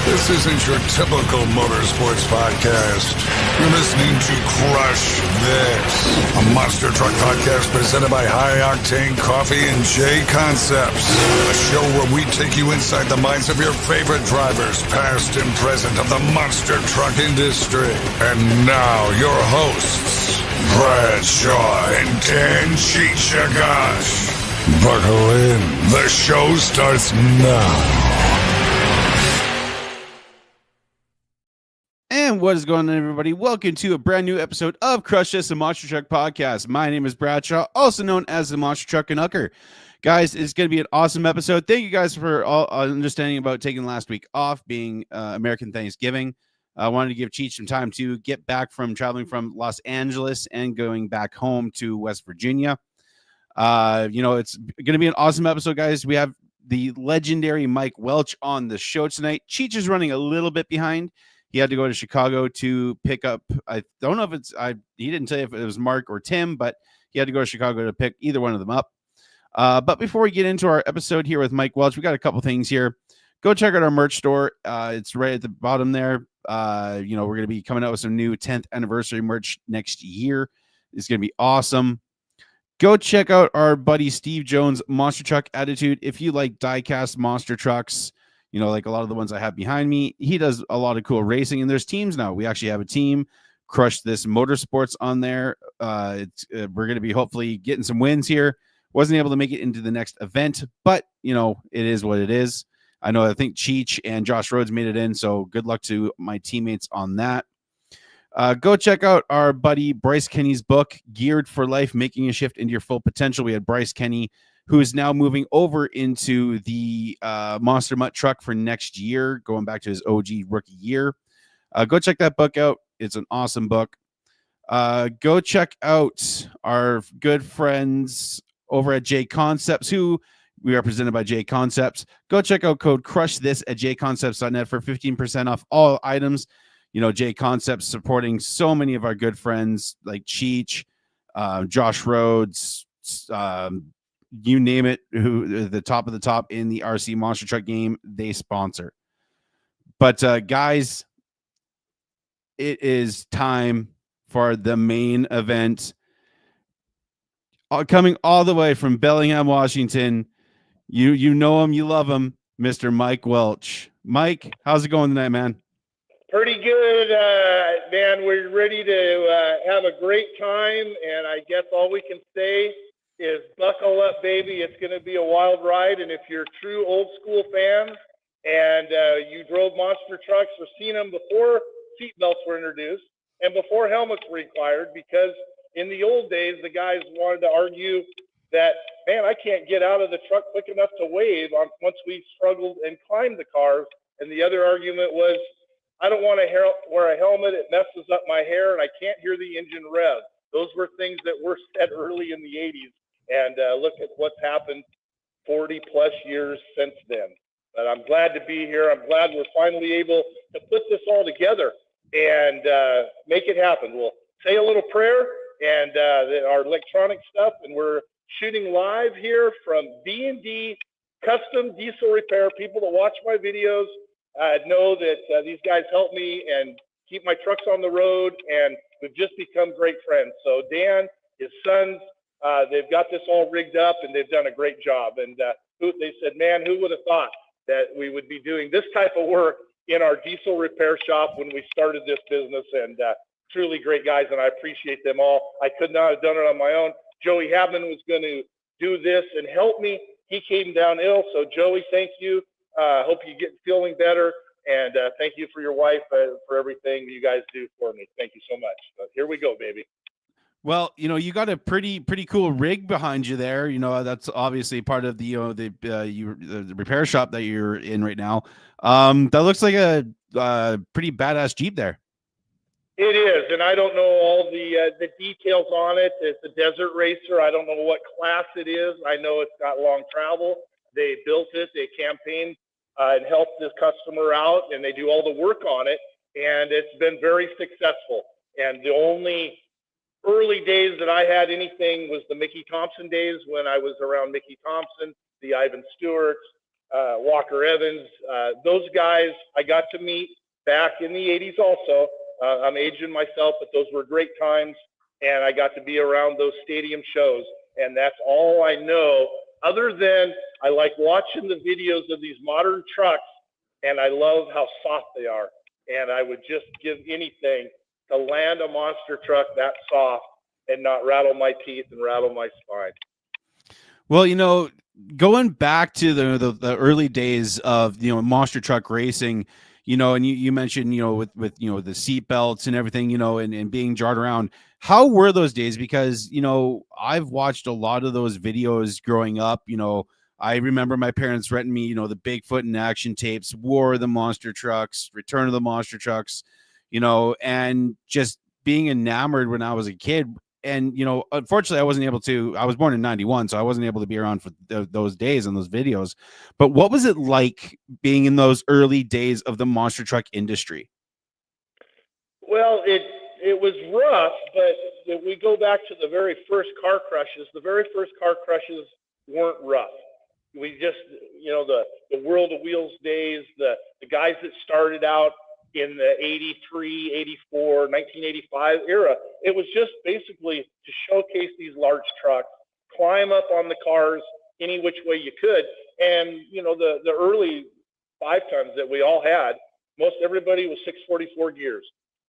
This isn't your typical motorsports podcast. You're listening to Crush This, a monster truck podcast presented by High Octane Coffee and J Concepts. A show where we take you inside the minds of your favorite drivers, past and present, of the monster truck industry. And now, your hosts, Brad Shaw and Dan Chichagash. Buckle in. The show starts now. And what is going on, everybody? Welcome to a brand new episode of Crush This, a Monster Truck Podcast. My name is Bradshaw, also known as the Monster Truck Canucker. Guys, it's going to be an awesome episode. Thank you guys for all understanding about taking last week off, being American Thanksgiving. I wanted to give Cheech some time to get back from traveling from Los Angeles and going back home to West Virginia. It's going to be an awesome episode, guys. We have the legendary Mike Welch on the show tonight. Cheech is running a little bit behind. He had to go to Chicago to pick up, I don't know if he didn't tell you if it was Mark or Tim, but he had to go to Chicago to pick either one of them up. But before we get into our episode here with Mike Welch, we got a couple things here. Go check out our merch store. It's right at the bottom there. We're going to be coming out with some new 10th anniversary merch next year. It's going to be awesome. Go check out our buddy Steve Jones Monster Truck Attitude. If you like die-cast monster trucks, like a lot of the ones I have behind me, he does a lot of cool racing, and there's teams now. We actually have a team, Crush This Motorsports, on there. We're going to be hopefully getting some wins here. Wasn't able to make it into the next event, but it is what it is. I think Cheech and Josh Rhodes made it in, so good luck to my teammates on that. Go check out our buddy Bryce Kenny's book, Geared for Life, Making a Shift into Your Full Potential. We had Bryce Kenny, who is now moving over into the Monster Mutt truck for next year, going back to his OG rookie year. Go check that book out. It's an awesome book. Go check out our good friends over at J Concepts, who we are presented by J Concepts. Go check out code Crush This at jconcepts.net for 15% off all items. J Concepts supporting so many of our good friends like Cheech, Josh Rhodes, you name it, who the top of the top in the RC monster truck game, they sponsor. But guys, it is time for the main event. Coming all the way from Bellingham, Washington, you know him, you love him, Mr. Mike Welch. Mike, how's it going tonight, man? Pretty good, man. We're ready to have a great time, and I guess all we can say is buckle up, baby. It's going to be a wild ride, and if you're true old school fans and you drove monster trucks or seen them before seatbelts were introduced and before helmets were required, because in the old days, the guys wanted to argue that, man, I can't get out of the truck quick enough to wave once we struggled and climbed the cars. And the other argument was, I don't want to wear a helmet. It messes up my hair, and I can't hear the engine rev. Those were things that were said early in the 80s. And look at what's happened 40-plus years since then. But I'm glad to be here. I'm glad we're finally able to put this all together and make it happen. We'll say a little prayer and our electronic stuff, and we're shooting live here from D&D Custom Diesel Repair. People that watch my videos know that these guys help me and keep my trucks on the road, and we've just become great friends. So Dan, his sons, they've got this all rigged up, and they've done a great job. And they said, man, who would have thought that we would be doing this type of work in our diesel repair shop when we started this business? And truly great guys, and I appreciate them all. I could not have done it on my own. Joey Habman was going to do this and help me. He came down ill, so Joey, thank you. Hope you get feeling better, and thank you for your wife for everything you guys do for me. Thank you so much. But here we go, baby. Well, you got a pretty cool rig behind you there. That's obviously part of the the repair shop that you're in right now. That looks like a pretty badass Jeep there. It is, and I don't know all the details on it. It's a desert racer. I don't know what class it is. I know it's got long travel. They built it. They campaigned and helped this customer out, and they do all the work on it, and it's been very successful. And the only early days that I had anything was the Mickey Thompson days when I was around Mickey Thompson, the Ivan Stewarts, Walker Evans. Those guys I got to meet back in the 80s also. I'm aging myself, but those were great times, and I got to be around those stadium shows, and that's all I know, other than I like watching the videos of these modern trucks, and I love how soft they are, and I would just give anything to land a monster truck that soft and not rattle my teeth and rattle my spine. Well, going back to the early days of monster truck racing, and you mentioned with the seat belts and everything, and being jarred around. How were those days? Because I've watched a lot of those videos growing up. I remember my parents renting me the Bigfoot in action tapes, War of the Monster Trucks, Return of the Monster Trucks, and just being enamored when I was a kid. And unfortunately I was born in 91, so I wasn't able to be around for those days and those videos. But what was it like being in those early days of the monster truck industry? Well, it was rough, but if we go back to the very first car crushes weren't rough. We just, the World of Wheels days, the guys that started out in the 83, 84, 1985 era. It was just basically to showcase these large trucks, climb up on the cars any which way you could. And, the early 5 tons that we all had, most everybody was 644 gears.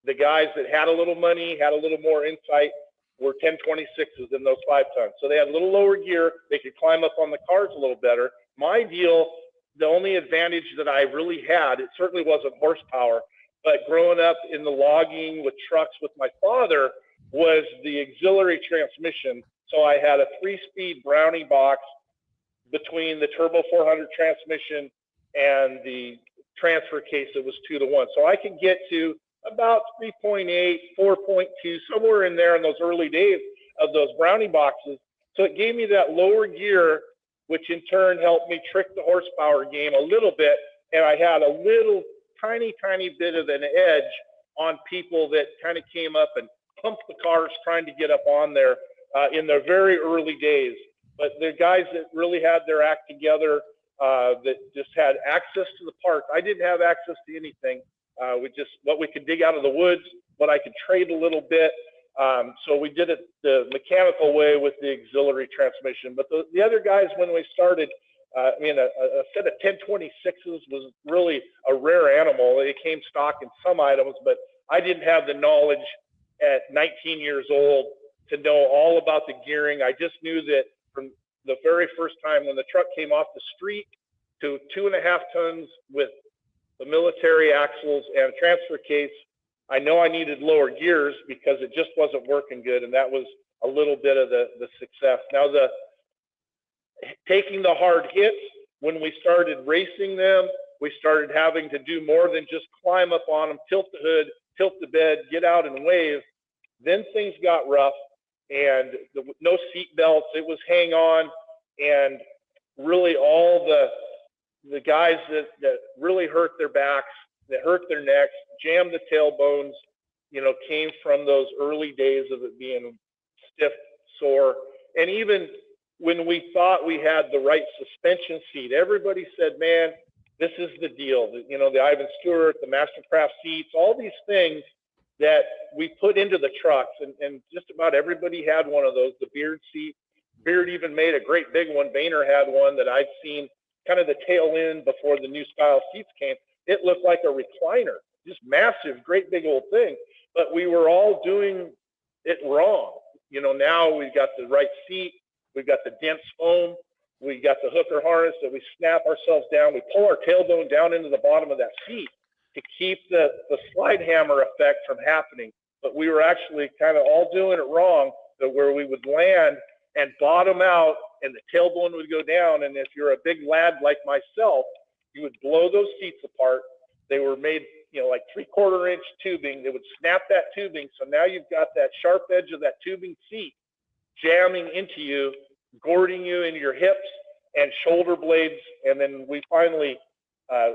The guys that had a little money, had a little more insight, were 1026s in those 5 tons. So they had a little lower gear. They could climb up on the cars a little better. My deal, the only advantage that I really had, it certainly wasn't horsepower, but growing up in the logging with trucks with my father was the auxiliary transmission. So I had a 3-speed Brownie box between the turbo 400 transmission and the transfer case that was 2-to-1. So I could get to about 3.8, 4.2, somewhere in there in those early days of those Brownie boxes. So it gave me that lower gear, which in turn helped me trick the horsepower game a little bit. And I had a little tiny bit of an edge on people that kind of came up and pumped the cars trying to get up on there in their very early days. But the guys that really had their act together, that just had access to the parts. I didn't have access to anything. What we could dig out of the woods, what I could trade a little bit. So we did it the mechanical way with the auxiliary transmission. But the other guys, when we started, a set of 1026s was really a rare animal. It came stock in some items, but I didn't have the knowledge at 19 years old to know all about the gearing. I just knew that from the very first time when the truck came off the street to 2.5 tons with the military axles and transfer case, I know I needed lower gears because it just wasn't working good, and that was a little bit of the success. Now, taking the hard hits, when we started racing them, we started having to do more than just climb up on them, tilt the hood, tilt the bed, get out and wave. Then things got rough, and no seat belts. It was hang on, and really all the guys that really hurt their backs, that hurt their necks, jammed the tailbones, came from those early days of it being stiff, sore. And even when we thought we had the right suspension seat, everybody said, man, this is the deal. The Ivan Stewart, the Mastercraft seats, all these things that we put into the trucks, and just about everybody had one of those. The Beard seat, Beard even made a great big one. Boehner had one that I'd seen kind of the tail end before the new style seats came. It looked like a recliner, just massive, great big old thing. But we were all doing it wrong. Now we've got the right seat. We've got the dense foam. We got the hooker harness that we snap ourselves down. We pull our tailbone down into the bottom of that seat to keep the slide hammer effect from happening. But we were actually kind of all doing it wrong, to where we would land and bottom out and the tailbone would go down. And if you're a big lad like myself, you would blow those seats apart. They were made, like 3/4 inch tubing. They would snap that tubing. So now you've got that sharp edge of that tubing seat jamming into you, gording you into your hips and shoulder blades. And then we finally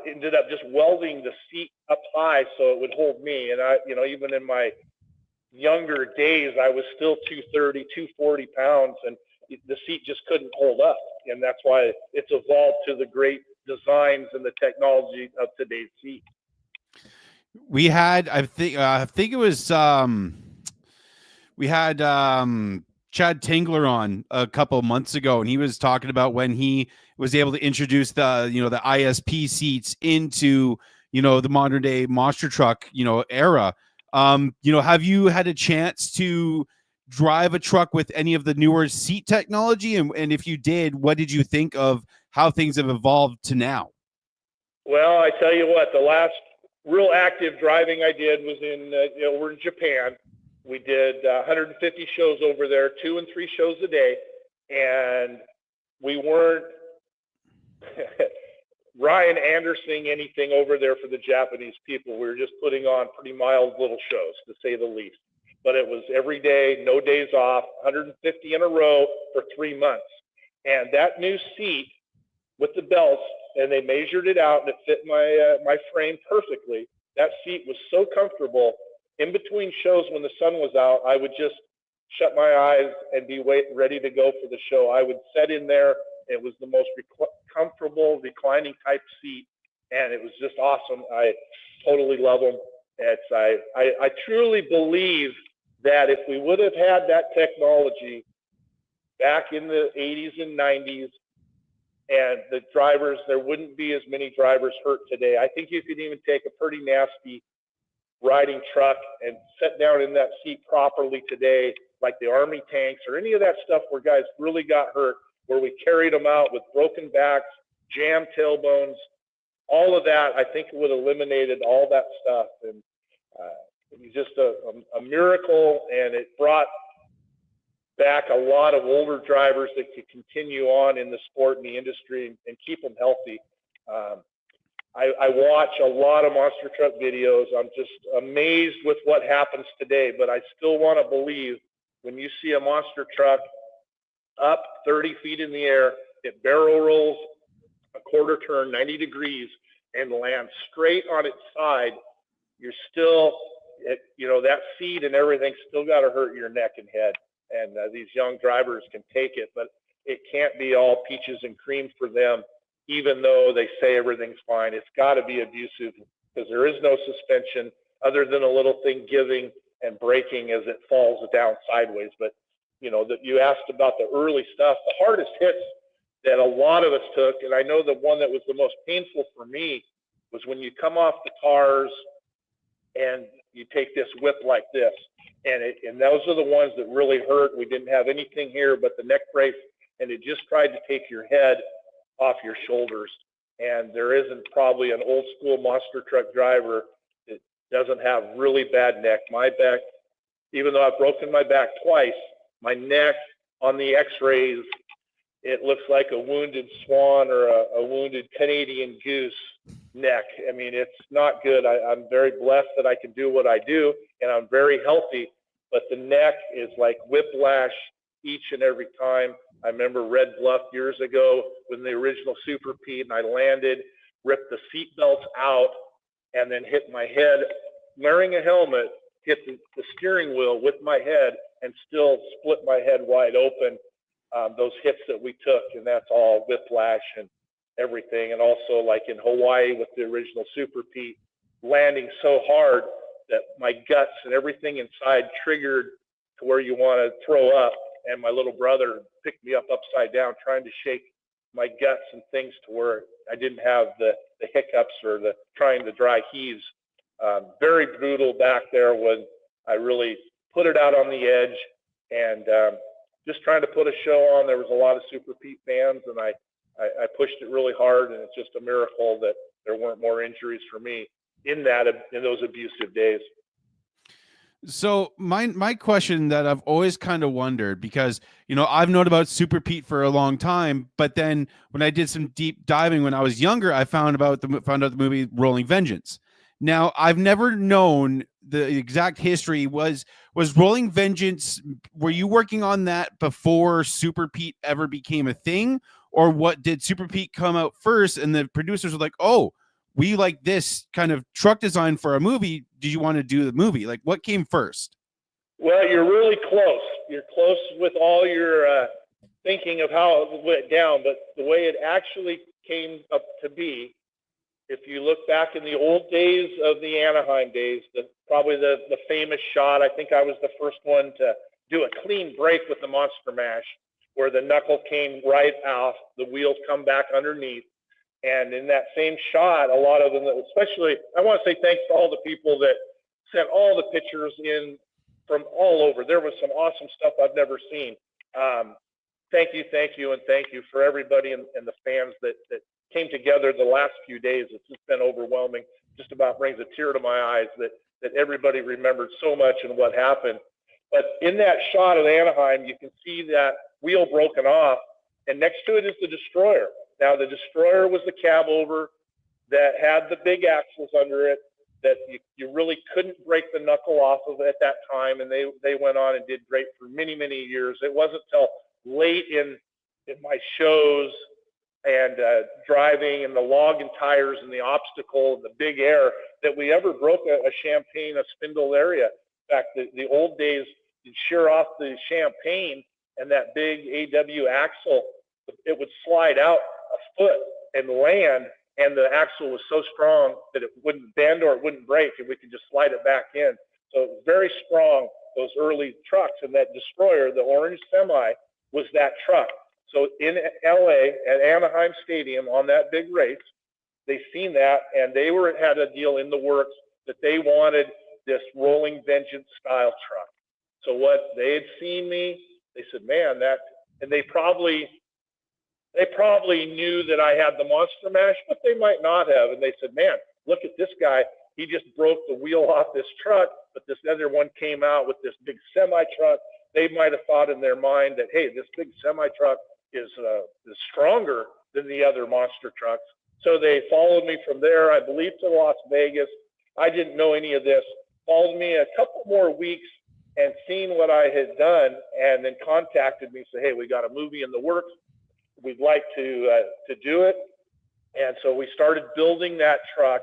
ended up just welding the seat up high so it would hold me. And I, even in my younger days, I was still 230, 240 pounds, and the seat just couldn't hold up. And that's why it's evolved to the great designs and the technology of today's seat. We had, I think it was, we had Chad Tingler on a couple of months ago, and he was talking about when he was able to introduce the ISP seats into the modern day monster truck era. Have you had a chance to drive a truck with any of the newer seat technology, and if you did, what did you think of how things have evolved to now? Well, I tell you what, the last real active driving I did was we're in Japan. We did 150 shows over there, 2 and 3 shows a day, and we weren't Ryan Anderson anything over there for the Japanese people. We were just putting on pretty mild little shows, to say the least. But it was every day, no days off, 150 in a row for 3 months. And that new seat with the belts, and they measured it out, and it fit my frame perfectly. That seat was so comfortable. In between shows when the sun was out, I would just shut my eyes and be ready to go for the show. I would sit in there. It was the most comfortable reclining type seat, and it was just awesome. I totally love them. I truly believe that if we would have had that technology back in the 80s and 90s, and the drivers, there wouldn't be as many drivers hurt today. I think you could even take a pretty nasty riding truck and sit down in that seat properly today, like the Army tanks or any of that stuff where guys really got hurt, where we carried them out with broken backs, jammed tailbones, all of that. I think it would have eliminated all that stuff. And it was just a miracle, and it brought back a lot of older drivers that could continue on in the sport and the industry and keep them healthy. I watch a lot of monster truck videos. I'm just amazed with what happens today, but I still want to believe when you see a monster truck up 30 feet in the air, it barrel rolls a quarter turn, 90 degrees, and lands straight on its side, you're still, that seat and everything still got to hurt your neck and head. And these young drivers can take it, but it can't be all peaches and cream for them, even though they say everything's fine. It's got to be abusive because there is no suspension other than a little thing giving and breaking as it falls down sideways. But, that you asked about the early stuff, the hardest hits that a lot of us took, and I know the one that was the most painful for me was when you come off the cars and you take this whip like this. And those are the ones that really hurt. We didn't have anything here but the neck brace, and it just tried to take your head off your shoulders. And there isn't probably an old school monster truck driver that doesn't have really bad neck. My back, even though I've broken my back twice, my neck on the x-rays, it looks like a wounded swan or a wounded Canadian goose neck. I mean, it's not good. I'm very blessed that I can do what I do, and I'm very healthy, but the neck is like whiplash each and every time. I remember Red Bluff years ago when the original Super Pete, and I landed, ripped the seat belts out, and then hit my head, wearing a helmet, hit the steering wheel with my head, and still split my head wide open. Those hits that we took, and that's all whiplash and everything. And also like in Hawaii with the original Super Pete, landing so hard that my guts and everything inside triggered to where you want to throw up. And my little brother picked me up upside down, trying to shake my guts and things to where I didn't have the hiccups or the trying the dry heaves. Very brutal back there when I really put it out on the edge and just trying to put a show on. There was a lot of Super Pete fans, and I pushed it really hard, and it's just a miracle that there weren't more injuries for me in those abusive days. So my question that I've always kind of wondered, because I've known about Super Pete for a long time, but then when I did some deep diving when I was younger, I found out the movie Rolling Vengeance. Now, I've never known the exact history. Was Rolling Vengeance, were you working on that before Super Pete ever became a thing? Or what, did Super Pete come out first and the producers were like, oh, we like this kind of truck design for a movie. Did you want to do the movie? Like, what came first? Well, you're really close. You're close with all your thinking of how it went down. But the way it actually came up to be. If you look back in the old days of the Anaheim days, probably the famous shot, I think I was the first one to do a clean break with the Monster Mash, where the knuckle came right off, the wheels come back underneath. And in that same shot, a lot of them, especially, I want to say thanks to all the people that sent all the pictures in from all over. There was some awesome stuff I've never seen. Thank you, and thank you for everybody and the fans that came together the last few days. It's just been overwhelming. Just about brings a tear to my eyes that everybody remembered so much and what happened. But in that shot of Anaheim, you can see that wheel broken off, and next to it is the Destroyer. Now, the Destroyer was the cab over that had the big axles under it that you really couldn't break the knuckle off of at that time, and they went on and did great for many, many years. It wasn't till late in my shows and driving and the log and tires and the obstacle and the big air that we ever broke a champagne, a spindle area. In fact, the old days, you'd shear off the champagne and that big AW axle, it would slide out a foot and land, and the axle was so strong that it wouldn't bend or it wouldn't break, and we could just slide it back in. So it was very strong, those early trucks, and that Destroyer, the orange semi, was that truck. So in LA at Anaheim Stadium on that big race, they seen that, and they had a deal in the works that they wanted this Rolling Vengeance style truck. So what they had seen me, they said, man, and they probably knew that I had the Monster Mash, but they might not have. And they said, man, look at this guy. He just broke the wheel off this truck, but this other one came out with this big semi truck. They might have thought in their mind that, hey, this big semi truck is stronger than the other monster trucks. So they followed me from there, I believe, to Las Vegas. I didn't know any of this. Followed me a couple more weeks and seen what I had done, and then contacted me, said, hey, we got a movie in the works. We'd like to do it. And so we started building that truck.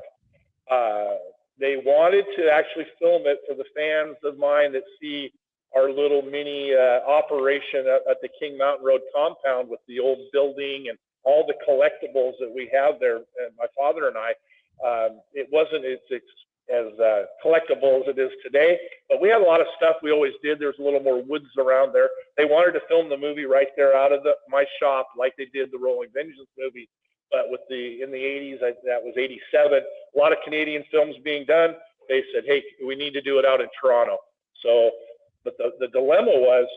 They wanted to actually film it for the fans of mine that see our little mini operation at the King Mountain Road compound with the old building and all the collectibles that we have there. And my father and I, it wasn't as collectible as it is today, but we had a lot of stuff we always did. There's a little more woods around there. They wanted to film the movie right there out of my shop, like they did the Rolling Vengeance movie. But in the 80s, that was 87, a lot of Canadian films being done. They said, hey, we need to do it out in Toronto. So, but the dilemma was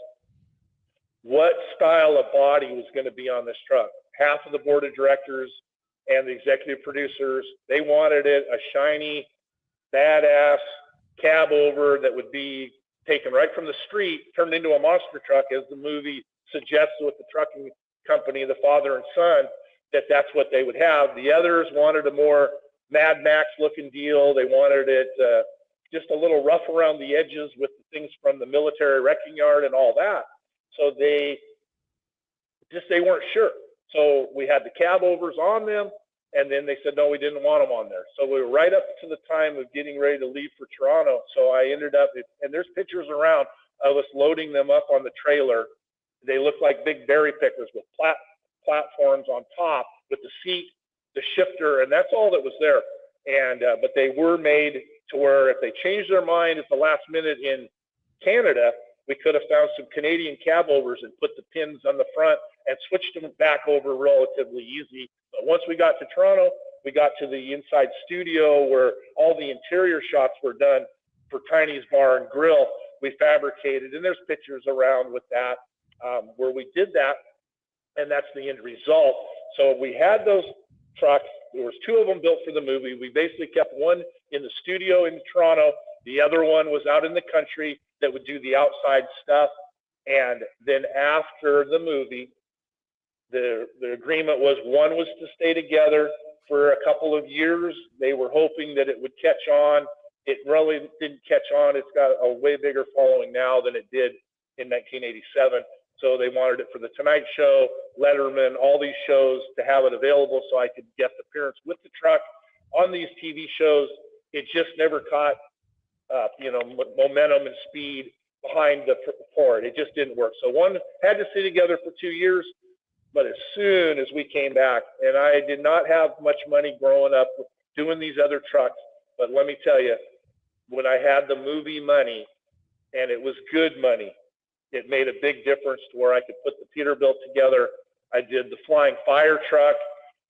what style of body was going to be on this truck. Half of the board of directors and the executive producers, they wanted it a shiny, badass cab over that would be taken right from the street, turned into a monster truck, as the movie suggests with the trucking company, the father and son, that's what they would have. The others wanted a more Mad Max looking deal. They wanted it just a little rough around the edges with the things from the military wrecking yard and all that. So they weren't sure. So we had the cab overs on them, and then they said, no, we didn't want them on there. So we were right up to the time of getting ready to leave for Toronto. So I ended up, and there's pictures around of us loading them up on the trailer. They look like big berry pickers with platforms on top with the seat, the shifter, and that's all that was there. And but they were made to where if they changed their mind at the last minute in Canada, we could have found some Canadian cab overs and put the pins on the front and switched them back over relatively easy. But once we got to Toronto, we got to the inside studio where all the interior shots were done for Tiny's Bar and Grill. We fabricated, and there's pictures around with that where we did that, and that's the end result. So we had those trucks. There was two of them built for the movie. We basically kept one in the studio in Toronto. The other one was out in the country that would do the outside stuff. And then after the movie, the agreement was one was to stay together for a couple of years. They were hoping that it would catch on. It really didn't catch on. It's got a way bigger following now than it did in 1987. So they wanted it for the Tonight Show, Letterman, all these shows to have it available so I could get the appearance with the truck on these TV shows. It just never caught momentum and speed behind the Ford. It just didn't work. So one had to stay together for 2 years. But as soon as we came back, and I did not have much money growing up doing these other trucks, but let me tell you, when I had the movie money, and it was good money, it made a big difference to where I could put the Peterbilt together. I did the Flying Fire truck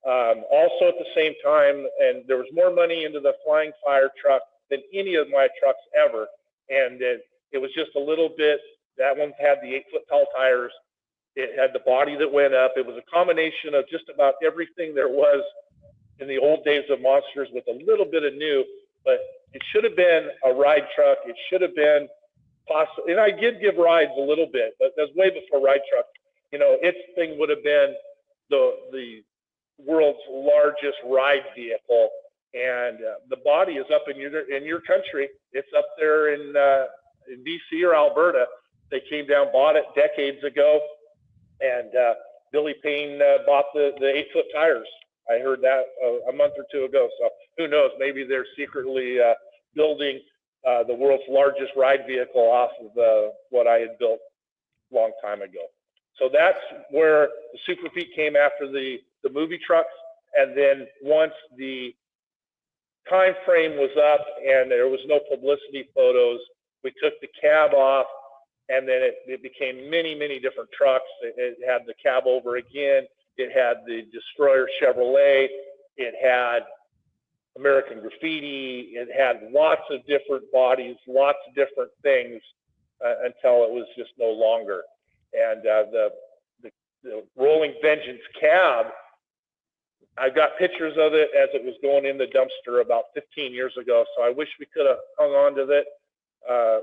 also at the same time, and there was more money into the Flying Fire truck than any of my trucks ever. And it was just a little bit, that one had the 8-foot tall tires. It had the body that went up. It was a combination of just about everything there was in the old days of monsters with a little bit of new, but it should have been a ride truck. It should have been possible. And I did give rides a little bit, but that's way before ride truck. You know, its thing would have been the world's largest ride vehicle. And the body is up in your country. It's up there in BC or Alberta. They came down, bought it decades ago, and Billy Payne bought the 8-foot tires. I heard that a month or two ago. So who knows? Maybe they're secretly building the world's largest ride vehicle off of what I had built a long time ago. So that's where the Super Pete came after the movie trucks. And then once the time frame was up and there was no publicity photos, we took the cab off, and then it became many, many different trucks. It had the cab over again. It had the Destroyer Chevrolet. It had American Graffiti. It had lots of different bodies, lots of different things until it was just no longer. And the Rolling Vengeance cab, I got pictures of it as it was going in the dumpster about 15 years ago. So I wish we could have hung on to it.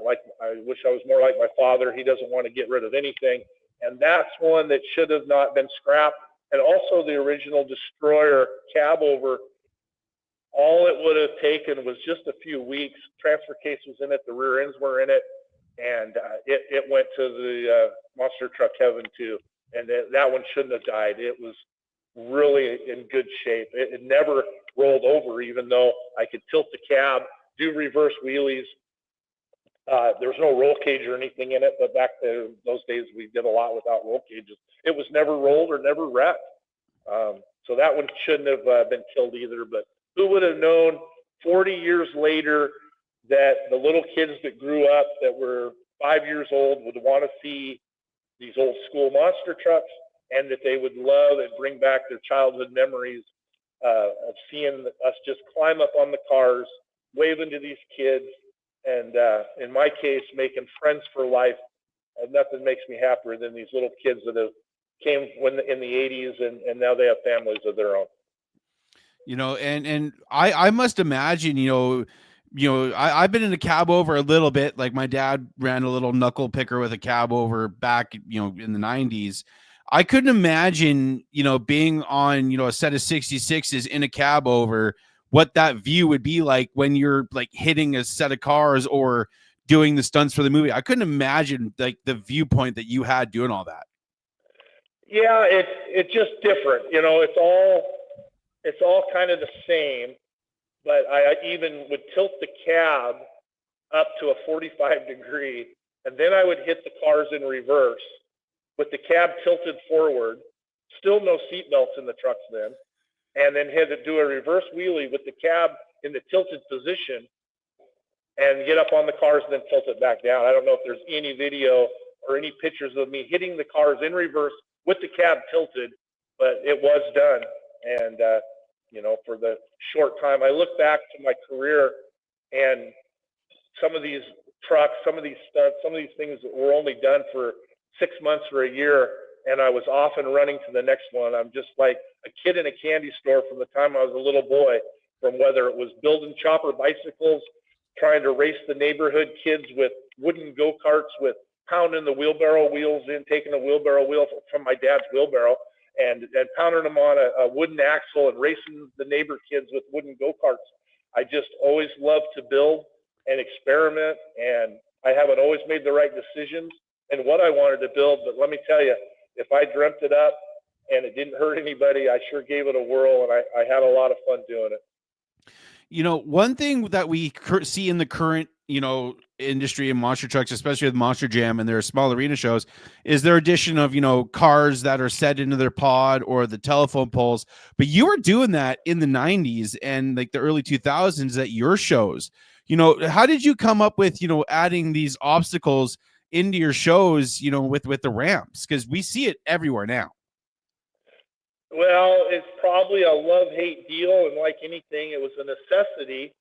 Like I wish I was more like my father. He doesn't want to get rid of anything. And that's one that should have not been scrapped. And also the original Destroyer cab over, all it would have taken was just a few weeks. Transfer case was in it. The rear ends were in it. And it went to the monster truck heaven too. And that one shouldn't have died. It was really in good shape. It never rolled over, even though I could tilt the cab, do reverse wheelies. There was no roll cage or anything in it, but back to those days, we did a lot without roll cages. It was never rolled or never wrecked. So that one shouldn't have been killed either. But who would have known 40 years later that the little kids that grew up that were 5 years old would want to see these old school monster trucks, and that they would love and bring back their childhood memories of seeing us just climb up on the cars, waving to these kids, and in my case, making friends for life. Nothing makes me happier than these little kids that have came in the 80s, and now they have families of their own. You know, and I must imagine, I've been in a cab over a little bit. Like my dad ran a little knuckle picker with a cab over back, in the 90s. I couldn't imagine, being on, a set of 66s in a cab over, what that view would be like when you're like hitting a set of cars or doing the stunts for the movie. I couldn't imagine like the viewpoint that you had doing all that. Yeah, it's just different. It's all kind of the same, but I even would tilt the cab up to a 45 degree, and then I would hit the cars in reverse with the cab tilted forward, still no seat belts in the trucks then, and then had to do a reverse wheelie with the cab in the tilted position and get up on the cars and then tilt it back down. I don't know if there's any video or any pictures of me hitting the cars in reverse with the cab tilted, but it was done. And, for the short time, I look back to my career, and some of these trucks, some of these stunts, some of these things were only done for 6 months or a year, and I was off and running to the next one. I'm just like a kid in a candy store from the time I was a little boy, from whether it was building chopper bicycles, trying to race the neighborhood kids with wooden go-karts with pounding the wheelbarrow wheels in, taking a wheelbarrow wheel from my dad's wheelbarrow and pounding them on a wooden axle and racing the neighbor kids with wooden go-karts. I just always loved to build and experiment, and I haven't always made the right decisions and what I wanted to build. But let me tell you, if I dreamt it up and it didn't hurt anybody, I sure gave it a whirl, and I had a lot of fun doing it. One thing that we see in the current, industry and monster trucks, especially with Monster Jam and their small arena shows, is their addition of, cars that are set into their pod or the telephone poles. But you were doing that in the 90s and like the early 2000s at your shows. How did you come up with, adding these obstacles into your shows, with the ramps? Because we see it everywhere now. Well, it's probably a love-hate deal, and like anything, it was a necessity.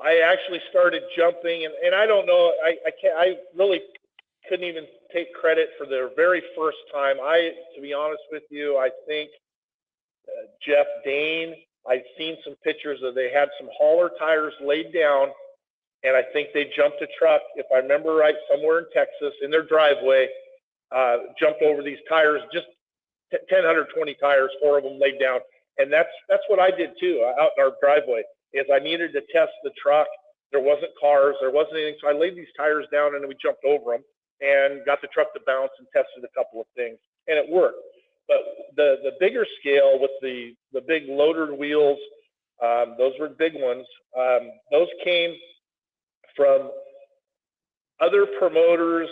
I actually started jumping, and I don't know, I really couldn't even take credit for their very first time. To be honest with you, I think Jeff Dane, I've seen some pictures of they had some hauler tires laid down, and I think they jumped a truck, if I remember right, somewhere in Texas in their driveway, jumped over these tires, just 1,020 tires, 4 of them laid down. And that's what I did too, out in our driveway, is I needed to test the truck. There wasn't cars, there wasn't anything. So I laid these tires down and then we jumped over them and got the truck to bounce and tested a couple of things, and it worked. But the bigger scale with the big loader wheels, those were big ones. Those came from other promoters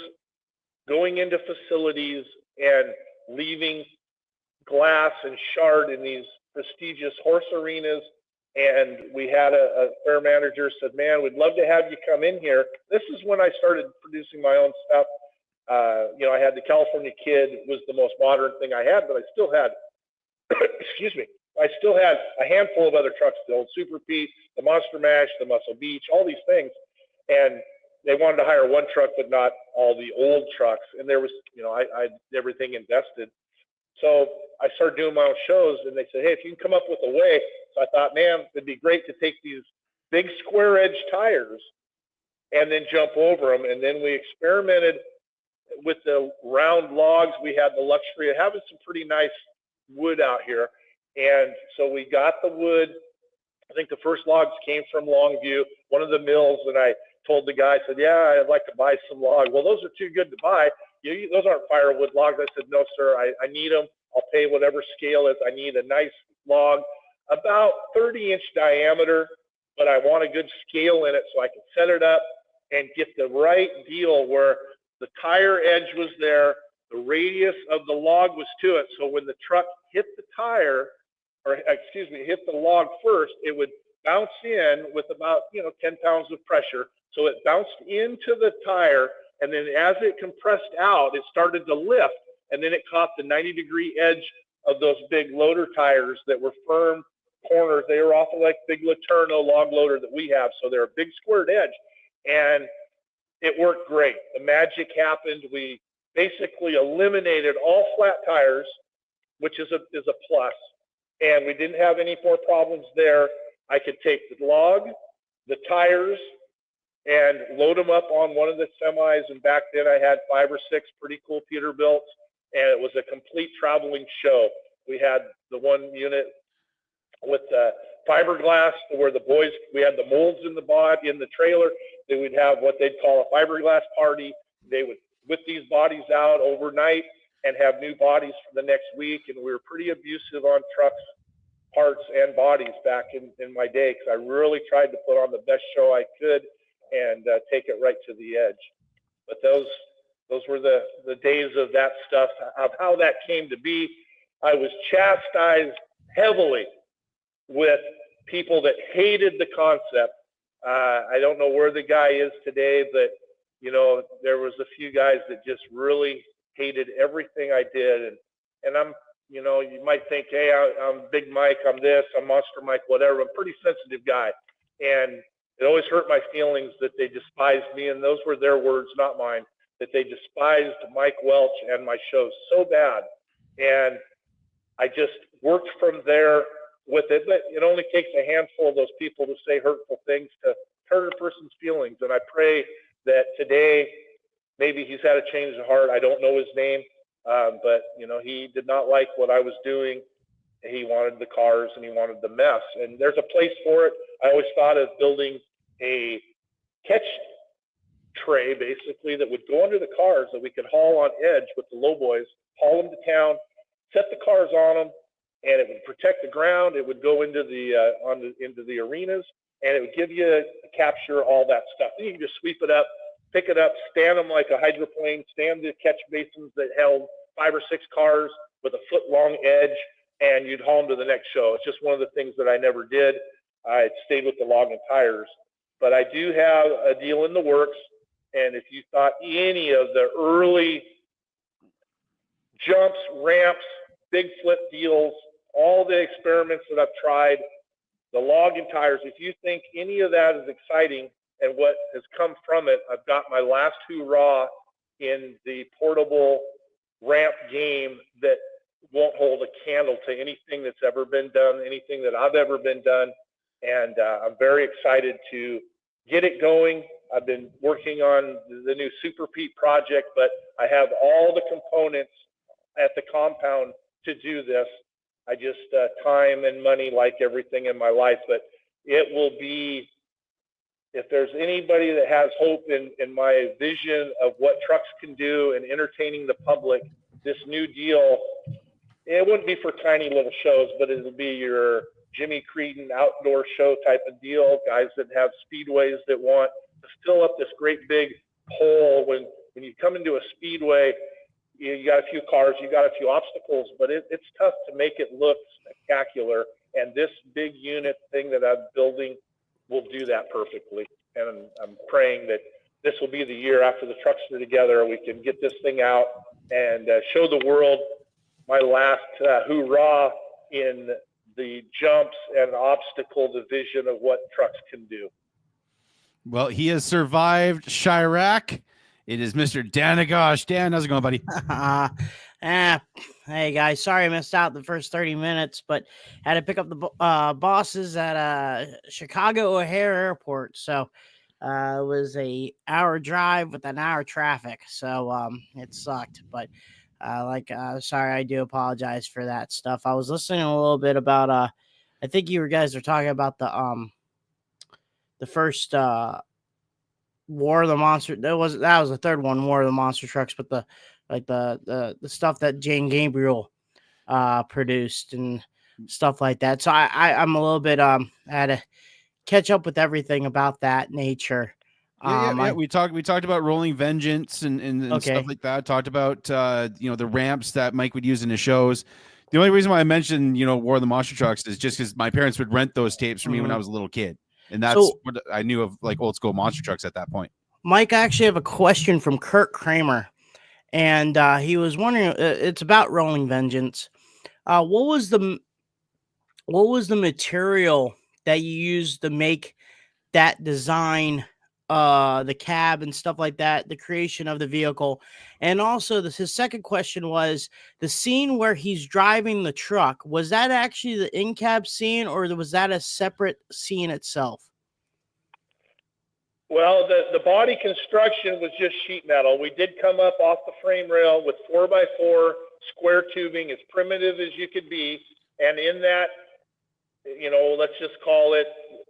going into facilities and leaving glass and shard in these prestigious horse arenas. And we had a fair manager said, man, we'd love to have you come in here. This is when I started producing my own stuff. I had the California Kid, was the most modern thing I had, but I still had, excuse me, I still had a handful of other trucks, the old Super Pete, the Monster Mash, the Muscle Beach, all these things. And they wanted to hire one truck, but not all the old trucks. And there was, I had everything invested. So I started doing my own shows, and they said, hey, if you can come up with a way. So I thought, man, it'd be great to take these big square edge tires and then jump over them. And then we experimented with the round logs. We had the luxury of having some pretty nice wood out here. And so we got the wood. I think the first logs came from Longview, one of the mills. And I told the guy, I said, yeah, I'd like to buy some logs. Well, those are too good to buy. Those aren't firewood logs. I said, no, sir, I need them. I'll pay whatever scale is. I need a nice log, about 30-inch diameter, but I want a good scale in it so I can set it up and get the right deal where the tire edge was there, the radius of the log was to it. So when the truck hit the tire, hit the log first, it would bounce in with about, 10 pounds of pressure. So it bounced into the tire, and then as it compressed out, it started to lift, and then it caught the 90-degree edge of those big loader tires that were firm corners. They were off of like big Laterno log loader that we have, so they're a big squared edge, and it worked great. The magic happened. We basically eliminated all flat tires, which is a plus, and we didn't have any more problems there. I could take the log, the tires, and load them up on one of the semis. And back then I had 5 or 6 pretty cool Peterbilts, and it was a complete traveling show. We had the one unit with fiberglass where the boys, we had the molds in the trailer. They would have what they'd call a fiberglass party. They would whip these bodies out overnight and have new bodies for the next week. And we were pretty abusive on trucks, parts, and bodies back in my day, because I really tried to put on the best show I could and take it right to the edge. But those were the days of that stuff. Of how that came to be, I was chastised heavily with people that hated the concept. I don't know where the guy is today, but there was a few guys that just really hated everything I did. And I'm, you might think, hey, I'm Big Mike, I'm this, I'm Monster Mike, whatever. I'm a pretty sensitive guy. And it always hurt my feelings that they despised me. And those were their words, not mine, that they despised Mike Welch and my shows so bad. And I just worked from there with it. But it only takes a handful of those people to say hurtful things to hurt a person's feelings. And I pray that today, maybe he's had a change of heart. I don't know his name, but he did not like what I was doing. He wanted the cars and he wanted the mess. And there's a place for it. I always thought of building a catch tray, basically, that would go under the cars that we could haul on edge with the low boys, haul them to town, set the cars on them, and it would protect the ground. It would go into the arenas, and it would give you a capture all that stuff. Then you can just sweep it up, pick it up, stand them like a hydroplane, stand the catch basins that held 5 or 6 cars with a foot-long edge, and you'd haul them to the next show. It's just one of the things that I never did. I stayed with the log and tires. But I do have a deal in the works, and if you thought any of the early jumps, ramps, big flip deals, all the experiments that I've tried, the log and tires, if you think any of that is exciting and what has come from it, I've got my last hurrah in the portable ramp game that won't hold a candle to anything that's ever been done, anything that I've ever been done. And I'm very excited to get it going. I've been working on the new Super Pete project, but I have all the components at the compound to do this. I just, time and money, like everything in my life, but it will be, if there's anybody that has hope in my vision of what trucks can do and entertaining the public, this new deal, it wouldn't be for tiny little shows, but it'll be your Jimmy Creedon outdoor show type of deal, guys that have speedways that want to fill up this great big hole. When you come into a speedway, you got a few cars, you got a few obstacles, but it's tough to make it look spectacular. And this big unit thing that I'm building will do that perfectly. And I'm praying that this will be the year after the trucks are together, we can get this thing out and show the world my last hoorah in the jumps and obstacle division of what trucks can do. Well, he has survived Chirac. It is Mr. Danagosh. Dan, how's it going, buddy? Hey guys, sorry I missed out the first 30 minutes, but had to pick up the bosses at Chicago O'Hare Airport. So it was a hour drive with an hour traffic. So it sucked, but sorry, I do apologize for that stuff. I was listening a little bit about I think you guys are talking about the first War of the Monster. That was the third one, War of the Monster Trucks, but the stuff that Jane Gabriel produced and stuff like that. So I'm a little bit I had to catch up with everything about that nature. We talked about Rolling Vengeance and stuff like that. Talked about the ramps that Mike would use in his shows. The only reason why I mentioned War of the Monster Trucks is just because my parents would rent those tapes for me when I was a little kid, and that's what I knew of, like old school monster trucks at that point. Mike, I actually have a question from Kurt Kramer, and he was wondering. It's about Rolling Vengeance. What was the material that you used to make that design? The cab and stuff like that, the creation of the vehicle. And also his second question was the scene where he's driving the truck. Was that actually the in-cab scene, or was that a separate scene itself? Well, the body construction was just sheet metal. We did come up off the frame rail with 4x4 square tubing, as primitive as you could be. And in that, let's just call it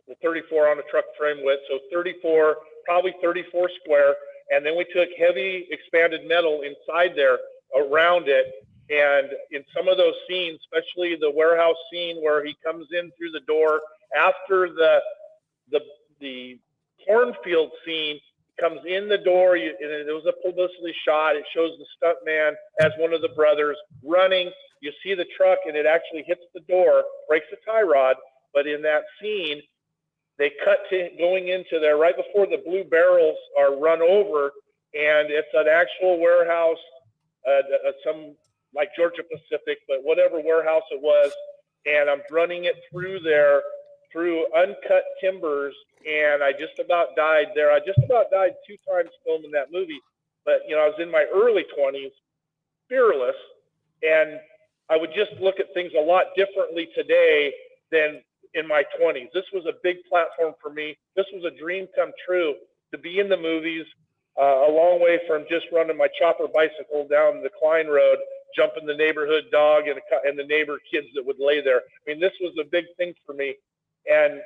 the 34 on a truck frame width. So 34, probably 34 square. And then we took heavy expanded metal inside there around it. And in some of those scenes, especially the warehouse scene where he comes in through the door after the cornfield scene, comes in the door, and it was a publicity shot. It shows the stuntman as one of the brothers running. You see the truck, and it actually hits the door, breaks the tie rod. But in that scene, they cut to going into there right before the blue barrels are run over, and it's an actual warehouse, some like Georgia Pacific, but whatever warehouse it was, and I'm running it through there, through uncut timbers, and I just about died there. I just about died 2 times filming that movie, but I was in my early 20s, fearless, and I would just look at things a lot differently today than in my 20s. This was a big platform for me. This was a dream come true, to be in the movies, a long way from just running my chopper bicycle down the Klein Road, jumping the neighborhood dog and the neighbor kids that would lay there. I mean, this was a big thing for me. And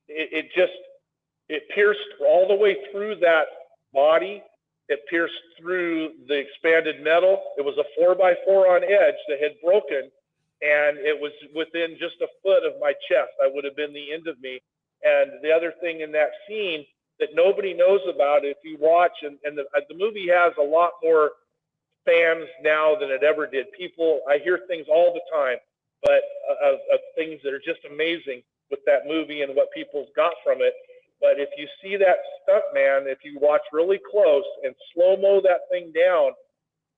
it pierced all the way through that body. It pierced through the expanded metal. It was a 4x4 on edge that had broken, and it was within just a foot of my chest. I would have been the end of me. And the other thing in that scene that nobody knows about, if you watch, and the movie has a lot more fans now than it ever did. People, I hear things all the time, but of things that are just amazing with that movie and what people's got from it. But if you see that stuntman, if you watch really close and slow-mo that thing down,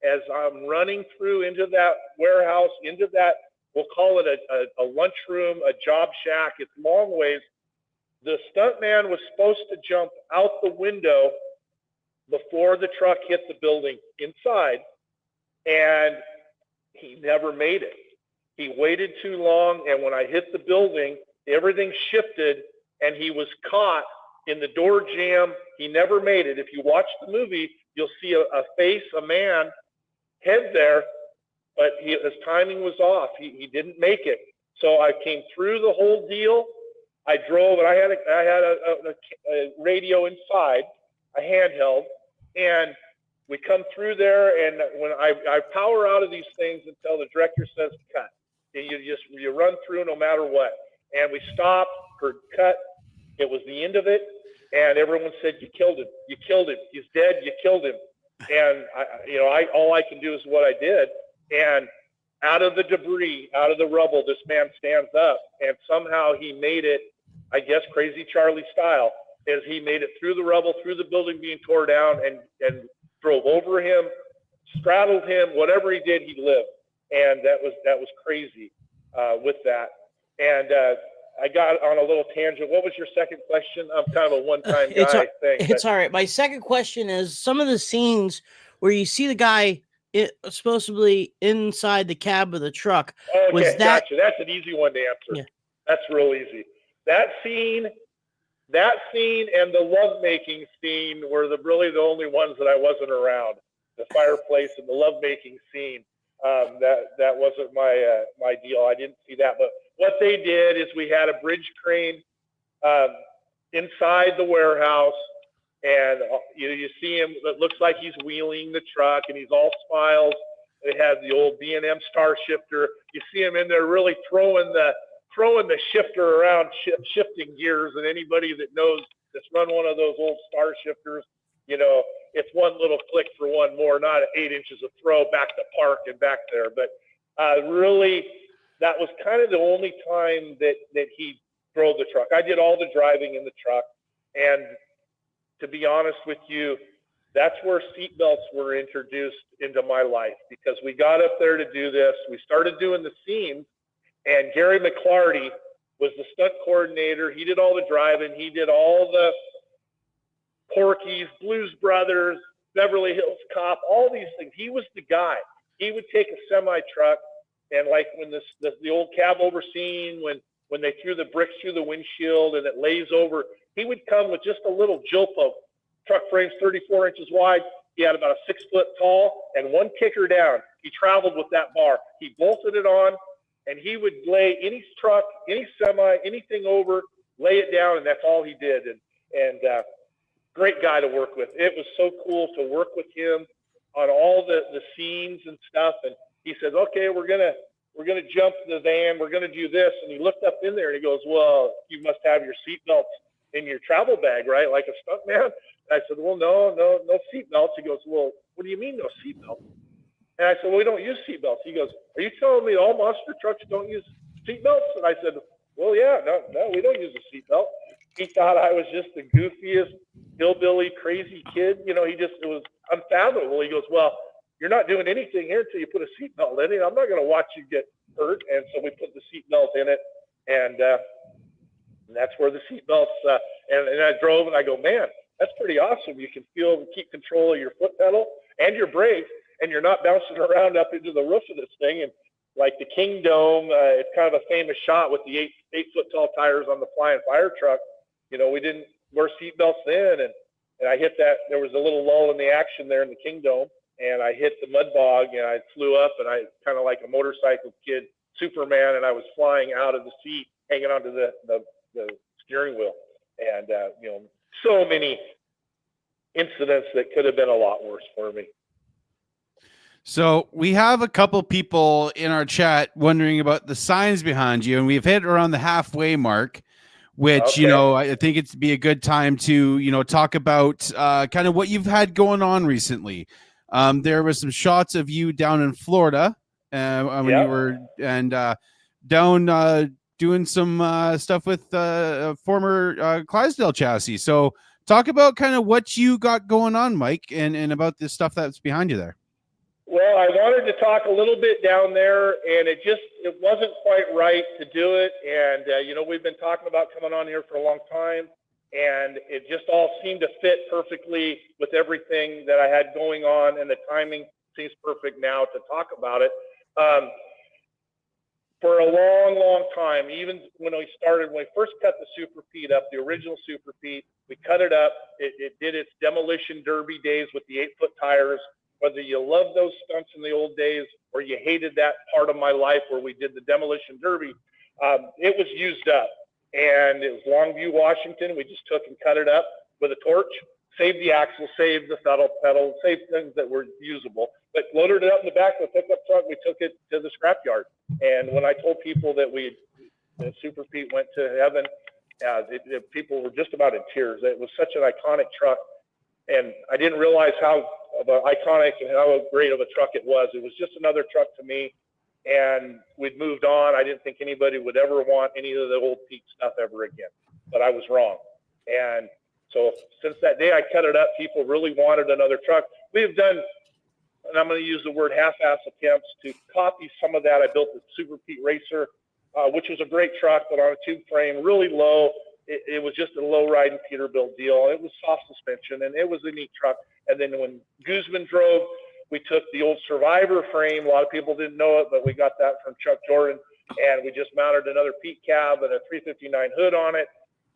as I'm running through into that warehouse, into that, we'll call it a lunchroom, a job shack, it's long ways. The stuntman was supposed to jump out the window before the truck hit the building inside, and he never made it. He waited too long, and when I hit the building, everything shifted, and he was caught in the door jam. He never made it. If you watch the movie, you'll see a face, a man, head there, but his timing was off. He didn't make it. So I came through the whole deal. I drove, and I had a radio inside, a handheld, and we come through there, and when I power out of these things until the director says cut, and you run through no matter what. And we stopped, heard cut. It was the end of it, and everyone said, "You killed him. You killed him. He's dead. You killed him." And all I can do is what I did. And out of the debris, out of the rubble, this man stands up, and somehow he made it, I guess, Crazy Charlie style, as he made it through the rubble, through the building being torn down, and drove over him, straddled him. Whatever he did, he lived. And that was crazy with that. And I got on a little tangent. What was your second question? I'm kind of a one-time guy thing. It's all right. My second question is some of the scenes where you see the guy supposedly inside the cab of the truck. Okay, was that? Gotcha. That's an easy one to answer. Yeah. That's real easy. That scene and the lovemaking scene were really the only ones that I wasn't around. The fireplace and the lovemaking scene. That wasn't my deal. I didn't see that. But what they did is we had a bridge crane inside the warehouse, and you see him. It looks like he's wheeling the truck, and he's all smiles. They had the old B&M Star Shifter. You see him in there really throwing the shifter around, shifting gears. And anybody that knows that's run one of those old Star Shifters, it's one little click for one more, not 8 inches of throw back to park and back there. But really, that was kind of the only time that he drove the truck. I did all the driving in the truck. And to be honest with you, that's where seatbelts were introduced into my life, because we got up there to do this. We started doing the scenes, and Gary McClarty was the stunt coordinator. He did all the driving. He did all the Porky's, Blues Brothers, Beverly Hills Cop, all these things. He was the guy. He would take a semi-truck, and like when the old cab over scene, when they threw the bricks through the windshield and it lays over, he would come with just a little Joe poke. Truck frame's 34 inches wide. He had about a 6 foot tall and one kicker down. He traveled with that bar. He bolted it on, and he would lay any truck, any semi, anything over, lay it down, and that's all he did. And great guy to work with. It was so cool to work with him on all the scenes and stuff. And he says, "Okay, we're gonna jump the van. We're gonna do this." And he looked up in there and he goes, "Well, you must have your seatbelts in your travel bag, right? Like a stuntman?" And I said, "Well, no seatbelts." He goes, "Well, what do you mean no seatbelts?" And I said, "Well, we don't use seatbelts." He goes, "Are you telling me all monster trucks don't use seatbelts?" And I said, "Well, yeah, no, we don't use a seatbelt." He thought I was just the goofiest hillbilly crazy kid. It was unfathomable. He goes, "Well, you're not doing anything here until you put a seatbelt in it. I'm not going to watch you get hurt." And so we put the seatbelt in it, and that's where the seatbelts. And I drove, and I go, "Man, that's pretty awesome. You can keep control of your foot pedal and your brake, and you're not bouncing around up into the roof of this thing." And like the King Dome, it's kind of a famous shot with the 8 foot tall tires on the flying fire truck. We didn't wear seatbelts then, and I hit that. There was a little lull in the action there in the King Dome, and I hit the mud bog, and I flew up, and I kind of like a motorcycle kid, Superman, and I was flying out of the seat, hanging onto the steering wheel, and so many incidents that could have been a lot worse for me. So we have a couple people in our chat wondering about the signs behind you, and we've hit around the halfway mark. which, Okay. I think it's be a good time to, talk about kind of what you've had going on recently. There was some shots of you down in Florida when you were down doing some stuff with a former Clydesdale chassis. So talk about kind of what you got going on, Mike, and about the stuff that's behind you there. Well, I wanted to talk a little bit down there, and it wasn't quite right to do it. And, we've been talking about coming on here for a long time, and it just all seemed to fit perfectly with everything that I had going on, and the timing seems perfect now to talk about it. For a long, long time, even when we first cut the Super Pete up, the original Super Pete, we cut it up. It did its demolition derby days with the 8-foot tires. Whether you loved those stunts in the old days or you hated that part of my life where we did the demolition derby, it was used up. And it was Longview, Washington. We just took and cut it up with a torch, saved the axle, saved the pedal, saved things that were usable, but loaded it up in the back of the pickup truck. We took it to the scrapyard. And when I told people that the Super Pete went to heaven, people were just about in tears. It was such an iconic truck. And I didn't realize how iconic and how great of a truck it was. It was just another truck to me, and we'd moved on. I didn't think anybody would ever want any of the old Pete stuff ever again, but I was wrong. And so since that day I cut it up, people really wanted another truck. We have done, and I'm going to use the word half-ass attempts to copy some of that. I built the Super Pete Racer, which was a great truck, but on a tube frame, really low. It was just a low-riding Peterbilt deal. It was soft suspension, and it was a neat truck. And then when Guzman drove, we took the old Survivor frame. A lot of people didn't know it, but we got that from Chuck Jordan, and we just mounted another Pete cab and a 359 hood on it,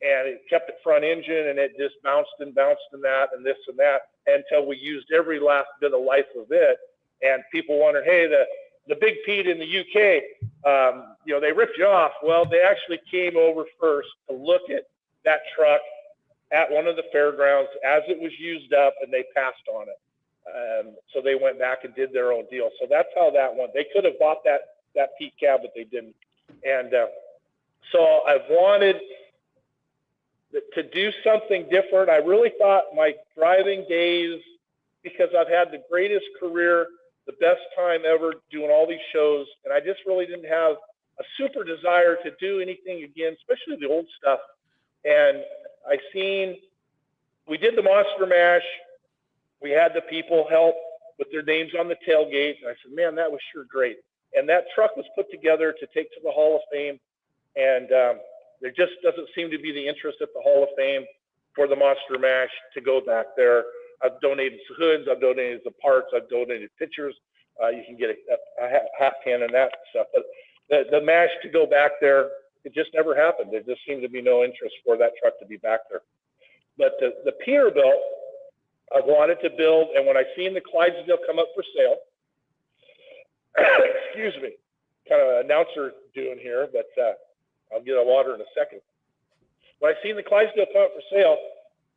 and it kept it front engine, and it just bounced and that and this and that until we used every last bit of life of it. And people wondered, hey, the big Pete in the UK, they ripped you off. Well, they actually came over first to look at that truck at one of the fairgrounds as it was used up, and they passed on it. So they went back and did their own deal. So that's how that went. They could have bought that Pete cab, but they didn't. And so I've wanted to do something different. I really thought my driving days, because I've had the greatest career, the best time ever doing all these shows, and I just really didn't have a super desire to do anything again, especially the old stuff. And we did the Monster Mash. We had the people help with their names on the tailgate. And I said, man, that was sure great. And that truck was put together to take to the Hall of Fame. And there just doesn't seem to be the interest at the Hall of Fame for the Monster Mash to go back there. I've donated hoods. I've donated the parts. I've donated pictures. You can get a hat pin and that stuff. But the Mash to go back there, it just never happened. There just seemed to be no interest for that truck to be back there. But the Peterbilt, I wanted to build, and when I seen the Clydesdale come up for sale, excuse me, kind of an announcer doing here, but I'll get a water in a second. When I seen the Clydesdale come up for sale,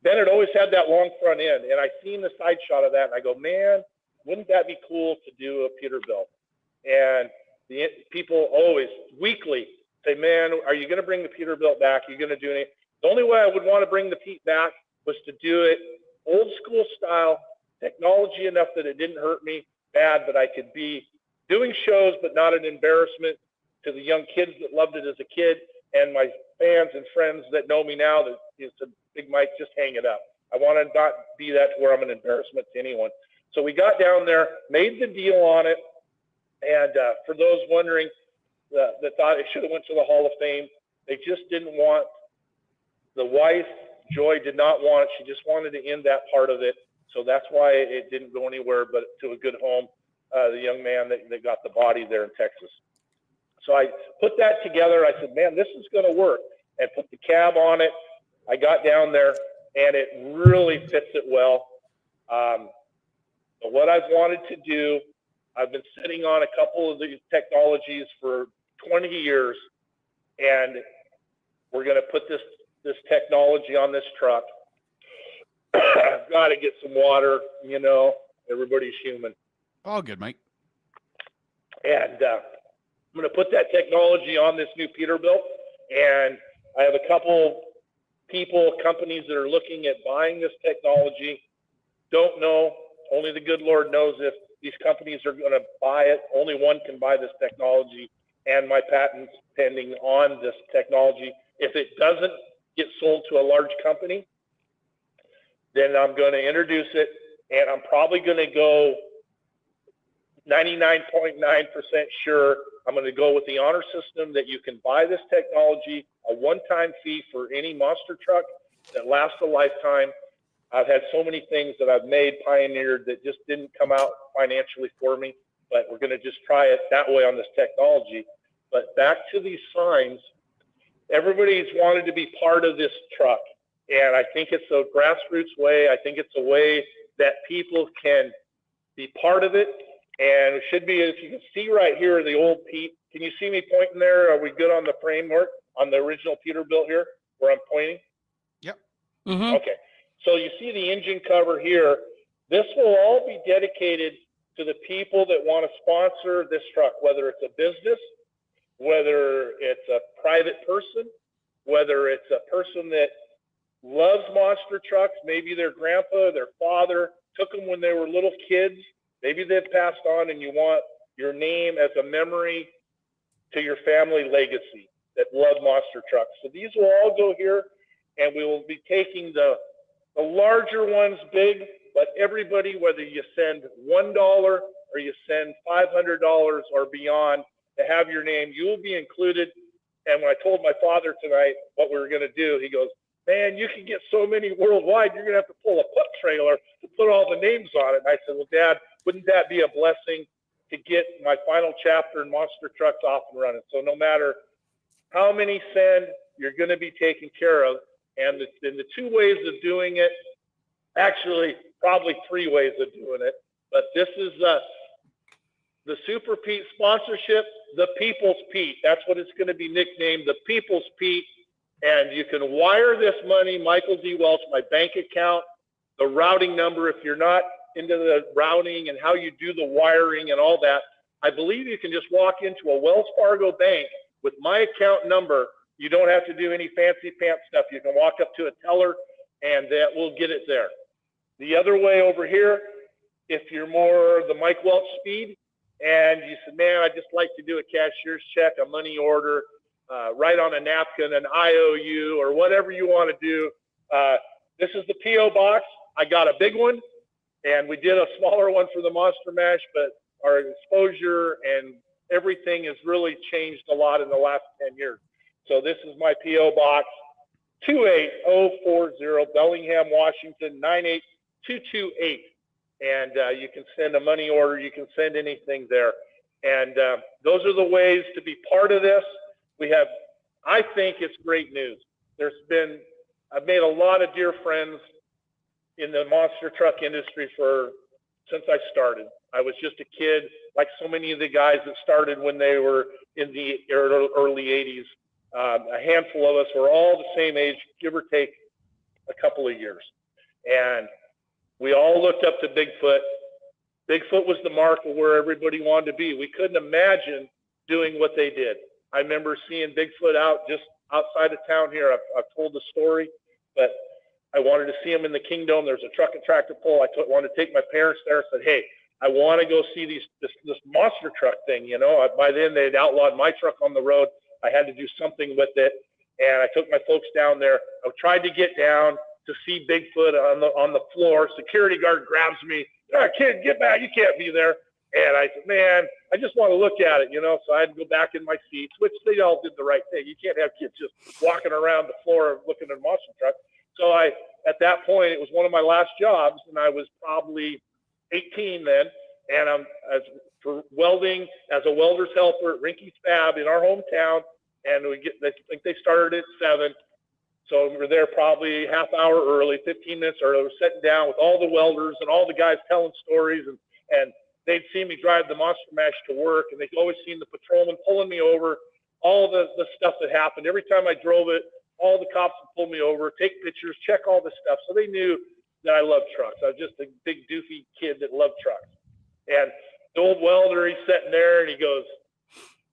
Ben had always had that long front end, and I seen the side shot of that, and I go, man, wouldn't that be cool to do a Peterbilt? And the people always, weekly, say, man, are you going to bring the Peterbilt back? Are you going to do anything? The only way I would want to bring the Pete back was to do it old school style, technology enough that it didn't hurt me bad, but I could be doing shows, but not an embarrassment to the young kids that loved it as a kid, and my fans and friends that know me now that it's a Big Mike, just hang it up. I want to not be that to where I'm an embarrassment to anyone. So we got down there, made the deal on it, and for those wondering that thought it should have went to the Hall of Fame, they just didn't want, the wife, Joy, did not want it. She just wanted to end that part of it. So that's why it didn't go anywhere but to a good home, the young man that got the body there in Texas. So I put that together. I said, man, this is going to work, and put the cab on it. I got down there, and it really fits it well. But what I've wanted to do, I've been sitting on a couple of these technologies for 20 years, and we're going to put this technology on this truck. I've got to get some water, everybody's human. All good, Mike. And I'm going to put that technology on this new Peterbilt, and I have a couple companies that are looking at buying this technology. Don't know. Only the good Lord knows if these companies are going to buy it. Only one can buy this technology, and my patent's pending on this technology. If it doesn't get sold to a large company, then I'm going to introduce it, and I'm probably going to go 99.9% sure I'm going to go with the honor system that you can buy this technology, a one-time fee for any monster truck that lasts a lifetime. I've had so many things that I've made, pioneered, that just didn't come out financially for me, but we're going to just try it that way on this technology. But back to these signs, everybody's wanted to be part of this truck, and I think it's a grassroots way. I think it's a way that people can be part of it. And it should be, if you can see right here, the old Pete. Can you see me pointing there? Are we good on the framework on the original Peterbilt here where I'm pointing? Yep. Mm-hmm. Okay. So you see the engine cover here. This will all be dedicated to the people that want to sponsor this truck, whether it's a business, whether it's a private person, whether it's a person that loves monster trucks. Maybe their grandpa, their father took them when they were little kids. Maybe they've passed on and you want your name as a memory to your family legacy that love monster trucks. So these will all go here, and we will be taking the larger ones big, but everybody, whether you send $1 or you send $500 or beyond to have your name, you will be included. And when I told my father tonight what we were going to do, he goes, "Man, you can get so many worldwide, you're going to have to pull a pup trailer to put all the names on it." And I said, "Well, Dad, wouldn't that be a blessing to get my final chapter in monster trucks off and running?" So no matter how many send, you're going to be taken care of. And the two ways of doing it, actually probably three ways of doing it, but this is the Super Pete sponsorship, the People's Pete. That's what it's going to be nicknamed, the People's Pete. And you can wire this money, Michael D. Welch, my bank account, the routing number. If you're not into the routing and how you do the wiring and all that, I believe you can just walk into a Wells Fargo bank with my account number. You don't have to do any fancy pants stuff. You can walk up to a teller and that will get it there. The other way over here, if you're more the Mike Welch speed and you said, "Man, I just like to do a cashier's check, a money order, write on a napkin, an IOU, or whatever you want to do." This is the P.O. box. I got a big one, and we did a smaller one for the Monster Mash, but our exposure and everything has really changed a lot in the last 10 years. So this is my P.O. box, 28040, Bellingham, Washington, 98228. And you can send a money order. You can send anything there. And those are the ways to be part of this. I think it's great news. I've made a lot of dear friends in the monster truck industry since I started. I was just a kid, like so many of the guys that started when they were in the early 80s. A handful of us were all the same age, give or take a couple of years. And we all looked up to Bigfoot. Bigfoot was the mark of where everybody wanted to be. We couldn't imagine doing what they did. I remember seeing Bigfoot out just outside of town here. I've told the story, but I wanted to see him in the Kingdom. There's a truck and tractor pull. I wanted to take my parents there. I said, "Hey, I want to go see this monster truck thing." You know, by then they'd outlawed my truck on the road. I had to do something with it, and I took my folks down there. I tried to get down to see Bigfoot on the floor. Security guard grabs me. "Kid, get back! You can't be there." And I said, "Man, I just want to look at it, you know." So I had to go back in my seats, which they all did the right thing. You can't have kids just walking around the floor looking at a monster truck. So at that point, it was one of my last jobs, and I was probably 18 then, and for welding as a welder's helper at Rinky's Fab in our hometown, and I think they started at 7. So we were there probably half hour early, 15 minutes early. We're sitting down with all the welders and all the guys telling stories, and they'd seen me drive the Monster Mash to work, and they'd always seen the patrolman pulling me over, all the stuff that happened. Every time I drove it, all the cops would pull me over, take pictures, check all this stuff. So they knew that I loved trucks. I was just a big doofy kid that loved trucks. And the old welder, he's sitting there, and he goes,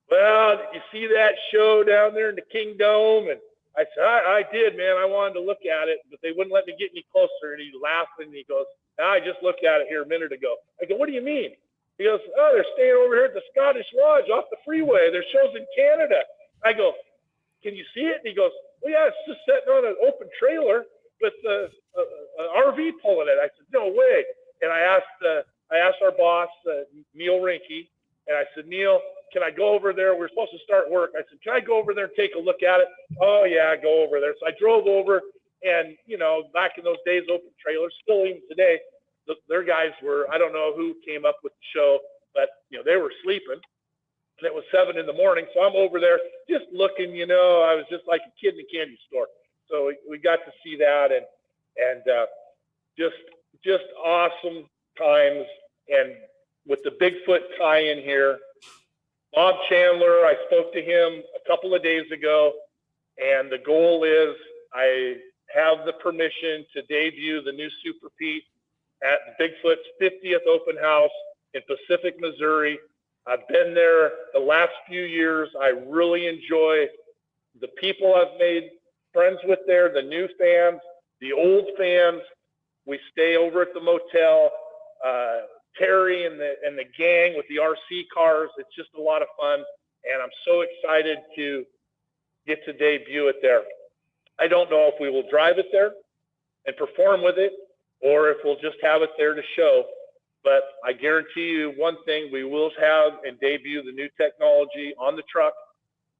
"Well, you see that show down there in the Kingdom?" And I said, I did, man. I wanted to look at it, but they wouldn't let me get any closer. And he laughed and he goes, I just looked at it here a minute ago. I go, what do you mean? He goes, oh, they're staying over here at the Scottish Lodge off the freeway. There's shows in Canada. I go, can you see it? And he goes, well, yeah, it's just sitting on an open trailer with an RV pulling it. I said, no way. And I asked our boss, Neil Rinke, and I said, Neil, can I go over there? We're supposed to start work. I said, can I go over there and take a look at it? Oh, yeah, go over there. So I drove over, and, back in those days, open trailers, still even today, their guys were, I don't know who came up with the show, but, they were sleeping. And it was 7 a.m, so I'm over there just looking, I was just like a kid in a candy store. So we got to see that, and just awesome times. And with the Bigfoot tie-in here, Bob Chandler, I spoke to him a couple of days ago, and the goal is I have the permission to debut the new Super Pete at Bigfoot's 50th open house in Pacific, Missouri. I've been there the last few years. I really enjoy the people I've made friends with there, the new fans, the old fans. We stay over at the motel. Terry and the gang with the RC cars. It's just a lot of fun, and I'm so excited to get to debut it there. I don't know if we will drive it there and perform with it, or if we'll just have it there to show. But I guarantee you one thing, we will have and debut the new technology on the truck.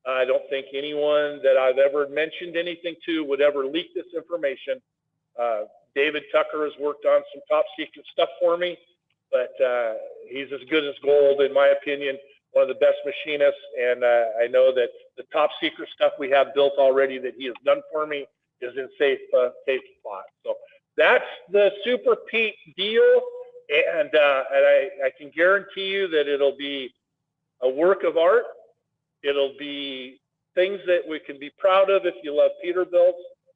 I don't think anyone that I've ever mentioned anything to would ever leak this information. David Tucker has worked on some top secret stuff for me, but he's as good as gold, in my opinion, one of the best machinists. And I know that the top secret stuff we have built already that he has done for me is in safe spots. So that's the Super Pete deal. And I can guarantee you that it'll be a work of art. It'll be things that we can be proud of if you love Peterbilt.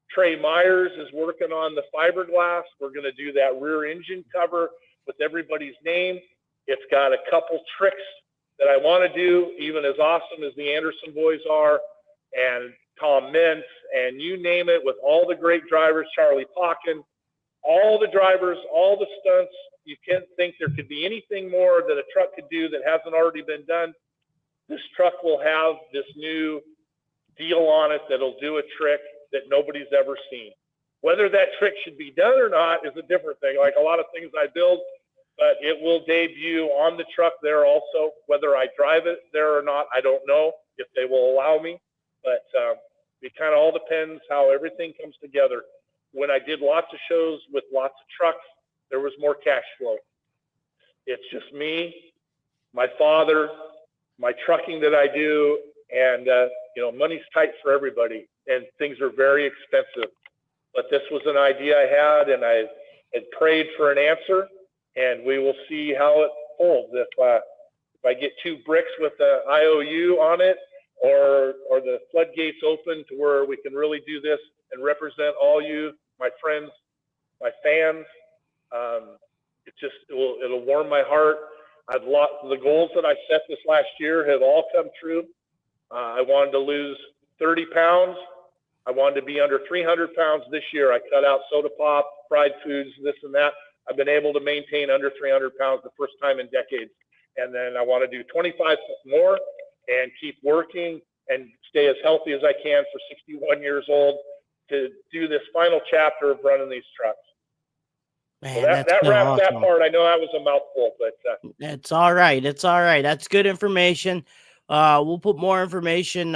Trey Myers is working on the fiberglass. We're going to do that rear engine cover with everybody's name. It's got a couple tricks that I want to do, even as awesome as the Anderson boys are, and Tom Mintz, and you name it, with all the great drivers, Charlie Pocken, all the drivers, all the stunts. You can't think there could be anything more that a truck could do that hasn't already been done. This truck will have this new deal on it that'll do a trick that nobody's ever seen. Whether that trick should be done or not is a different thing, like a lot of things I build, but it will debut on the truck there also. Whether I drive it there or not, I don't know if they will allow me, but it kind of all depends how everything comes together. When I did lots of shows with lots of trucks, there was more cash flow. It's just me, my father, my trucking that I do, and money's tight for everybody, and things are very expensive. But this was an idea I had, and I had prayed for an answer, and we will see how it folds. If I get 2 bricks with the IOU on it, or the floodgates open to where we can really do this and represent all you, my friends, my fans. It'll warm my heart. The goals that I set this last year have all come true. I wanted to lose 30 pounds. I wanted to be under 300 pounds this year. I cut out soda pop, fried foods, this and that. I've been able to maintain under 300 pounds the first time in decades. And then I want to do 25 more and keep working and stay as healthy as I can for 61 years old to do this final chapter of running these trucks. Man, so that so wraps awesome. that part. I know that was a mouthful, but it's all right. It's all right. That's good information. We'll put more information,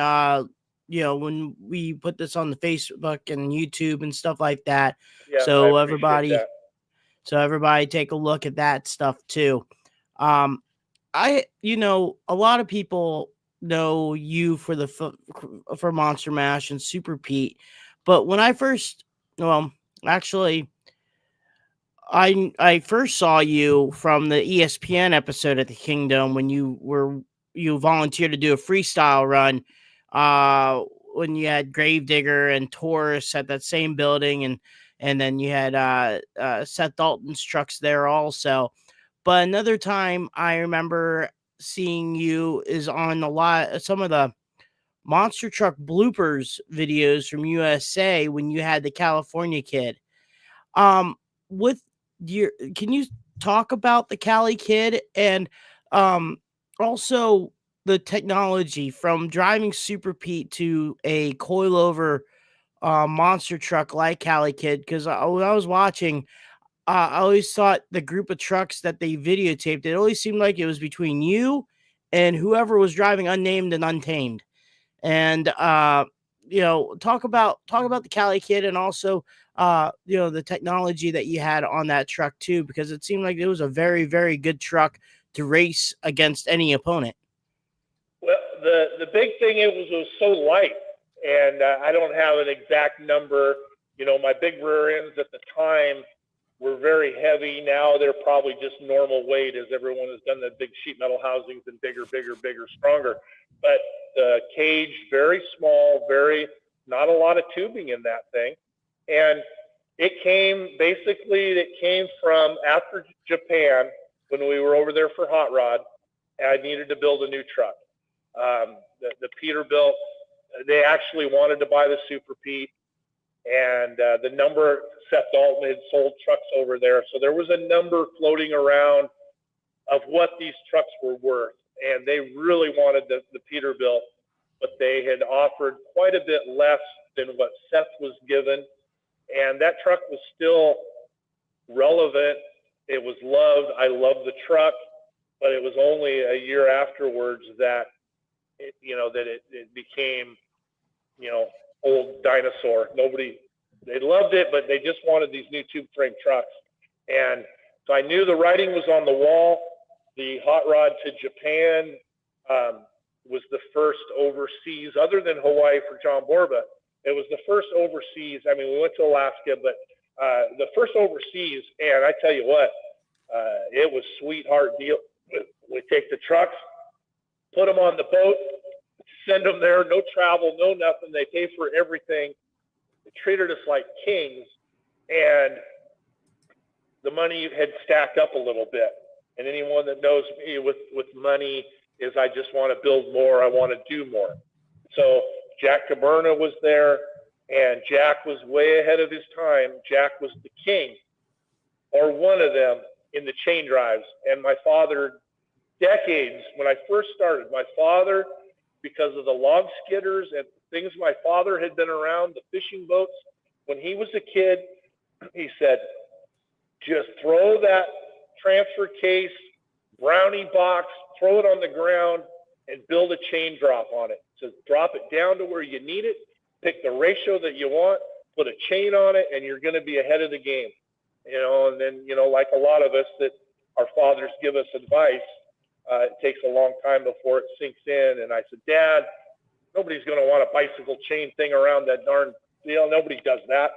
when we put this on the Facebook and YouTube and stuff like that. Yeah, so everybody take a look at that stuff too. A lot of people know you for Monster Mash and Super Pete, but when I first, I first saw you from the ESPN episode at the Kingdom when you volunteered to do a freestyle run when you had Gravedigger and Taurus at that same building, and then you had Seth Dalton's trucks there also. But another time I remember seeing you is on some of the monster truck bloopers videos from USA when you had the California kid. With can you talk about the Cali kid and also the technology from driving Super Pete to a coilover monster truck like Cali Kid? Because when I was watching, I always thought the group of trucks that they videotaped, it always seemed like it was between you and whoever was driving Unnamed and Untamed. And talk about the Cali Kid and also the technology that you had on that truck too, because it seemed like it was a very, very good truck to race against any opponent. Well, the big thing it was so light, and I don't have an exact number. My big rear ends at the time were very heavy. Now they're probably just normal weight as everyone has done the big sheet metal housings and bigger, stronger. But the cage, very small, not a lot of tubing in that thing. And it came from after Japan when we were over there for Hot Rod. I needed to build a new truck. The Peterbilt, they actually wanted to buy the Super Pete, and the number, Seth Dalton had sold trucks over there, so there was a number floating around of what these trucks were worth, and they really wanted the Peterbilt, but they had offered quite a bit less than what Seth was given, and that truck was still relevant. It was loved. I loved the truck, but it was only a year afterwards that it became, old dinosaur. They loved it, but they just wanted these new tube frame trucks. And so I knew the writing was on the wall. The Hot Rod to Japan was the first overseas, other than Hawaii for John Borba. It was the first overseas. I mean, we went to Alaska, but the first overseas, and I tell you what, it was sweetheart deal. We take the trucks, put them on the boat, send them there, no travel, no nothing. They pay for everything. They treated us like kings, and the money had stacked up a little bit. And anyone that knows me with money is I just want to build more. I want to do more. So Jack Caberna was there, and Jack was way ahead of his time. Jack was the king, or one of them, in the chain drives. And my father, decades, when I first started, my father, because of the log skidders and things my father had been around, the fishing boats, when he was a kid, he said, just throw that transfer case, brownie box, throw it on the ground, and build a chain drop on it. So drop it down to where you need it, pick the ratio that you want, put a chain on it, and you're going to be ahead of the game. And then, like a lot of us that our fathers give us advice, it takes a long time before it sinks in. And I said, Dad, nobody's going to want a bicycle chain thing around that darn deal. Nobody does that.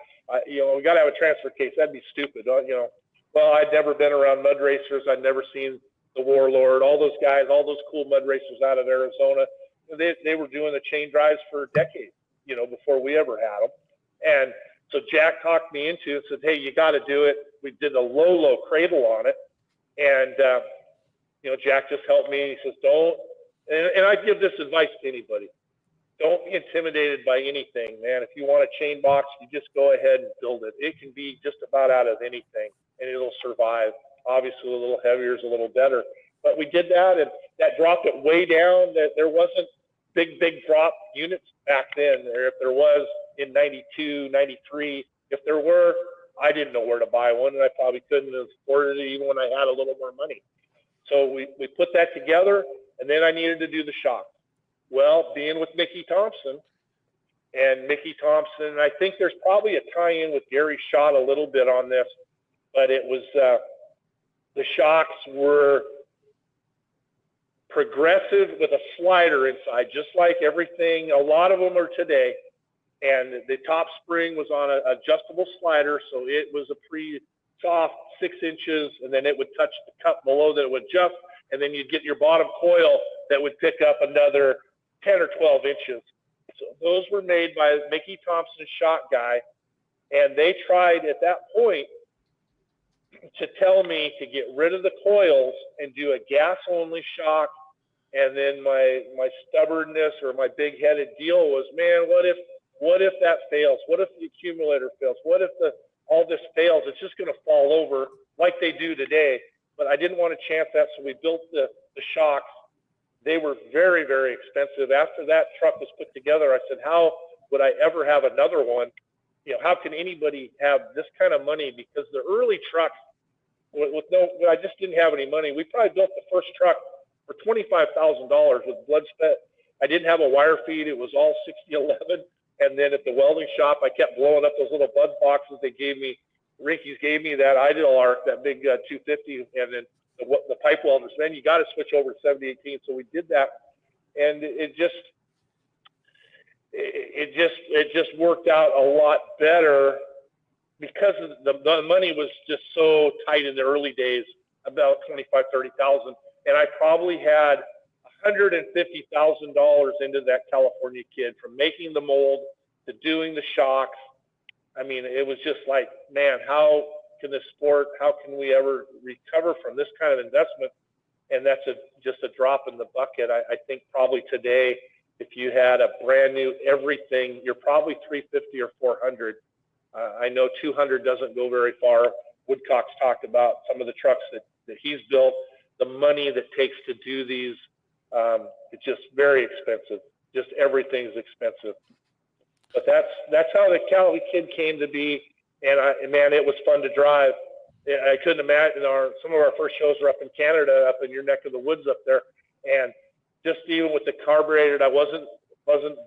We got to have a transfer case. That'd be stupid. Well, I'd never been around mud racers. I'd never seen the Warlord, all those guys, all those cool mud racers out of Arizona. They were doing the chain drives for decades, before we ever had them. And so Jack talked me into it, said, hey, you got to do it. We did a low cradle on it. And, Jack just helped me. He says, don't, and I give this advice to anybody. Don't be intimidated by anything, man. If you want a chain box, you just go ahead and build it. It can be just about out of anything, and it'll survive. Obviously, a little heavier is a little better. But we did that, and that dropped it way down. That there wasn't big drop units back then. If there was in 92, 93, if there were, I didn't know where to buy one, and I probably couldn't have afforded it even when I had a little more money. So we put that together, and then I needed to do the shock. Well, being with Mickey Thompson, I think there's probably a tie-in with Gary Schott a little bit on this, but it was the shocks were progressive with a slider inside, just like everything. A lot of them are today, and the top spring was on an adjustable slider, so it was a pretty soft 6 inches, and then it would touch the cup below that it would adjust, and then you'd get your bottom coil that would pick up another 10 or 12 inches. So those were made by Mickey Thompson, shot guy, and they tried at that point to tell me to get rid of the coils and do a gas-only shock And then my stubbornness or my big-headed deal was, man, what if that fails? What if the accumulator fails? What if all this fails? It's just going to fall over like they do today. But I didn't want to chance that, so we built the shocks. They were very, very expensive. After that truck was put together, I said, how would I ever have another one? How can anybody have this kind of money? Because the early trucks, I just didn't have any money. We probably built the first truck for $25,000 with blood sweat. I didn't have a wire feed. It was all 6011. And then at the welding shop, I kept blowing up those little bud boxes they gave me. Rinky's gave me that Ideal Arc, that big 250, and then the pipe welders. Then you got to switch over to 7018. So we did that, and it just worked out a lot better because the money was just so tight in the early days, about 25, 30,000, and I probably had $150,000 into that California kid, from making the mold to doing the shocks. I mean, it was just like, man, how can we ever recover from this kind of investment? And that's just a drop in the bucket. I think probably today, if you had a brand new everything, you're probably 350 or 400. I know 200 doesn't go very far. Woodcock's talked about some of the trucks that he's built. The money that takes to do these, it's just very expensive. Just everything's expensive. But that's how the Cali kid came to be, and man, it was fun to drive. I couldn't imagine. Some of our first shows were up in Canada, up in your neck of the woods up there, and just even with the carbureted, I wasn't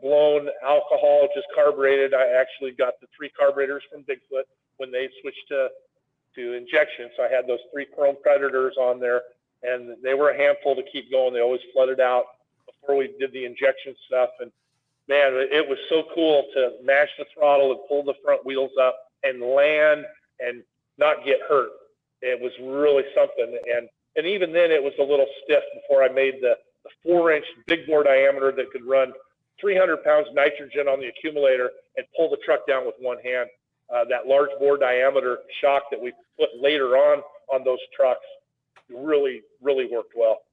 blown alcohol, just carbureted. I actually got the 3 carburetors from Bigfoot when they switched to injection. So I had those 3 chrome predators on there, and they were a handful to keep going. They always flooded out before we did the injection stuff. And man, it was so cool to mash the throttle and pull the front wheels up and land and not get hurt. It was really something. And even then it was a little stiff before I made the 4-inch big bore diameter that could run 300 pounds nitrogen on the accumulator and pull the truck down with one hand. That large bore diameter shock that we put later on those trucks really, really worked well.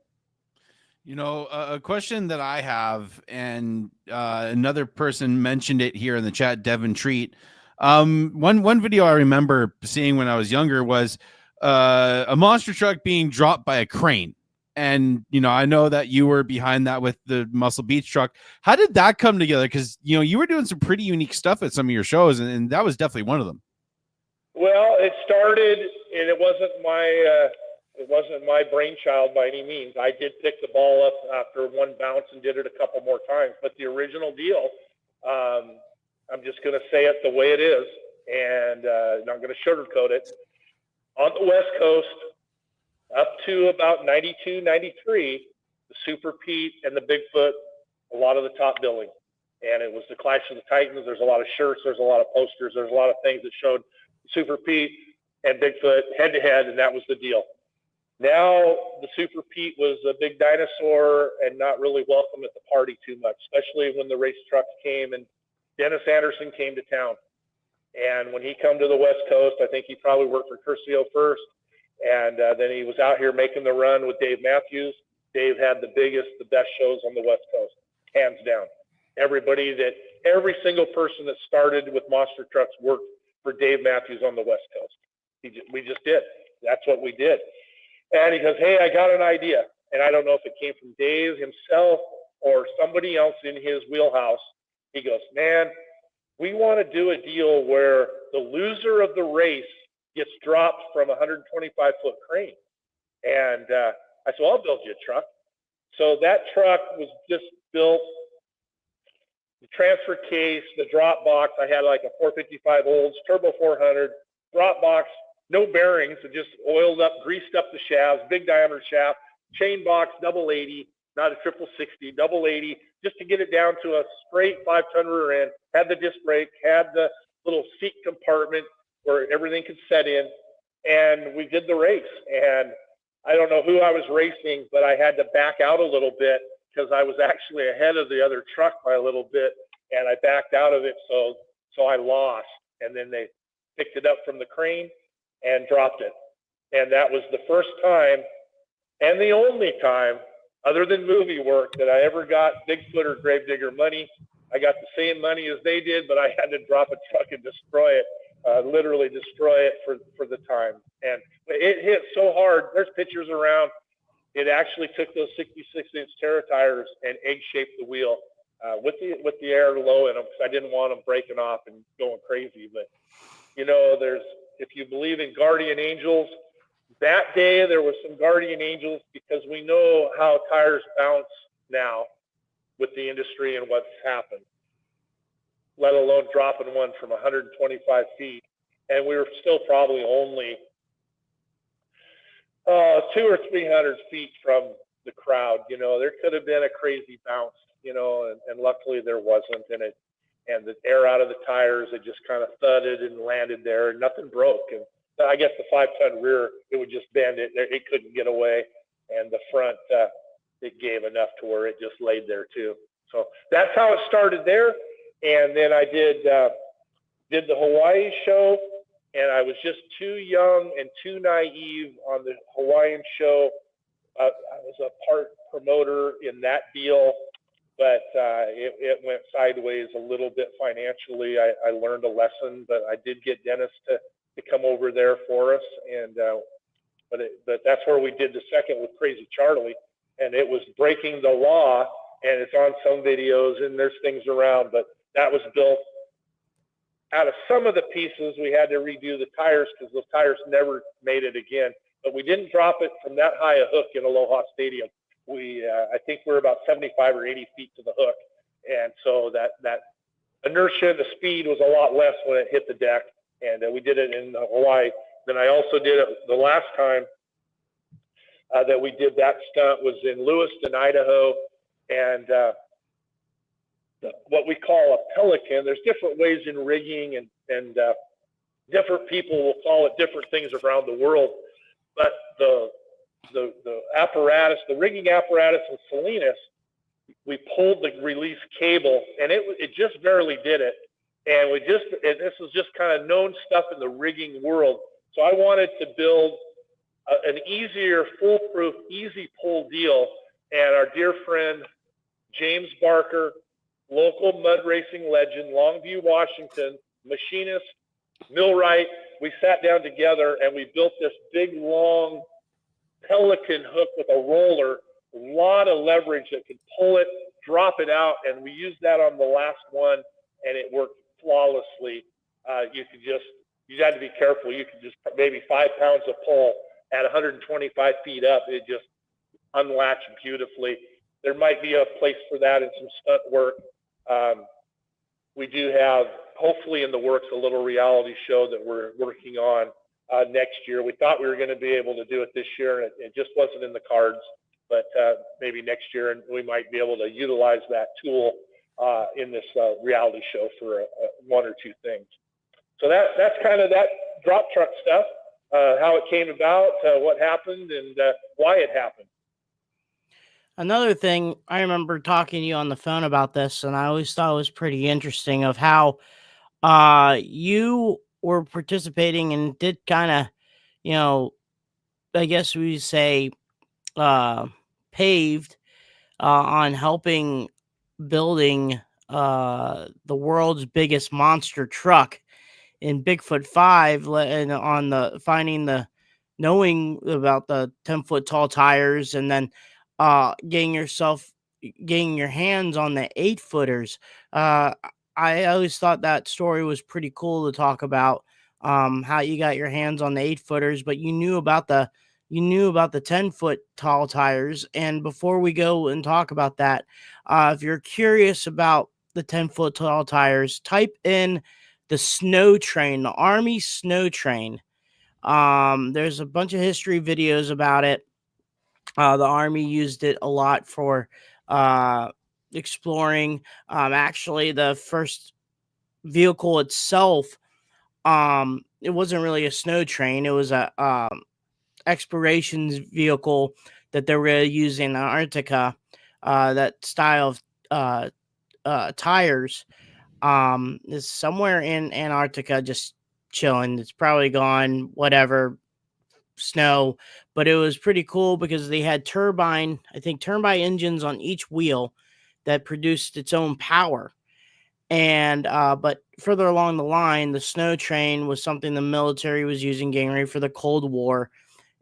A question that I have, and another person mentioned it here in the chat, Devin Treat. One video I remember seeing when I was younger was a monster truck being dropped by a crane. And, I know that you were behind that with the Muscle Beach truck. How did that come together? Because, you were doing some pretty unique stuff at some of your shows, and that was definitely one of them. Well, it started, and it wasn't my brainchild by any means. I did pick the ball up after one bounce and did it a couple more times. But the original deal, I'm just going to say it the way it is, and not going to sugarcoat it. On the West Coast, up to about 92, 93, the Super Pete and the Bigfoot, a lot of the top billing. And it was the Clash of the Titans. There's a lot of shirts. There's a lot of posters. There's a lot of things that showed Super Pete and Bigfoot head-to-head, and that was the deal. Now, the Super Pete was a big dinosaur and not really welcome at the party too much, especially when the race trucks came and Dennis Anderson came to town. And when he come to the West Coast, I think he probably worked for Curcio first. And then he was out here making the run with Dave Matthews. Dave had the biggest, the best shows on the West Coast, hands down. Every single person that started with monster trucks worked for Dave Matthews on the West Coast. We just did. That's what we did. And he goes, hey, I got an idea. And I don't know if it came from Dave himself or somebody else in his wheelhouse. He goes, man, we want to do a deal where the loser of the race gets dropped from a 125-foot crane. And I said, well, I'll build you a truck. So that truck was just built, the transfer case, the drop box. I had like a 455 Olds, turbo 400, drop box, no bearings, it just oiled up, greased up the shafts, big diameter shaft, chain box, double 80, not a triple 60, double 80, just to get it down to a straight 5-ton rear end, had the disc brake, had the little seat compartment where everything could set in, and we did the race. And I don't know who I was racing, but I had to back out a little bit because I was actually ahead of the other truck by a little bit, and I backed out of it, so I lost. And then they picked it up from the crane and dropped it. And that was the first time and the only time other than movie work, that I ever got Bigfoot or Gravedigger money. I got the same money as they did, but I had to drop a truck and destroy it, literally destroy it for the time. And it hit so hard. There's pictures around. It actually took those 66-inch Terra tires and egg-shaped the wheel with the air low in them, because I didn't want them breaking off and going crazy. But if you believe in guardian angels, that day there was some guardian angels, because we know how tires bounce now with the industry and what's happened, let alone dropping one from 125 feet. And we were still probably only 200 or 300 feet from the crowd. There could have been a crazy bounce, and luckily there wasn't. And the air out of the tires, it just kind of thudded and landed there, and nothing broke. And I guess the 5-ton rear, it would just bend it. It couldn't get away. And the front, it gave enough to where it just laid there too. So that's how it started there. And then I did the Hawaii show, and I was just too young and too naive on the Hawaiian show. I was a part promoter in that deal, but it went sideways a little bit financially. I learned a lesson, but I did get Dennis to come over there for us. And but that's where we did the second with Crazy Charlie, and it was breaking the law, and it's on some videos, and there's things around, but that was built out of some of the pieces. We had to redo the tires because those tires never made it again. But we didn't drop it from that high a hook in Aloha Stadium. I think we're about 75 or 80 feet to the hook. And so that inertia, the speed was a lot less when it hit the deck. And we did it in Hawaii. Then I also did it the last time that we did that stunt was in Lewiston, Idaho. And what we call a pelican, there's different ways in rigging, and different people will call it different things around the world. But the apparatus, the rigging apparatus in Salinas, we pulled the release cable, and it just barely did it. And this was just kind of known stuff in the rigging world. So I wanted to build an easier, foolproof, easy pull deal. And our dear friend, James Barker, local mud racing legend, Longview, Washington, machinist, millwright, we sat down together and we built this big, long pelican hook with a roller, a lot of leverage that could pull it, drop it out, and we used that on the last one, and it worked flawlessly. You had to be careful. You could just maybe 5 pounds of pull at 125 feet up. It just unlatched beautifully. There might be a place for that in some stunt work. We do have, hopefully in the works, a little reality show that we're working on next year. We thought we were going to be able to do it this year, and it just wasn't in the cards. But maybe next year, and we might be able to utilize that tool in this reality show for one or two things. So that's kind of that drop truck stuff, how it came about, what happened, and why it happened. Another thing, I remember talking to you on the phone about this, and I always thought it was pretty interesting of how you were participating and did kind of, I guess we say paved on helping building the world's biggest monster truck in Bigfoot 5, and on knowing about the 10-foot tall tires, and then getting your hands on the 8-footers. I always thought that story was pretty cool to talk about, how you got your hands on the 8-footers, but you knew about the 10-foot tall tires. And before we go and talk about that, if you're curious about the 10-foot tall tires, type in the snow train, the Army snow train. There's a bunch of history videos about it. The Army used it a lot for exploring. Actually, the first vehicle itself, it wasn't really a snow train. It was a explorations vehicle that they were using in Antarctica. That style of tires is somewhere in Antarctica, just chilling. It's probably gone, whatever, snow, but it was pretty cool because they had turbine engines on each wheel that produced its own power. And but further along the line, the snow train was something the military was using getting ready for the Cold War,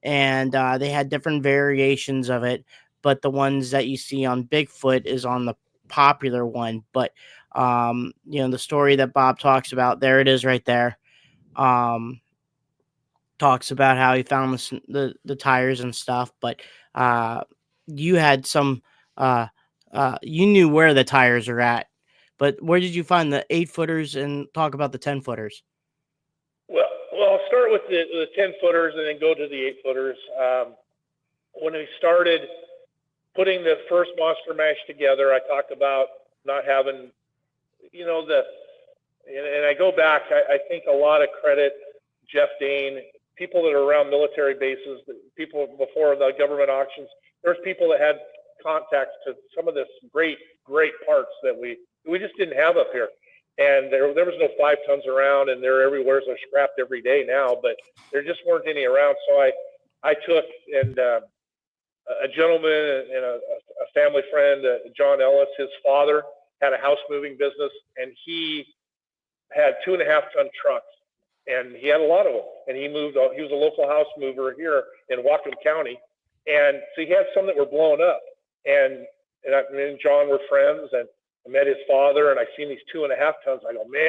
and they had different variations of it. But the ones that you see on Bigfoot is on the popular one. But the story that Bob talks about, there it is right there. Talks about how he found the tires and stuff. But you had some you knew where the tires are at. But where did you find the 8-footers, and talk about the 10-footers? Well, I'll start with the 10-footers and then go to the 8-footers. When we started putting the first Monster Mash together, I talked about not having, and I go back, I think a lot of credit, Jeff Dane, people that are around military bases, people before the government auctions, there's people that had contacts to some of this great parts that we just didn't have up here. And there was no 5 tons around, and they're everywhere. So they're scrapped every day now, but there just weren't any around. So I took, and a gentleman and a family friend, John Ellis, his father had a house moving business, and he had 2.5-ton trucks, and he had a lot of them. And he moved. He was a local house mover here in Whatcom County, and so he had some that were blown up. And me and John were friends, and I met his father, and I seen these 2.5 tons. I go, man,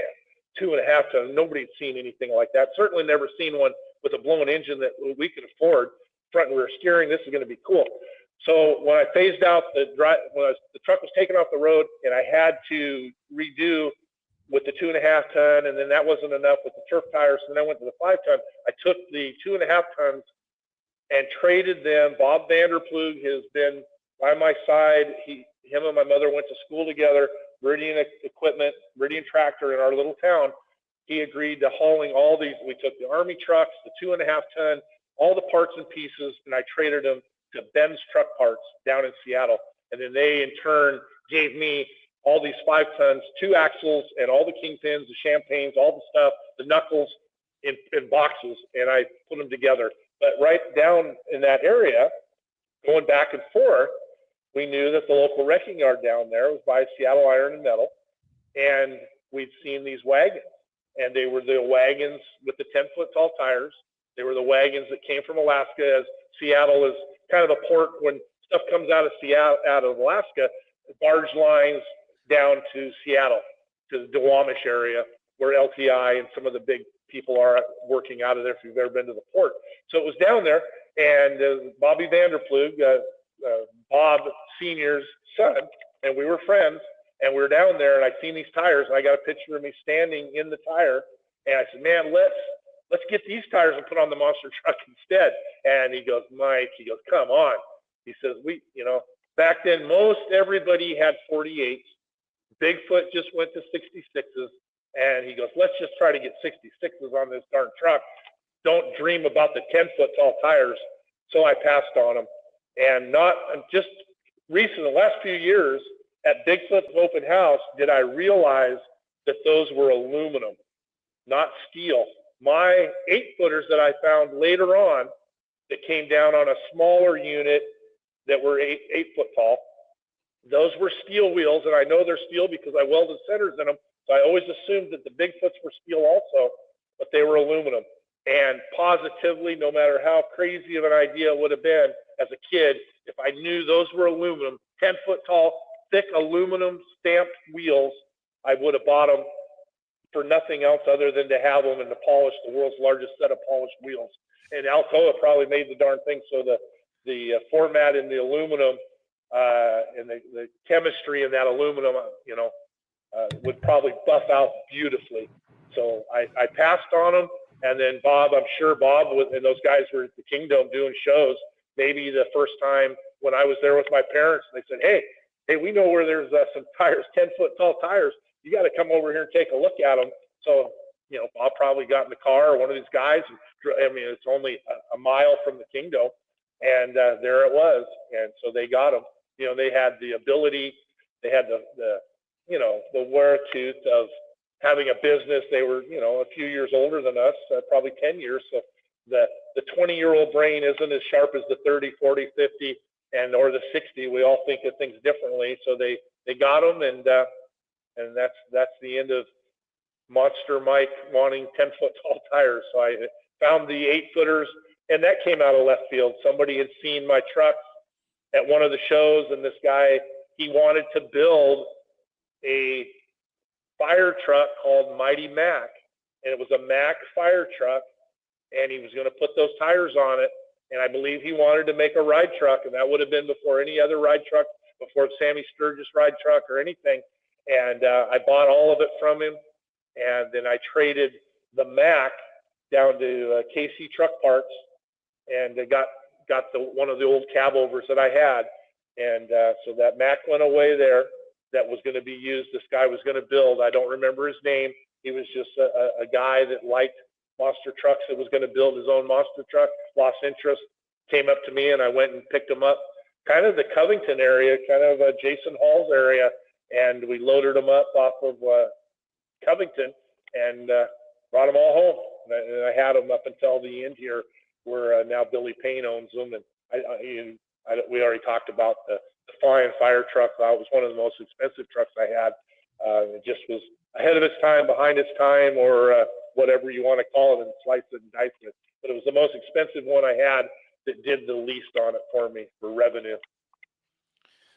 2.5 tons. Nobody had seen anything like that. Certainly never seen one with a blown engine that we could afford. Front and rear steering. This is going to be cool. So when I phased out the truck was taken off the road, and I had to redo with the 2.5 ton, and then that wasn't enough with the turf tires. And then I went to the 5 ton. I took the 2.5 tons and traded them. Bob Vanderplug has been by my side. Him and my mother went to school together. Meridian Equipment, Meridian Tractor in our little town. He agreed to hauling all these. We took the Army trucks, the 2.5 ton, all the parts and pieces, and I traded them to Ben's Truck Parts down in Seattle. And then they in turn gave me all these 5 tons, 2 axles, and all the kingpins, the champagnes, all the stuff, the knuckles in boxes, and I put them together. But right down in that area, going back and forth, we knew that the local wrecking yard down there was by Seattle Iron and Metal, and we'd seen these wagons, and they were the wagons with the 10-foot tall tires. They were the wagons that came from Alaska, as Seattle is kind of a port when stuff comes out of Seattle, out of Alaska, barge lines down to Seattle, to the Duwamish area, where LTI and some of the big people are working out of there, if you've ever been to the port. So it was down there, and Bobby Vanderplug, Bob Sr.'s son, and we were friends, and we were down there, and I seen these tires, and I got a picture of me standing in the tire, and I said, man, let's get these tires and put on the monster truck instead. And he goes, Mike, come on. He says, back then, most everybody had 48s. Bigfoot just went to 66s. And he goes, let's just try to get 66s on this darn truck. Don't dream about the 10-foot tall tires. So I passed on them. And just recently, the last few years, at Bigfoot's open house, did I realize that those were aluminum, not steel. My 8-footers that I found later on that came down on a smaller unit that were 8 foot tall, those were steel wheels, and I know they're steel because I welded centers in them, so I always assumed that the Bigfoots were steel also, but they were aluminum. And positively, no matter how crazy of an idea it would have been as a kid, if I knew those were aluminum, 10-foot tall, thick aluminum stamped wheels, I would have bought them for nothing else other than to have them and to polish the world's largest set of polished wheels. And Alcoa probably made the darn thing so the format in the aluminum and the chemistry in that aluminum, would probably buff out beautifully. So I passed on them, and then Bob, I'm sure Bob and those guys were at the Kingdom doing shows. Maybe the first time when I was there with my parents, they said, hey, we know where there's some tires, 10-foot tall tires. You got to come over here and take a look at them. So, Bob probably got in the car, or one of these guys. It's only a mile from the Kingdom, and there it was. And so they got them. They had the ability, they had the wherewithal of having a business. They were, a few years older than us, probably 10 years. So the 20-year-old brain isn't as sharp as the 30, 40, 50, or the 60. We all think of things differently. So they got them, and that's the end of Monster Mike wanting 10-foot tall tires. So I found the 8-footers, and that came out of left field. Somebody had seen my truck at one of the shows, and this guy, he wanted to build a fire truck called Mighty Mac, and it was a Mac fire truck, and he was going to put those tires on it. And I believe he wanted to make a ride truck, and that would have been before any other ride truck, before Sammy Sturgis ride truck or anything. And I bought all of it from him, and then I traded the Mac down to KC Truck Parts, and got one of the old cab overs that I had. And so that Mac went away there. That was going to be used. This guy was going to build. I don't remember his name. He was just a guy that liked monster trucks that was going to build his own monster truck. Lost interest. Came up to me, and I went and picked him up, kind of the Covington area, kind of Jason Hall's area, and we loaded them up off of Covington and brought them all home. And I had them up until the end here, where now Billy Payne owns them. And we already talked about the Flying Fire truck. It was one of the most expensive trucks I had. It just was ahead of its time, behind its time, or whatever you want to call it, and slice it and dice it. But it was the most expensive one I had that did the least on it for me for revenue.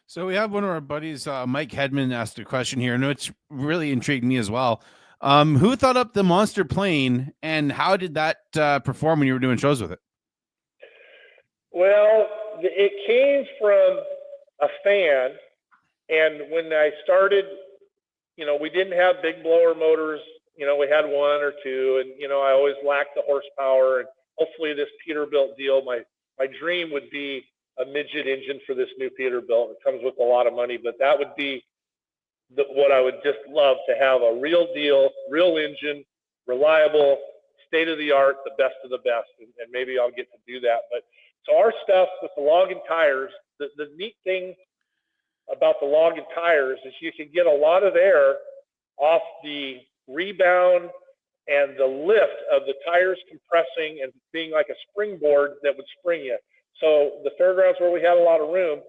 So we have one of our buddies, Mike Hedman, asked a question here, and it's really intrigued me as well. Who thought up the monster plane, and how did that perform when you were doing shows with it? Well, it came from a fan, and when I started, we didn't have big blower motors. We had one or two, and I always lacked the horsepower. And hopefully, this Peterbilt deal, my dream would be a midget engine for this new Peterbilt. It comes with a lot of money, but that would be what I would just love to have: a real deal, real engine, reliable, state of the art, the best of the best. And maybe I'll get to do that. But so our stuff with the Logan tires, the neat thing about the Logan tires is you can get a lot of air off the rebound and the lift of the tires compressing and being like a springboard that would spring you. So the fairgrounds where we had a lot of room,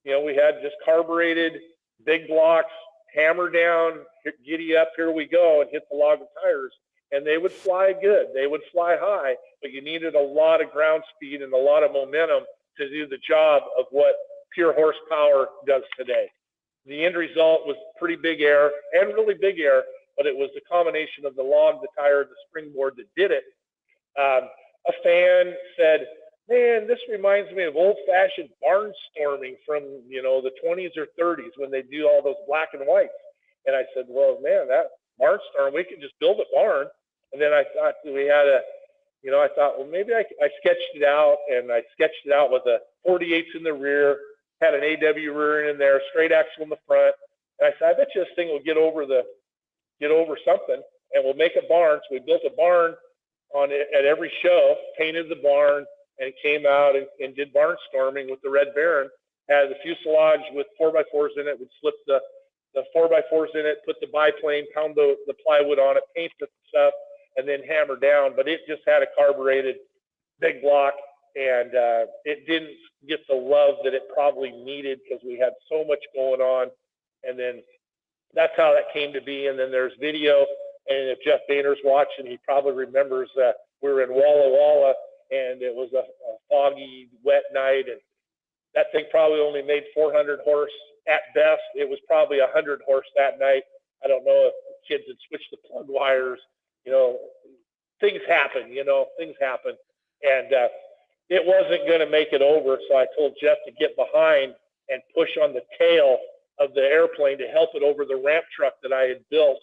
we had just carbureted big blocks, hammer down, giddy up, here we go, and hit the Logan tires. And they would fly good. They would fly high, but you needed a lot of ground speed and a lot of momentum to do the job of what pure horsepower does today. The end result was pretty big air and really big air, but it was the combination of the log, the tire, the springboard that did it. A fan said, "Man, this reminds me of old-fashioned barnstorming from, the 20s or 30s when they do all those black and whites." And I said, "Well, man, that barnstorm, we could just build a barn." And then I thought we had I thought, well, maybe I sketched it out, and I sketched it out with a 48s in the rear, had an AW rear end in there, straight axle in the front. And I said, I bet you this thing will get over something, and we'll make a barn. So we built a barn on it at every show, painted the barn, and came out and did barnstorming with the Red Baron. Had the fuselage with 4x4s in it, would slip the 4x4s in it, put the biplane, pound the plywood on it, paint the stuff, and then hammer down. But it just had a carbureted big block, and it didn't get the love that it probably needed because we had so much going on. And then that's how that came to be. And then there's video, and if Jeff Boehner's watching, he probably remembers we were in Walla Walla, and it was a foggy, wet night, and that thing probably only made 400 horse at best. It was probably 100 horse that night. I don't know if the kids had switched the plug wires. Things happen, things happen. And it wasn't going to make it over. So I told Jeff to get behind and push on the tail of the airplane to help it over the ramp truck that I had built.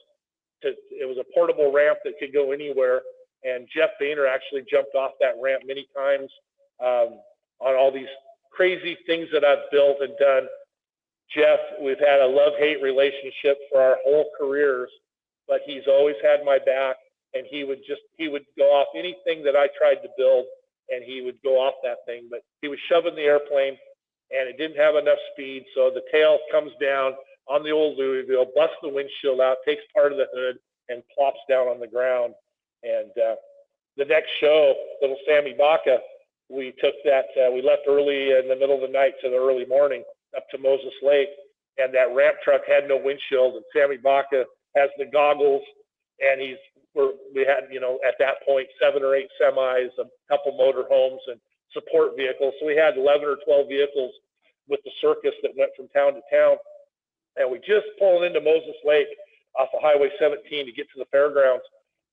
It was a portable ramp that could go anywhere. And Jeff Boehner actually jumped off that ramp many times on all these crazy things that I've built and done. Jeff, we've had a love-hate relationship for our whole careers, but he's always had my back, and he would go off anything that I tried to build, and he would go off that thing. But he was shoving the airplane, and it didn't have enough speed, so the tail comes down on the old Louisville, busts the windshield out, takes part of the hood, and plops down on the ground. And the next show, little Sammy Baca we took that. We left early in the middle of the night to the early morning up to Moses Lake, and that ramp truck had no windshield, and Sammy Baca has the goggles, and we had, at that point, 7 or 8 semis, a couple motorhomes, and support vehicles. So we had 11 or 12 vehicles with the circus that went from town to town. And we just pulled into Moses Lake off of Highway 17 to get to the fairgrounds.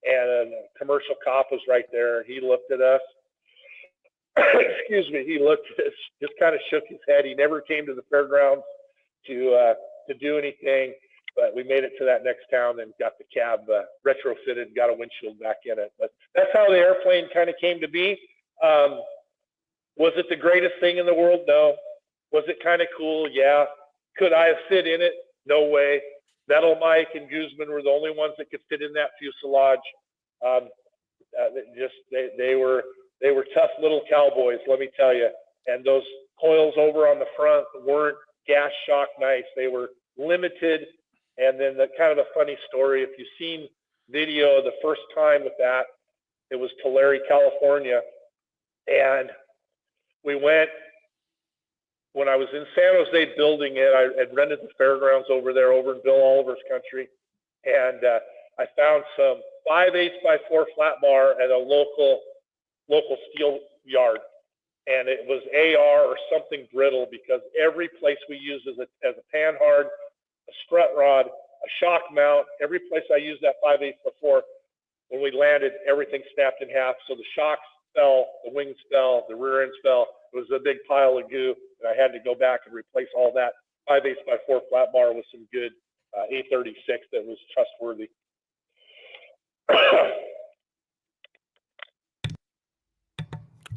And a commercial cop was right there. And he looked at us. Excuse me. He looked at us, just kind of shook his head. He never came to the fairgrounds to do anything. But we made it to that next town and got the cab retrofitted and got a windshield back in it. But that's how the airplane kind of came to be. Was it the greatest thing in the world? No. Was it kind of cool? Yeah. Could I have fit in it? No way. Metal Mike and Guzman were the only ones that could fit in that fuselage. They were tough little cowboys, let me tell you. And those coils over on the front weren't gas shock nice. They were limited. And then the kind of a funny story, if you've seen video the first time with that, it was Tulare, California. And we went, when I was in San Jose building it, I had rented the fairgrounds over there, over in Bill Oliver's country. And I found some 5/8 by 4 flat bar at a local steel yard. And it was AR or something brittle, because every place we used as a panhard, a strut rod, a shock mount, every place I used that 5/8 by 4, when we landed, everything snapped in half. So the shocks fell, the wings fell, the rear ends fell. It was a big pile of goo, and I had to go back and replace all that 5/8 by 4 flat bar with some good A36 that was trustworthy.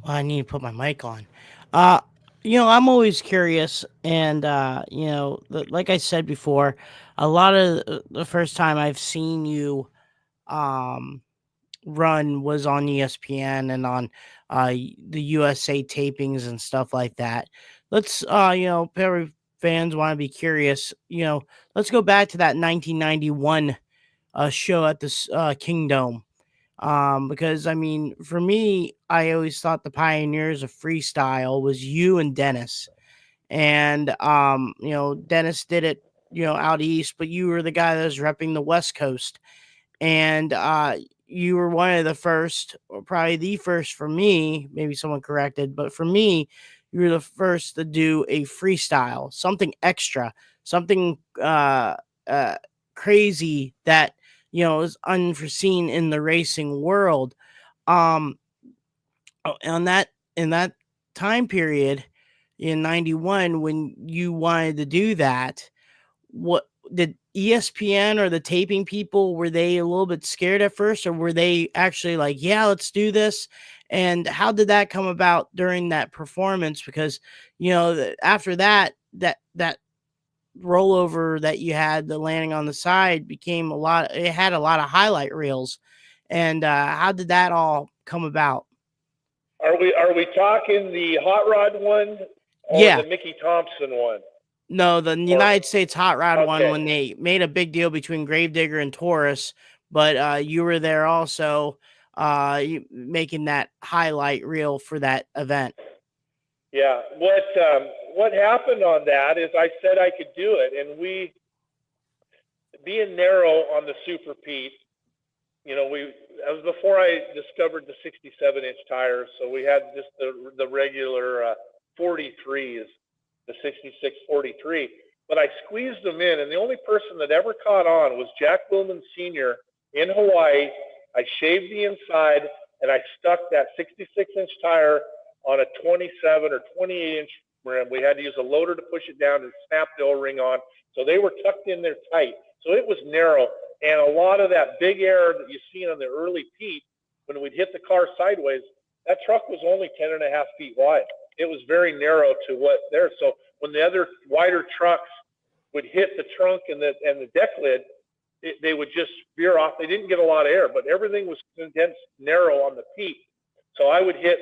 I need to put my mic on. I'm always curious, and like I said before, a lot of the first time I've seen you run was on ESPN and on the USA tapings and stuff like that. Let's Perry fans want to be curious. Let's go back to that 1991 show at the Kingdom. Because I mean, for me, I always thought the pioneers of freestyle was you and Dennis. And Dennis did it, out east, but you were the guy that was repping the West Coast. And you were one of the first, or probably the first for me, maybe someone corrected, but for me, you were the first to do a freestyle, something extra, something crazy that is unforeseen in the racing world. On that in that time period in 91, when you wanted to do that, what did ESPN or the taping people, were they a little bit scared at first, or were they actually like, yeah, let's do this? And how did that come about during that performance? Because after that rollover that you had, the landing on the side, became it had a lot of highlight reels. And how did that all come about? Are we talking the hot rod one or Yeah. the Mickey Thompson one? No, the United States Hot Rod one, Okay. when they made a big deal between Gravedigger and Taurus, but you were there also making that highlight reel for that event. Yeah. What happened on that is I said I could do it, and we, being narrow on the Super Pete, that was before I discovered the 67-inch tires, so we had just the regular 43s, the 66-43, but I squeezed them in, and the only person that ever caught on was Jack Willman Sr. in Hawaii. I shaved the inside, and I stuck that 66-inch tire on a 27 or 28-inch rim. We had to use a loader to push it down and snap the O-ring on, so they were tucked in there tight. So it was narrow, and a lot of that big air that you see on the early Pete, when we'd hit the car sideways, that truck was only 10.5 feet wide. It was very narrow to what there. So when the other wider trucks would hit the trunk and the deck lid, they would just veer off. They didn't get a lot of air, but everything was condensed narrow on the Pete. So I would hit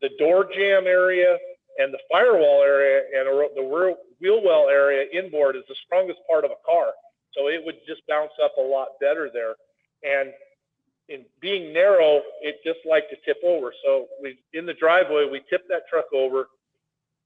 the door jamb area and the firewall area, and the rear wheel well area inboard is the strongest part of a car. So it would just bounce up a lot better there. And in being narrow, it just liked to tip over. So in the driveway, we tipped that truck over.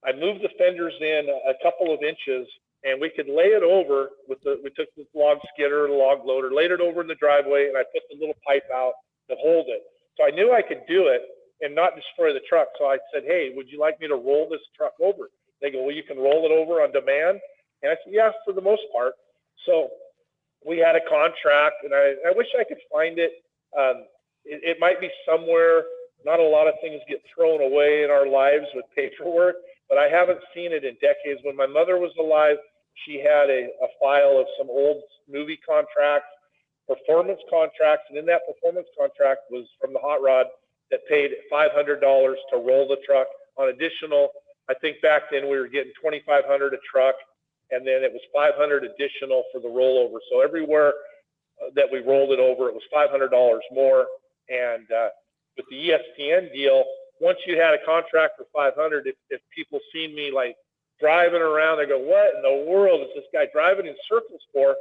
I moved the fenders in a couple of inches, and we could lay it over we took the log skidder, the log loader, laid it over in the driveway, and I put the little pipe out to hold it. So I knew I could do it and not destroy the truck. So I said, hey, would you like me to roll this truck over? They go, well, you can roll it over on demand. And I said, yeah, for the most part. So we had a contract, and I wish I could find it. It might be somewhere. Not a lot of things get thrown away in our lives with paperwork, but I haven't seen it in decades. When my mother was alive, she had a file of some old movie contracts, performance contracts, and in that performance contract was from the hot rod that paid $500 to roll the truck on additional. I think back then we were getting $2,500 a truck, and then it was $500 additional for the rollover. So everywhere that we rolled it over, it was $500 more. And with the ESPN deal, once you had a contract for $500, if people seen me like driving around, they go, what in the world is this guy driving in circles for?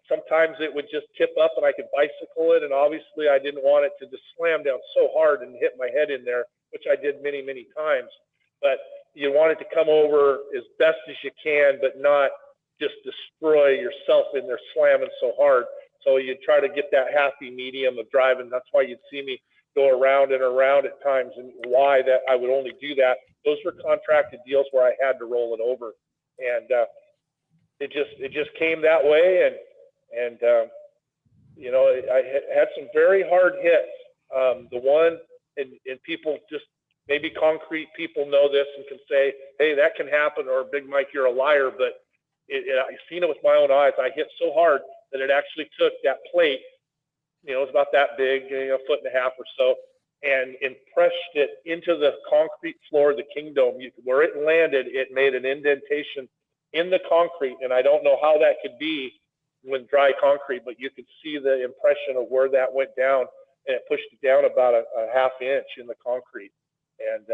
Sometimes it would just tip up and I could bicycle it. And obviously I didn't want it to just slam down so hard and hit my head in there, which I did many, many times. But you want it to come over as best as you can, but not just destroy yourself in there slamming so hard. So you try to get that happy medium of driving. That's why you'd see me go around and around at times, and why that I would only do that. Those were contracted deals where I had to roll it over, and it just came that way. And you know, I had some very hard hits. The one, and people just, maybe concrete people know this and can say, hey, that can happen, or Big Mike, you're a liar. But I've seen it with my own eyes. I hit so hard that it actually took that plate, you know, it was about that big, a foot and a half or so, and pressed it into the concrete floor of the Kingdome. Where it landed, it made an indentation in the concrete. And I don't know how that could be with dry concrete, but you could see the impression of where that went down, and it pushed it down about a half inch in the concrete. And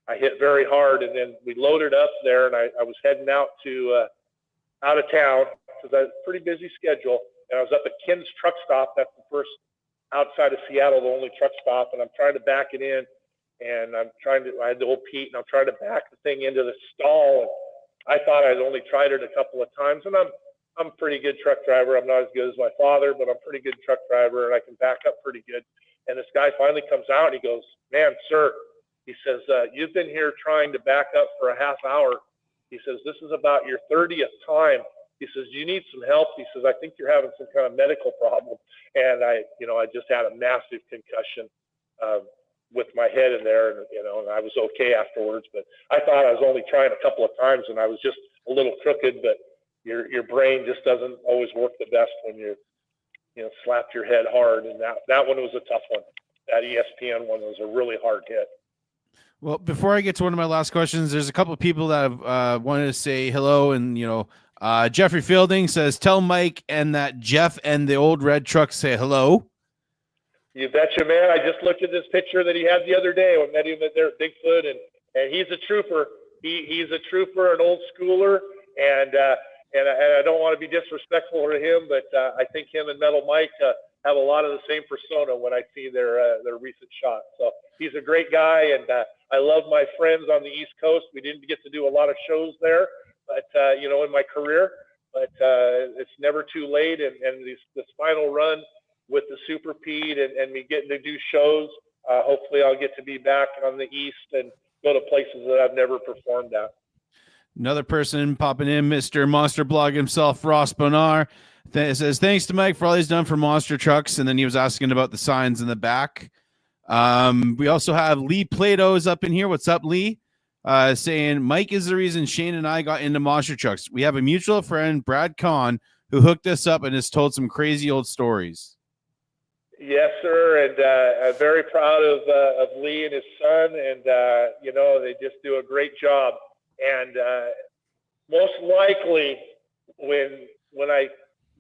I hit very hard, and then we loaded up there, and I was heading out of town because I had a pretty busy schedule, and I was up at Ken's truck stop. That's the first outside of Seattle, the only truck stop, and I'm trying to back it in, and I had the old Pete, and I'm trying to back the thing into the stall, and I thought I'd only tried it a couple of times, and I'm a pretty good truck driver. I'm not as good as my father, but I'm a pretty good truck driver, and I can back up pretty good. And this guy finally comes out, and he goes, man, sir, he says, you've been here trying to back up for a half hour. He says, this is about your 30th time. He says, do you need some help? He says, I think you're having some kind of medical problem. And I just had a massive concussion with my head in there, and I was okay afterwards. But I thought I was only trying a couple of times, and I was just a little crooked. But your brain just doesn't always work the best when you slap your head hard. And that one was a tough one. That ESPN one was a really hard hit. Well, before I get to one of my last questions, there's a couple of people that have wanted to say hello, and Jeffrey Fielding says, tell Mike and that Jeff and the old red truck say hello. You betcha, man. I just looked at this picture that he had the other day. I met him there at Bigfoot, and he's a trooper. He's a trooper, an old schooler, and I don't want to be disrespectful to him, but I think him and Metal Mike have a lot of the same persona when I see their recent shots. So he's a great guy, and I love my friends on the East Coast. We didn't get to do a lot of shows there, but in my career, but it's never too late. And this final run with the Super Pete and me getting to do shows, hopefully I'll get to be back on the East and go to places that I've never performed at. Another person popping in, Mr. Monster Blog himself, Ross Bonar, says, thanks to Mike for all he's done for monster trucks. And then he was asking about the signs in the back. We also have Lee Plato's up in here. What's up, Lee? Saying, Mike is the reason Shane and I got into monster trucks. We have a mutual friend, Brad Kahn, who hooked us up and has told some crazy old stories. Yes, sir. And I'm very proud of Lee and his son. And, they just do a great job. And most likely when I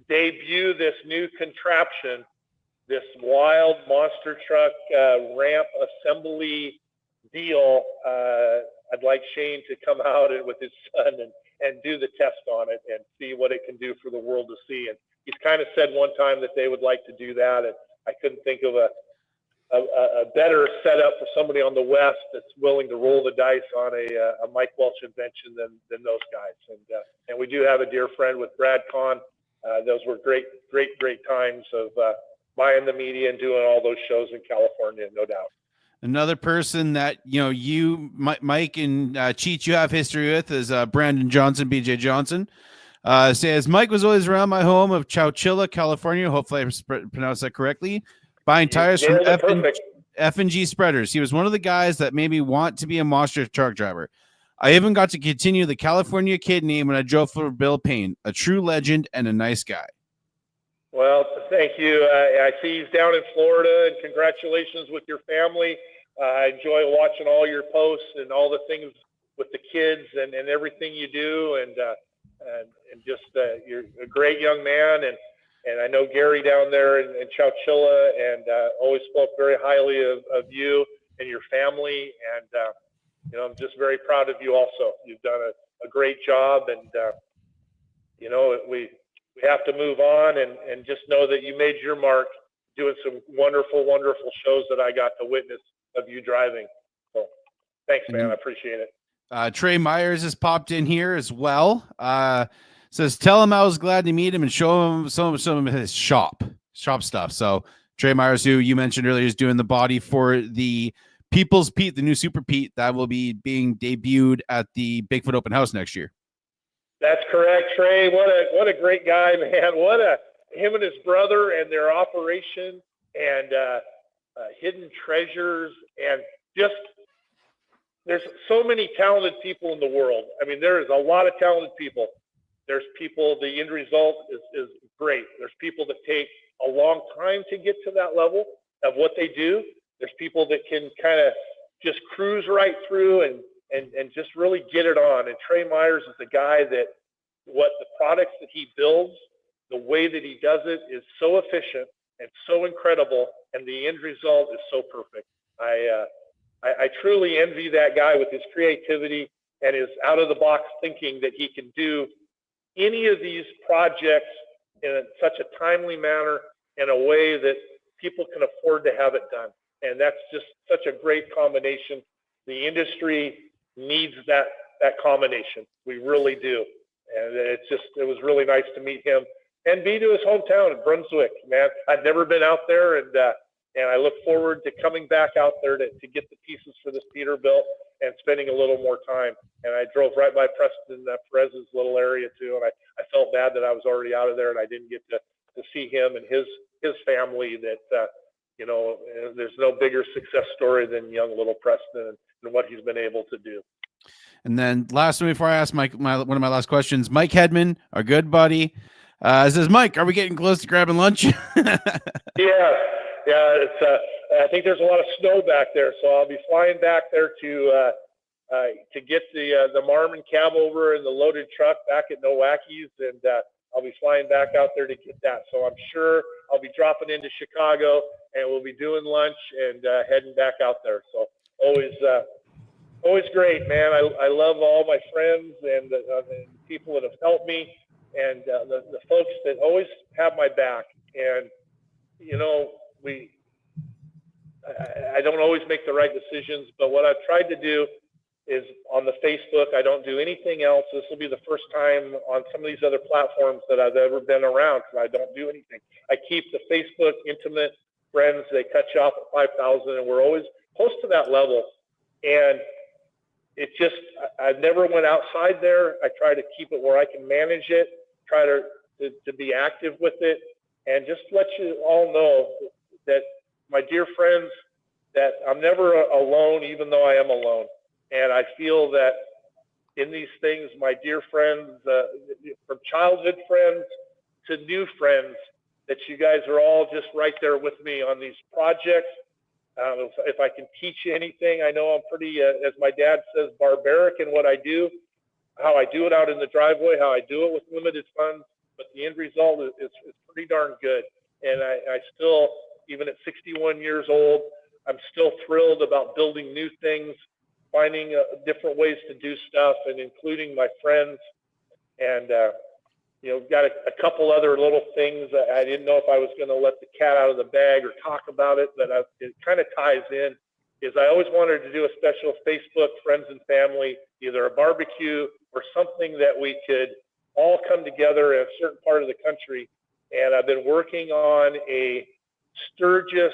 debut this new contraption, this wild monster truck ramp assembly deal, I'd like Shane to come out with his son and do the test on it and see what it can do for the world to see. And he's kind of said one time that they would like to do that, and I couldn't think of a better setup for somebody on the West that's willing to roll the dice on a Mike Welch invention than those guys. And we do have a dear friend with Brad Kahn. Those were great times of buying the media and doing all those shows in California, no doubt. Another person that, you, Mike and Cheech, you have history with is Brandon Johnson, BJ Johnson. Says, Mike was always around my home of Chowchilla, California. Hopefully I pronounced that correctly. Buying tires from F&G spreaders. He was one of the guys that made me want to be a monster truck driver. I even got to continue the California kid name when I drove for Bill Payne, a true legend and a nice guy. Well, thank you. I see he's down in Florida, and congratulations with your family. I enjoy watching all your posts and all the things with the kids and everything you do. And just you're a great young man. And I know Gary down there in Chowchilla, and always spoke very highly of you and your family. And, I'm just very proud of you also. You've done a great job. And, we have to move on and just know that you made your mark doing some wonderful, wonderful shows that I got to witness of you driving. So thanks, man. I appreciate it. Trey Myers has popped in here as well. Says, tell him I was glad to meet him and show him some of his shop stuff. So Trey Myers, who you mentioned earlier, is doing the body for the People's Pete, the new Super Pete that will be being debuted at the Bigfoot Open House next year. That's correct, Trey. What a great guy, man. Him and his brother and their operation and hidden treasures, and just there's so many talented people in the world. I mean, there is a lot of talented people. There's people, the end result is great. There's people that take a long time to get to that level of what they do. There's people that can kind of just cruise right through and just really get it on. And Trey Myers is the guy that what the products that he builds, the way that he does it is so efficient and so incredible, and the end result is so perfect. I truly envy that guy with his creativity and his out-of-the-box thinking that he can do any of these projects in such a timely manner, in a way that people can afford to have it done. And that's just such a great combination. The industry needs that combination. We really do. And it was really nice to meet him and be to his hometown in Brunswick, man. I've never been out there, and I look forward to coming back out there to get the pieces for this Peterbilt and spending a little more time. And I drove right by Preston Perez's little area too, and I felt bad that I was already out of there and I didn't get to see him and his family. That there's no bigger success story than young little Preston and what he's been able to do. And then last one before I ask Mike, one of my last questions, Mike Hedman, our good buddy, says, Mike, are we getting close to grabbing lunch? Yeah. It's I think there's a lot of snow back there, so I'll be flying back there to get the Marmon cab over and the loaded truck back at Nowaki's, and I'll be flying back out there to get that. So I'm sure I'll be dropping into Chicago, and we'll be doing lunch and heading back out there. So always great, man. I love all my friends and the people that have helped me, and the folks that always have my back. And I don't always make the right decisions, but what I've tried to do is on the Facebook, I don't do anything else. This will be the first time on some of these other platforms that I've ever been around, because I don't do anything. I keep the Facebook intimate friends. They cut you off at 5,000, and we're always close to that level. And it just, I never went outside there. I try to keep it where I can manage it, try to be active with it, and just let you all know that my dear friends, that I'm never alone, even though I am alone. And I feel that in these things, my dear friends, from childhood friends to new friends, that you guys are all just right there with me on these projects. If I can teach you anything, I know I'm pretty, as my dad says, barbaric in what I do, how I do it out in the driveway, how I do it with limited funds, but the end result is pretty darn good. And I still, even at 61 years old, I'm still thrilled about building new things, finding different ways to do stuff, and including my friends. And got a couple other little things that I didn't know if I was going to let the cat out of the bag or talk about it, but it kind of ties in. Is I always wanted to do a special Facebook friends and family, either a barbecue or something that we could all come together in a certain part of the country. And I've been working on a Sturgis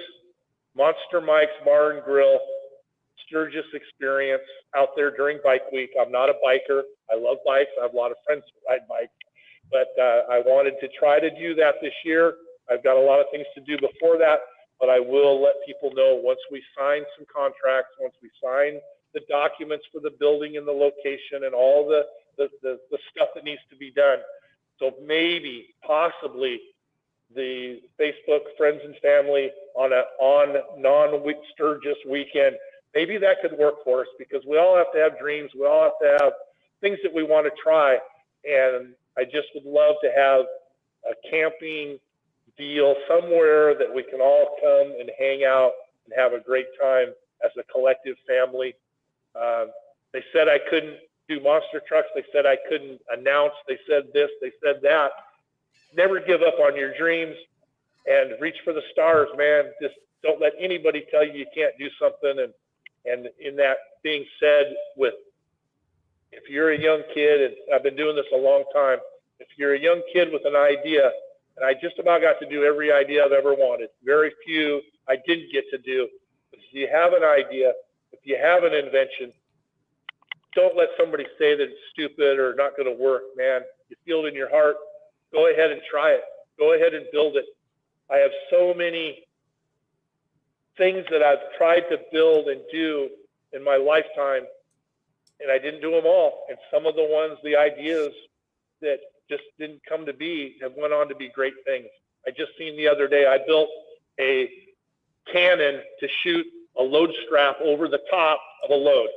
Monster Mike's Bar and Grill Sturgis experience out there during Bike Week. I'm not a biker. I love bikes. I have a lot of friends who ride bikes. But I wanted to try to do that this year. I've got a lot of things to do before that, but I will let people know once we sign some contracts, once we sign the documents for the building and the location and all the stuff that needs to be done. So maybe, possibly, the Facebook friends and family on non-Sturgis weekend, maybe that could work for us, because we all have to have dreams. We all have to have things that we want to try. And I just would love to have a camping deal somewhere that we can all come and hang out and have a great time as a collective family. They said I couldn't do monster trucks. They said I couldn't announce. They said this. They said that. Never give up on your dreams and reach for the stars, man. Just don't let anybody tell you can't do something. And in that being said, if you're a young kid, and I've been doing this a long time, if you're a young kid with an idea, and I just about got to do every idea I've ever wanted. Very few I didn't get to do. But if you have an idea, if you have an invention, don't let somebody say that it's stupid or not going to work, man. You feel it in your heart, go ahead and try it. Go ahead and build it. I have so many things that I've tried to build and do in my lifetime, and I didn't do them all. And some of the ones, the ideas that just didn't come to be, have went on to be great things. I just seen the other day, I built a cannon to shoot a load strap over the top of a load.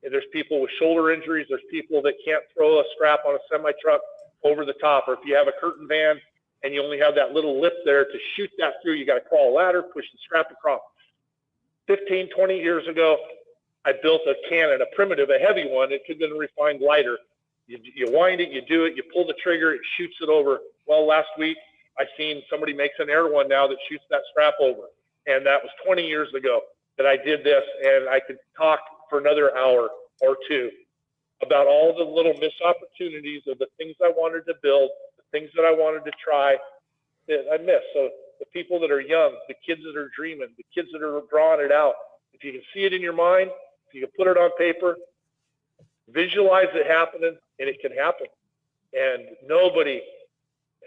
And there's people with shoulder injuries. There's people that can't throw a strap on a semi-truck over the top. Or if you have a curtain van and you only have that little lip there to shoot that through, you got to crawl a ladder, push the strap across. 15, 20 years ago, I built a cannon, a primitive, a heavy one. It could have been refined lighter. You wind it, you do it, you pull the trigger, it shoots it over. Well, last week, I seen somebody makes an air one now that shoots that strap over. And that was 20 years ago that I did this, and I could talk for another hour or two about all the little missed opportunities of the things I wanted to build, the things that I wanted to try that I missed. So the people that are young, the kids that are dreaming, the kids that are drawing it out, if you can see it in your mind, if you can put it on paper, visualize it happening, and it can happen. And nobody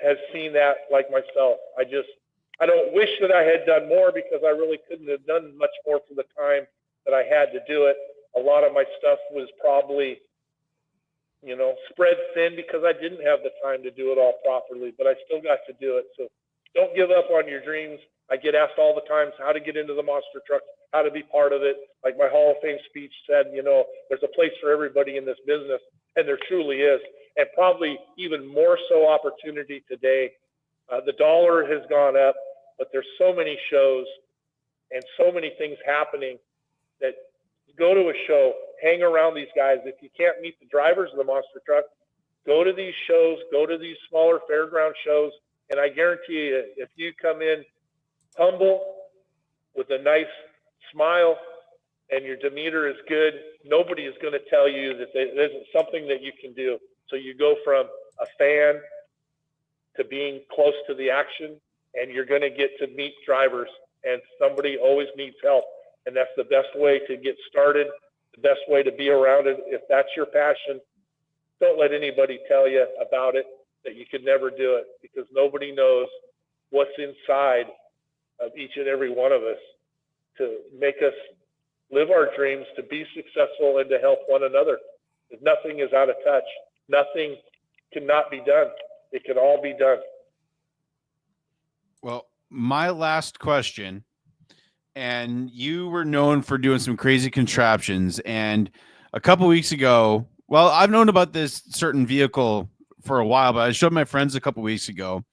has seen that like myself. I don't wish that I had done more, because I really couldn't have done much more for the time that I had to do it. A lot of my stuff was probably, spread thin because I didn't have the time to do it all properly, but I still got to do it. So don't give up on your dreams. I get asked all the times how to get into the monster truck, how to be part of it. Like my Hall of Fame speech said, there's a place for everybody in this business, and there truly is. And probably even more so opportunity today. The dollar has gone up, but there's so many shows and so many things happening that go to a show, hang around these guys. If you can't meet the drivers of the monster truck, go to these shows, go to these smaller fairground shows. And I guarantee you, if you come in humble with a nice smile and your demeanor is good, nobody is going to tell you that there isn't something that you can do. So you go from a fan to being close to the action, and you're going to get to meet drivers, and somebody always needs help. And that's the best way to get started, the best way to be around it. If that's your passion, don't let anybody tell you about it, that you could never do it, because nobody knows what's inside of each and every one of us to make us live our dreams, to be successful, and to help one another. Nothing is out of touch. Nothing cannot be done. It can all be done. Well, my last question, and you were known for doing some crazy contraptions, and a couple weeks ago, well, I've known about this certain vehicle for a while, but I showed my friends a couple weeks ago.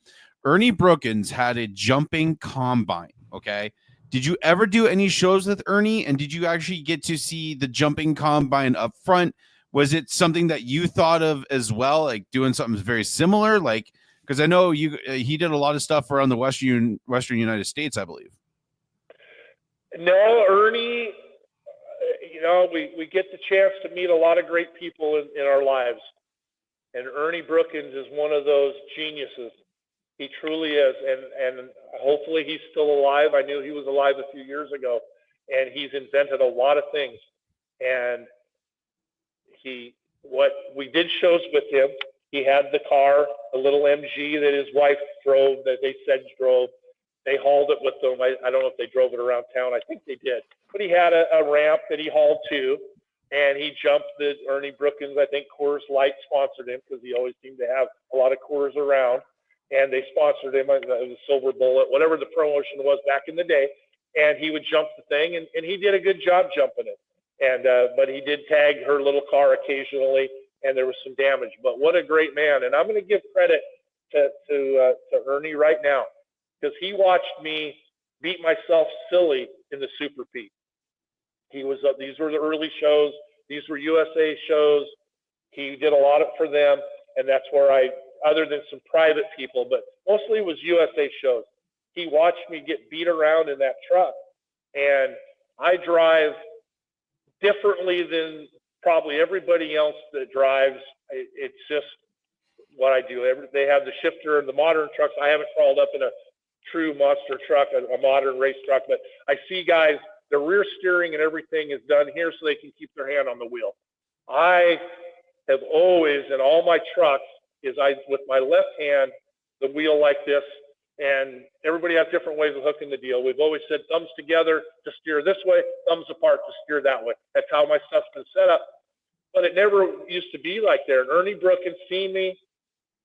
Ernie Brookins had a jumping combine. Okay. Did you ever do any shows with Ernie? And did you actually get to see the jumping combine up front? Was it something that you thought of as well, like doing something very similar? Like, because I know he did a lot of stuff around the Western United States, I believe. No, Ernie, we get the chance to meet a lot of great people in our lives. And Ernie Brookins is one of those geniuses. He truly is. And hopefully he's still alive. I knew he was alive a few years ago. And he's invented a lot of things. And we did shows with him. He had the car, a little MG that his wife drove, that they said drove. They hauled it with them. I don't know if they drove it around town. I think they did. But he had a ramp that he hauled to, and he jumped the Ernie Brookins. I think Coors Light sponsored him because he always seemed to have a lot of Coors around. And they sponsored him, the Silver Bullet, whatever the promotion was back in the day. And he would jump the thing, and he did a good job jumping it. But he did tag her little car occasionally, and there was some damage. But what a great man! And I'm going to give credit to Ernie right now, because he watched me beat myself silly in the Super Pete. These were the early shows. These were USA shows. He did a lot for them, and that's where other than some private people, but mostly it was USA shows. He watched me get beat around in that truck, and I drive differently than probably everybody else that drives. It's just what I do. They have the shifter and the modern trucks. I haven't crawled up in a true monster truck, a modern race truck, but I see guys, the rear steering and everything is done here so they can keep their hand on the wheel. I have always, in all my trucks, with my left hand, the wheel like this, and everybody has different ways of hooking the deal. We've always said thumbs together to steer this way, thumbs apart to steer that way. That's how my stuff's been set up. But it never used to be like that. And Ernie Brookins seen me,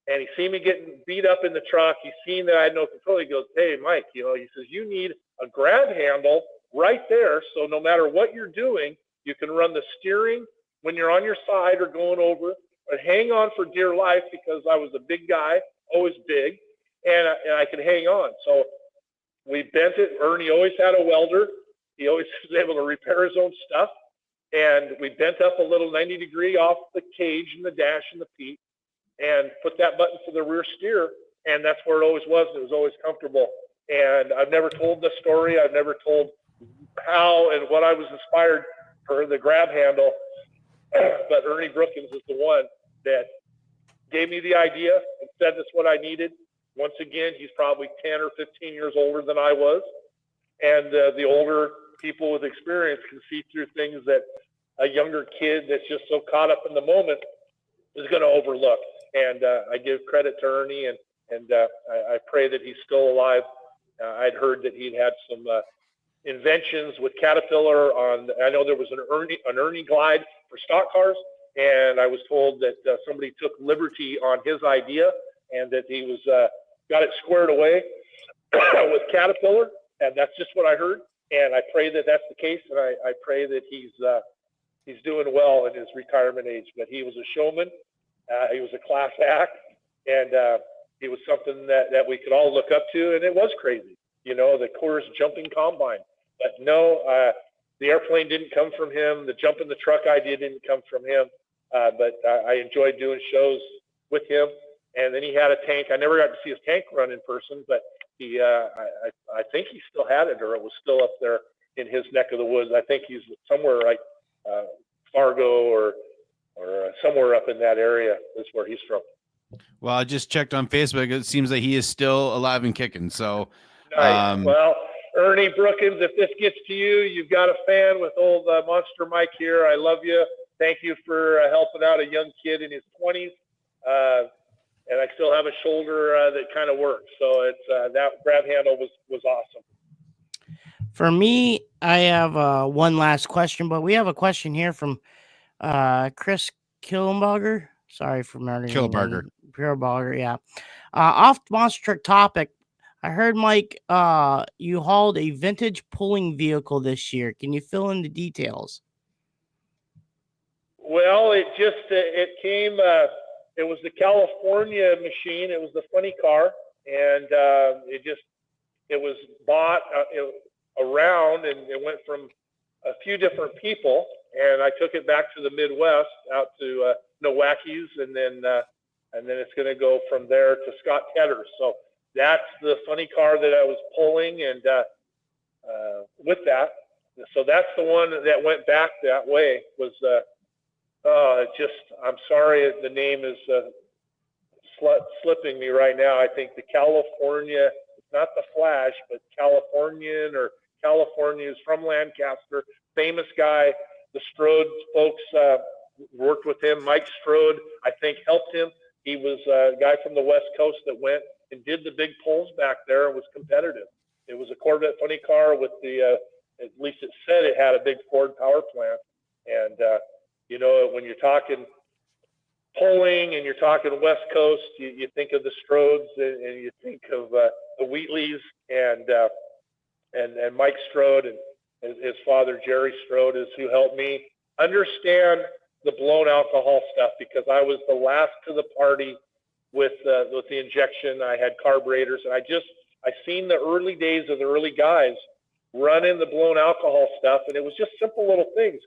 and he seen me getting beat up in the truck. He seen that I had no control. He goes, "Hey, Mike, he says, you need a grab handle right there, so no matter what you're doing, you can run the steering when you're on your side or going over, but hang on for dear life," because I was a big guy, always big, and I could hang on. So we bent it. Ernie always had a welder. He always was able to repair his own stuff. And we bent up a little 90 degree off the cage and the dash and the Pete and put that button for the rear steer. And that's where it always was. It was always comfortable. And I've never told the story. I've never told how and what I was inspired for the grab handle. But Ernie Brookins is the one that gave me the idea and said that's what I needed. Once again, he's probably 10 or 15 years older than I was. And the older people with experience can see through things that a younger kid that's just so caught up in the moment is going to overlook. And I give credit to Ernie, and I pray that he's still alive. I'd heard that he'd had some inventions with Caterpillar I know there was an Ernie glide for stock cars, and I was told that somebody took liberty on his idea and that he was got it squared away with Caterpillar, and that's just what I heard. And I pray that that's the case, and I pray that he's doing well in his retirement age. But he was a showman. He was a class act, and he was something that we could all look up to, and it was crazy, the Coors jumping combine. But no, the airplane didn't come from him. The jump in the truck idea didn't come from him. But I enjoyed doing shows with him. And then he had a tank. I never got to see his tank run in person, but I think he still had it, or it was still up there in his neck of the woods. I think he's somewhere like Fargo or somewhere up in that area is where he's from. Well, I just checked on Facebook. It seems that he is still alive and kicking. So, nice. Well, Ernie Brookins, if this gets to you, you've got a fan with old Monster Mike here. I love you. Thank you for helping out a young kid in his 20s. And I still have a shoulder that kind of works. So it's that grab handle was awesome. For me, I have one last question, but we have a question here from Chris Killenberger. Sorry for murdering Killenberger, yeah. Off monster truck topic, I heard, Mike, you hauled a vintage pulling vehicle this year. Can you fill in the details? Well, it came. It was the California machine. It was the funny car, and it was bought around, and it went from a few different people. and I took it back to the Midwest, out to Nowackies, and then it's going to go from there to Scott Tedder's. So that's the funny car that I was pulling, and with that, so that's the one that went back that way. Was I'm sorry, the name is slipping me right now. I think the California, not the Flash, but Californian or California, is from Lancaster, famous guy. The Strode folks worked with him. Mike Strode, I think, helped him. He was a guy from the West Coast that went and did the big pulls back there and was competitive. It was a Corvette funny car with at least it said it had a big Ford power plant. And, when you're talking pulling and you're talking West Coast, you think of the Strodes and you think of the Wheatleys and Mike Strode, and his father, Jerry Strode, is who helped me understand the blown alcohol stuff, because I was the last to the party with the injection. I had carburetors, and I seen the early days of the early guys running the blown alcohol stuff, and it was just simple little things,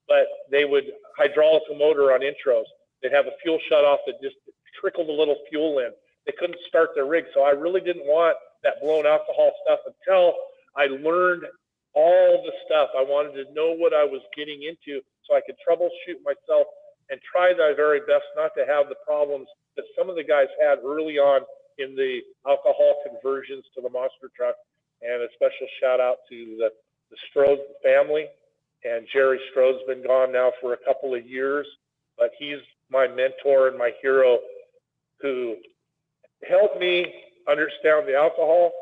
but they would hydraulic a motor on intros. They'd have a fuel shutoff that just trickled a little fuel in. They couldn't start their rig, so I really didn't want that blown alcohol stuff until I learned all the stuff. I wanted to know what I was getting into so I could troubleshoot myself and try my very best not to have the problems that some of the guys had early on in the alcohol conversions to the monster truck. And a special shout out to the Strode family. And Jerry Strode's been gone now for a couple of years, but he's my mentor and my hero, who helped me understand the alcohol.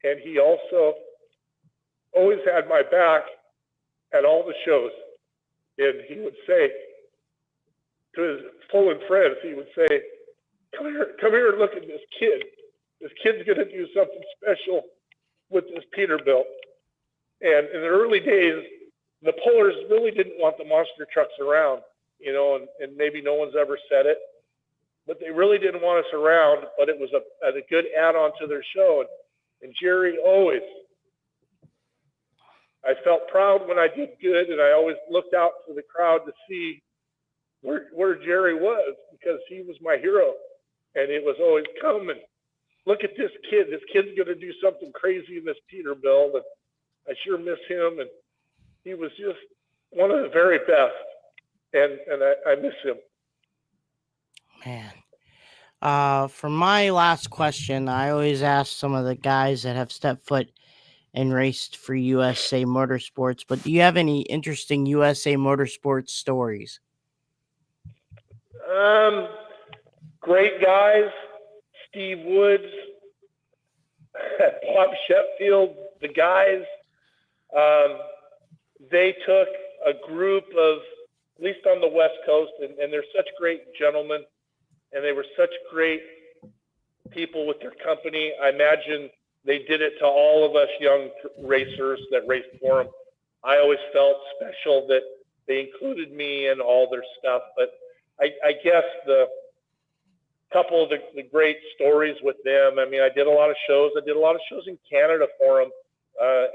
And he also always had my back at all the shows. And he would say to his pulling friends, he would say, come here and look at this kid. This kid's going to do something special with this Peterbilt. And in the early days, the pullers really didn't want the monster trucks around, and maybe no one's ever said it, but they really didn't want us around, but it was a good add-on to their show. And Jerry always, I felt proud when I did good, and I always looked out for the crowd to see where Jerry was, because he was my hero. And it was always, come and look at this kid. This kid's going to do something crazy in this Peterbilt. And I sure miss him. And he was just one of the very best. And I miss him. Man. For my last question, I always ask some of the guys that have stepped foot and raced for USA Motorsports, but do you have any interesting USA Motorsports stories? Great guys, Steve Woods, Bob Sheffield, the guys, they took a group of, at least on the West Coast, and they're such great gentlemen, and they were such great people with their company. I imagine they did it to all of us young racers that raced for them. I always felt special that they included me in all their stuff, but I guess the couple of the great stories with them. I mean, I did a lot of shows. I did a lot of shows in Canada for them,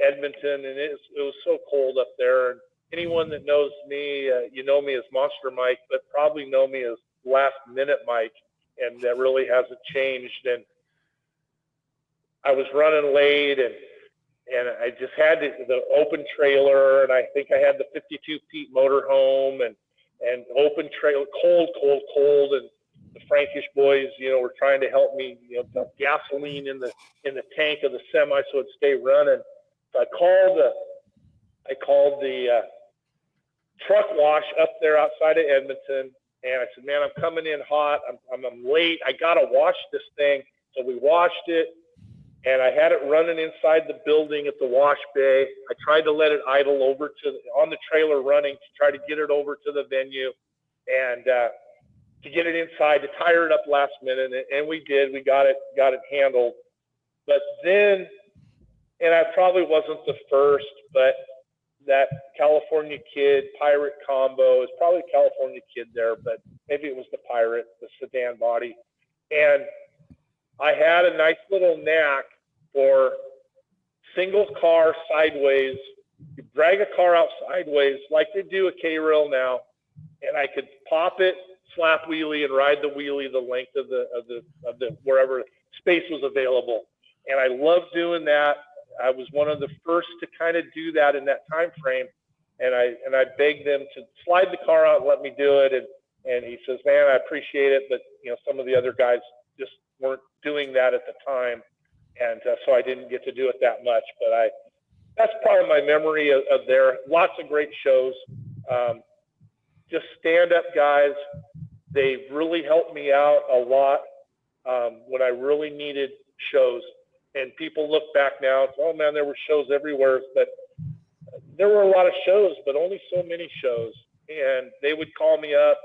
Edmonton, and it was so cold up there. And anyone that knows me, you know me as Monster Mike, but probably know me as Last Minute Mike, and that really hasn't changed. And I was running late, and I just had the open trailer, and I think I had the 52 Pete motorhome and open trailer, cold, and the Frankish boys, were trying to help me, dump gasoline in the tank of the semi so it'd stay running. So I called the truck wash up there outside of Edmonton, and I said, man, I'm coming in hot. I'm late. I gotta wash this thing. So we washed it, and I had it running inside the building at the wash bay. I tried to let it idle over on the trailer running to try to get it over to the venue, and to get it inside, to tire it up last minute, and we did. We got it handled. But then, and I probably wasn't the first, but that California Kid Pirate combo is probably a California Kid there, but maybe it was the Pirate, the sedan body. And I had a nice little knack for single car sideways you drag a car out sideways like they do a K-rail now, and I could pop it, slap wheelie, and ride the wheelie the length of the wherever space was available. And I loved doing that. I was one of the first to kind of do that in that time frame. And I begged them to slide the car out and let me do it. And he says, man, I appreciate it, but some of the other guys just weren't doing that at the time. And so I didn't get to do it that much, but that's part of my memory of there. Lots of great shows. Just stand-up guys. They really helped me out a lot when I really needed shows. And people look back now, it's, oh man, there were shows everywhere, but there were a lot of shows, but only so many shows. And they would call me up,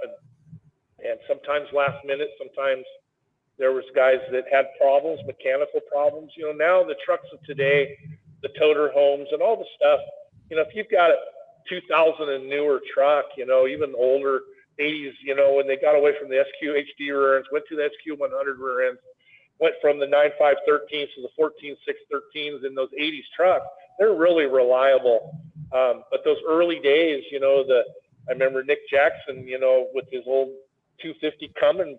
and sometimes last minute, sometimes there was guys that had problems, mechanical problems. Now the trucks of today, the toter homes and all the stuff, if you've got a 2000 and newer truck, even older 80s, when they got away from the SQ HD rear ends, went to the SQ 100 rear ends, went from the 9.513s to the 14.613s in those 80s trucks, they're really reliable. But those early days, I remember Nick Jackson, with his old 250 Cummins,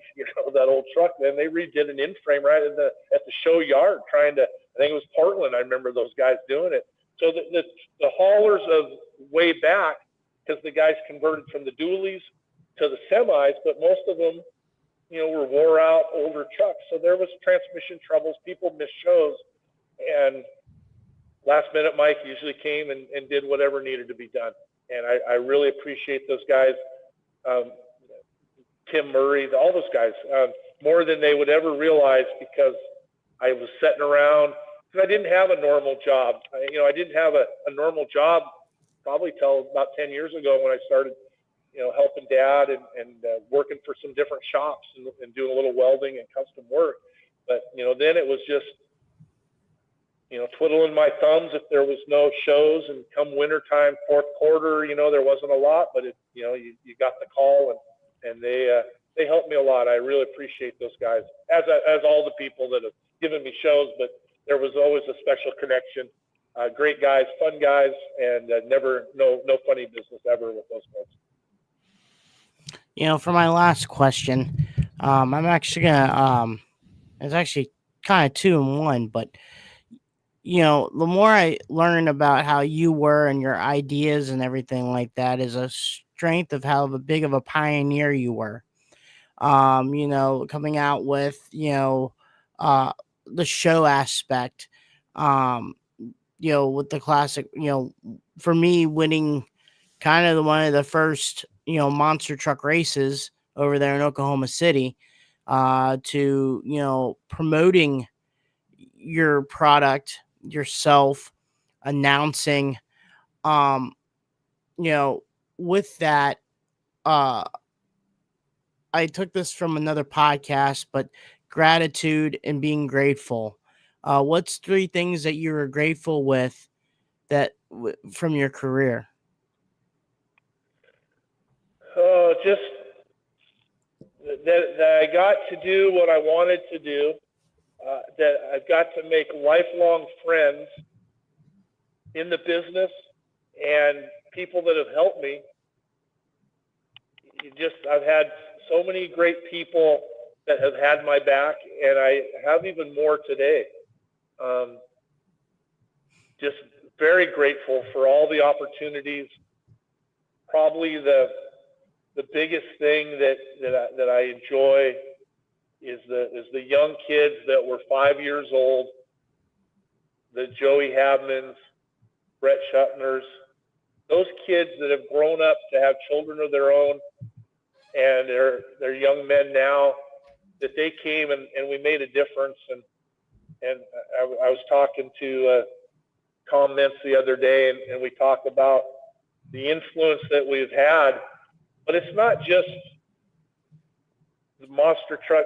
that old truck, man, they redid an in-frame right at the show yard I think it was Portland. I remember those guys doing it. So the haulers of way back, because the guys converted from the dualies to the semis, but most of them, were wore out older trucks. So there was transmission troubles. People missed shows, and last minute Mike usually came and did whatever needed to be done. And I really appreciate those guys. Tim Murray, all those guys, more than they would ever realize, because I was sitting around, because I didn't have a normal job. I didn't have a normal job probably till about 10 years ago when I started, helping Dad and working for some different shops and doing a little welding and custom work. But, then it was just, twiddling my thumbs if there was no shows, and come wintertime, fourth quarter, there wasn't a lot, but you got the call, and they helped me a lot. I really appreciate those guys, as all the people that have given me shows, but there was always a special connection. Great guys, fun guys, and never no funny business ever with those folks. For my last question, I'm actually gonna it's actually kind of two in one, but the more I learn about how you were and your ideas and everything like that, is a strength of how big of a pioneer you were. Coming out with the show aspect, with the classic, for me, winning kind of one of the first monster truck races over there in Oklahoma City, to promoting your product yourself, announcing, with that, I took this from another podcast, but gratitude and being grateful. What's three things that you were grateful with from your career? Oh, just that I got to do what I wanted to do. That I've got to make lifelong friends in the business, and people that have helped me. I've had so many great people that have had my back, and I have even more today. Just very grateful for all the opportunities. Probably the biggest thing that I enjoy is the young kids that were 5 years old, the Joey Habmans, Brett Shuttners, those kids that have grown up to have children of their own, and they're young men now, that they came and we made a difference. And I was talking to Tom Mintz the other day, and we talked about the influence that we've had, but it's not just the monster truck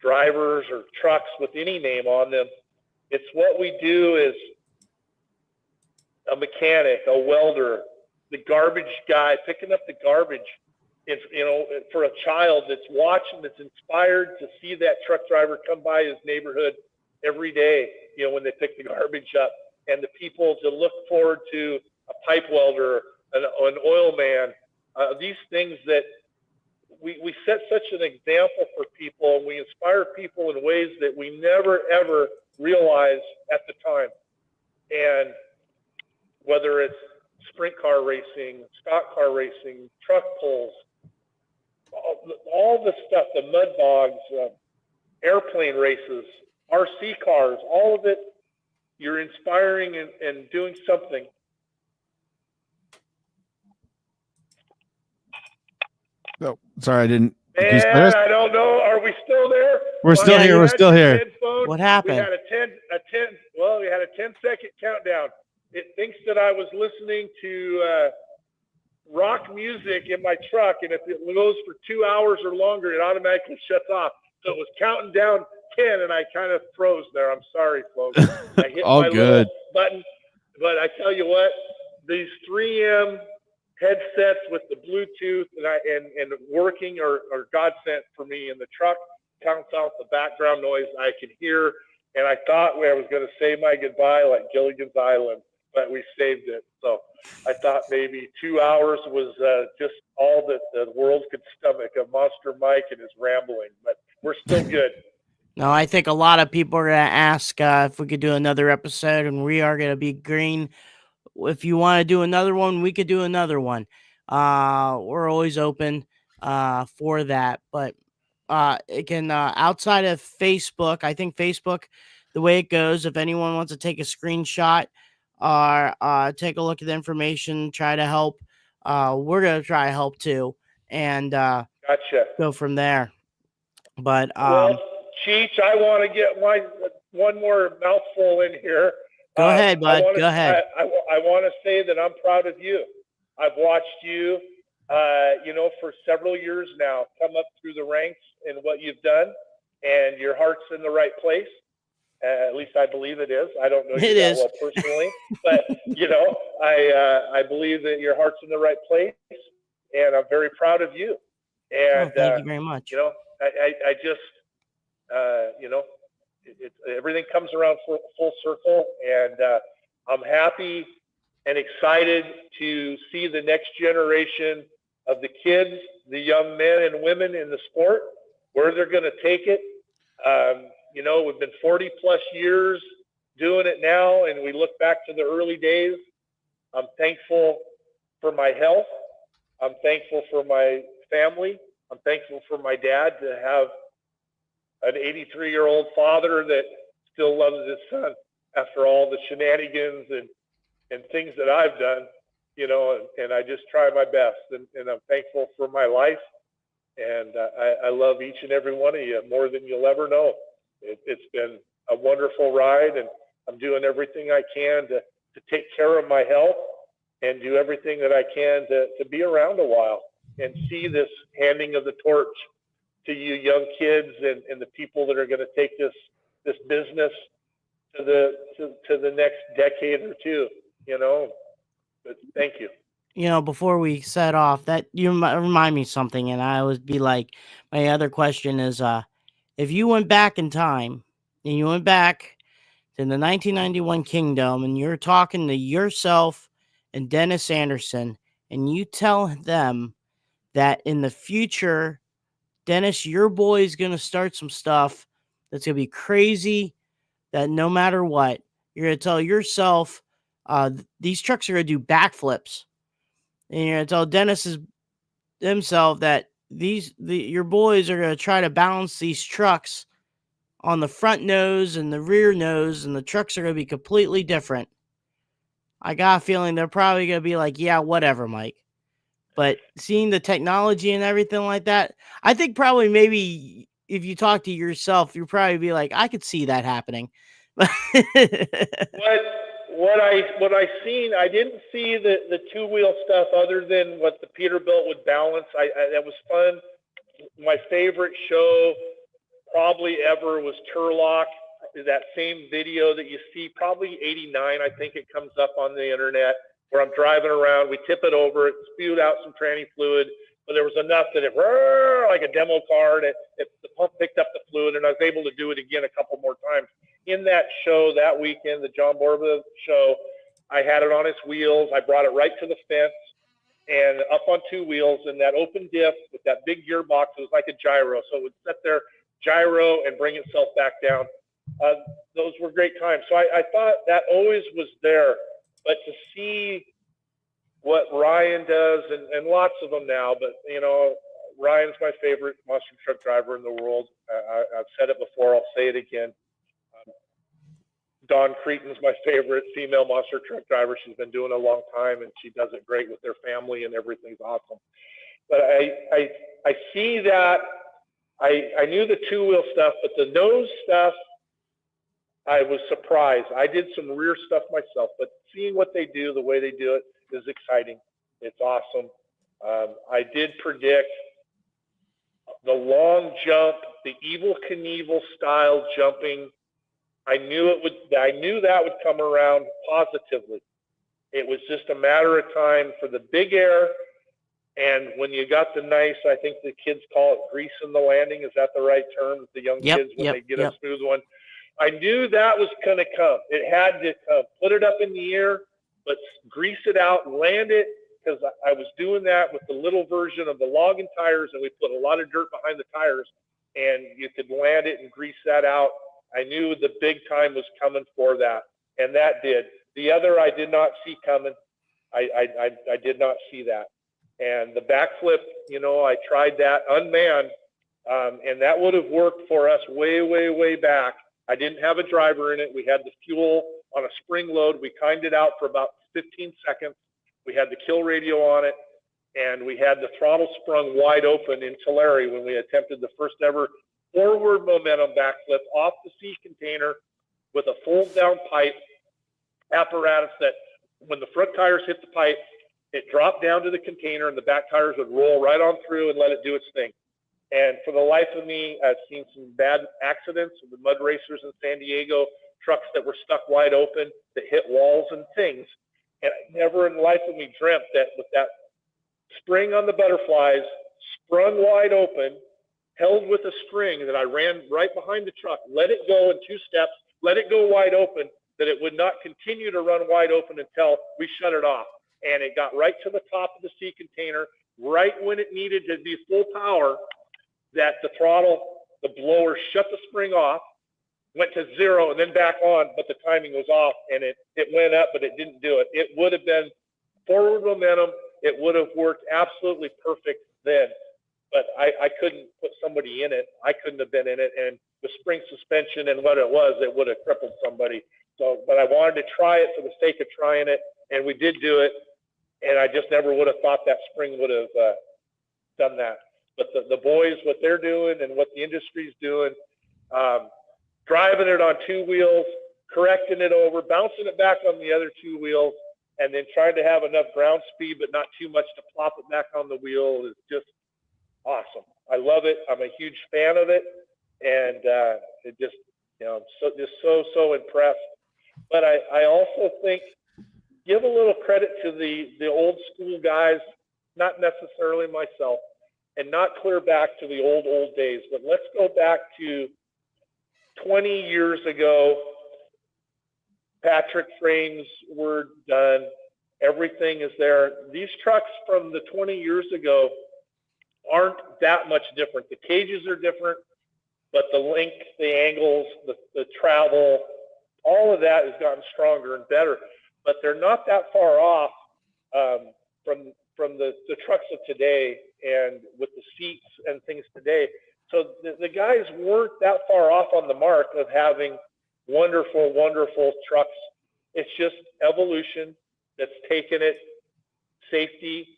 drivers or trucks with any name on them. It's what we do as a mechanic, a welder, the garbage guy picking up the garbage. It's, for a child that's watching, that's inspired to see that truck driver come by his neighborhood every day, when they pick the garbage up, and the people to look forward to pipe welder, an oil man. These things that we set such an example for people, and we inspire people in ways that we never, ever realized at the time. And whether it's sprint car racing, stock car racing, truck pulls, all the stuff, the mud bogs, airplane races, RC cars, all of it, you're inspiring and doing something. Oh, sorry, I didn't. Man, I don't know. Are we still there? We're still here. We're still here. Headphone. What happened? We had a 10-second countdown. It thinks that I was listening to rock music in my truck, and if it goes for 2 hours or longer, it automatically shuts off. So it was counting down 10, and I kind of froze there. I'm sorry, folks. I hit All my good. little button, but I tell you what, these 3M headsets with the Bluetooth and working are godsend for me in the truck. Counts out the background noise I can hear, and I thought I was going to say my goodbye like Gilligan's Island, but we saved it. So I thought maybe 2 hours was just all that the world could stomach of Monster Mike and his rambling, but we're still good. No, I think a lot of people are going to ask if we could do another episode, and we are going to be green. If you want to do another one, we could do another one. We're always open for that. But it can outside of Facebook, I think Facebook, the way it goes, if anyone wants to take a screenshot or take a look at the information, try to help, we're going to try to help too, and Gotcha. go from there. But well, Cheech, I want to get one more mouthful in here. Go ahead, bud. Go ahead. I want to say that I'm proud of you. I've watched you, for several years now, come up through the ranks in what you've done, and your heart's in the right place. At least I believe it is. I don't know you that well personally, but I believe that your heart's in the right place, and I'm very proud of you. And thank you very much. I just, everything comes around full circle, and I'm happy and excited to see the next generation of the kids, the young men and women in the sport, where they're going to take it. We've been 40 plus years doing it now, and we look back to the early days. I'm thankful for my health. I'm thankful for my family. I'm thankful for my dad to have an 83-year-old father that still loves his son after all the shenanigans and things that I've done, and I just try my best, and I'm thankful for my life, and I love each and every one of you more than you'll ever know. It's been a wonderful ride, and I'm doing everything I can to take care of my health and do everything that I can to be around a while and see this handing of the torch to you young kids and the people that are going to take this business to the next decade or two, But thank you. Before we set off, that you remind me of something, and I would be like, my other question is, if you went back in time and you went back to the 1991 Kingdom and you're talking to yourself and Dennis Anderson, and you tell them that in the future, Dennis, your boy is going to start some stuff that's going to be crazy, that no matter what, you're going to tell yourself these trucks are going to do backflips. And you're going to tell Dennis himself that your boys are going to try to balance these trucks on the front nose and the rear nose, and the trucks are going to be completely different. I got a feeling they're probably going to be like, yeah, whatever, Mike. But seeing the technology and everything like that, I think probably maybe if you talk to yourself, you'll probably be like, I could see that happening. What I seen, I didn't see the two-wheel stuff other than what the Peterbilt would balance. That was fun. My favorite show probably ever was Turlock. That same video that you see, probably 89, I think it comes up on the internet, where I'm driving around. We tip it over, it spewed out some tranny fluid, but there was enough that it like a demo car, and the pump picked up the fluid, and I was able to do it again a couple more times. In that show that weekend, the John Borba show, I had it on its wheels. I brought it right to the fence and up on two wheels, and that open diff with that big gearbox, it was like a gyro. So it would sit there, gyro, and bring itself back down. Those were great times. So I thought that always was there. But to see what Ryan does, and lots of them now, but, you know, Ryan's my favorite monster truck driver in the world. I've said it before. I'll say it again. Dawn Cretan's my favorite female monster truck driver. She's been doing it a long time, and she does it great with their family, and everything's awesome. But I see that. I knew the two-wheel stuff, but the nose stuff, I was surprised. I did some rear stuff myself, but seeing what they do, the way they do it, is exciting. It's awesome. I did predict the long jump, the Evel Knievel style jumping. I knew that would come around positively. It was just a matter of time for the big air. And when you got the nice, I think the kids call it grease in the landing. Is that the right term? The young kids, when they get a smooth one. I knew that was going to come. It had to come. Put it up in the air, but grease it out, land it, because I was doing that with the little version of the logging tires, and we put a lot of dirt behind the tires, and you could land it and grease that out. I knew the big time was coming for that, and that did. The other I did not see coming. I did not see that. And the backflip, you know, I tried that unmanned, and that would have worked for us way, way, way back. I didn't have a driver in it. We had the fuel on a spring load. We timed it out for about 15 seconds. We had the kill radio on it, and we had the throttle sprung wide open in Tulare when we attempted the first ever forward momentum backflip off the sea container with a fold down pipe apparatus that when the front tires hit the pipe, it dropped down to the container and the back tires would roll right on through and let it do its thing. And for the life of me, I've seen some bad accidents with the mud racers in San Diego, trucks that were stuck wide open that hit walls and things. And I never in life of me dreamt that with that spring on the butterflies, sprung wide open, held with a string that I ran right behind the truck, let it go in 2 steps, let it go wide open, that it would not continue to run wide open until we shut it off. And it got right to the top of the sea container, right when it needed to be full power, that the throttle, the blower shut the spring off, went to 0 and then back on, but the timing was off and it went up, but it didn't do it. It would have been forward momentum. It would have worked absolutely perfect then, but I couldn't put somebody in it. I couldn't have been in it. And with spring suspension and what it would have crippled somebody. So, but I wanted to try it for the sake of trying it. And we did do it. And I just never would have thought that spring would have done that. But the boys, what they're doing and what the industry's doing, driving it on 2 wheels, correcting it over, bouncing it back on the other 2 wheels, and then trying to have enough ground speed but not too much to plop it back on the wheel is just awesome. I love it. I'm a huge fan of it, and it just, you know, I'm so impressed. But I also think, give a little credit to the old school guys, not necessarily myself, and not clear back to the old days, but let's go back to 20 years ago. Patrick frames were done. Everything is there. These trucks from the 20 years ago aren't that much different. The cages are different, but the length, the angles, the travel, all of that has gotten stronger and better. But they're not that far off from the trucks of today and with the seats and things today. So the guys weren't that far off on the mark of having wonderful, wonderful trucks. It's just evolution that's taken it, safety,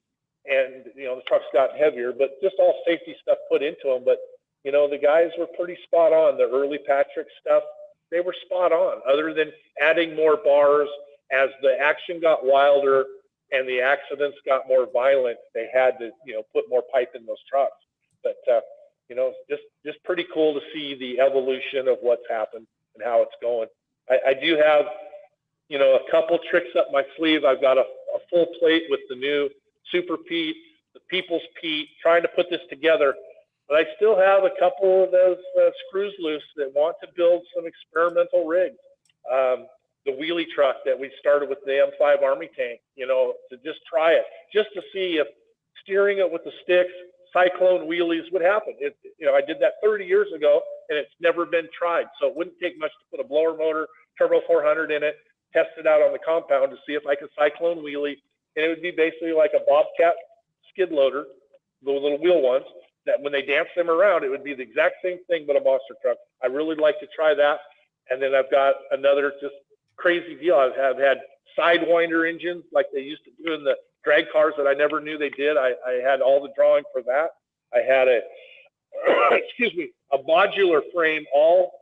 and, you know, the trucks got heavier, but just all safety stuff put into them. But, you know, the guys were pretty spot on. The early Patrick stuff, they were spot on, other than adding more bars. As the action got wilder and the accidents got more violent, they had to, you know, put more pipe in those trucks. But, you know, just pretty cool to see the evolution of what's happened and how it's going. I do have, you know, a couple tricks up my sleeve. I've got a full plate with the new Super Pete, the People's Pete, trying to put this together. But I still have a couple of those screws loose that want to build some experimental rigs. the wheelie truck that we started with the M5 Army tank, to just try it, just to see if steering it with the sticks, cyclone wheelies would happen. I did that 30 years ago, and it's never been tried. So it wouldn't take much to put a blower motor, turbo 400 in it, test it out on the compound to see if I could cyclone wheelie. And it would be basically like a Bobcat skid loader, the little wheel ones, that when they dance them around, it would be the exact same thing, but a monster truck. I really like to try that. And then I've got another just crazy deal. I've had sidewinder engines like they used to do in the drag cars that I never knew they did. I had all the drawing for that. I had a modular frame, all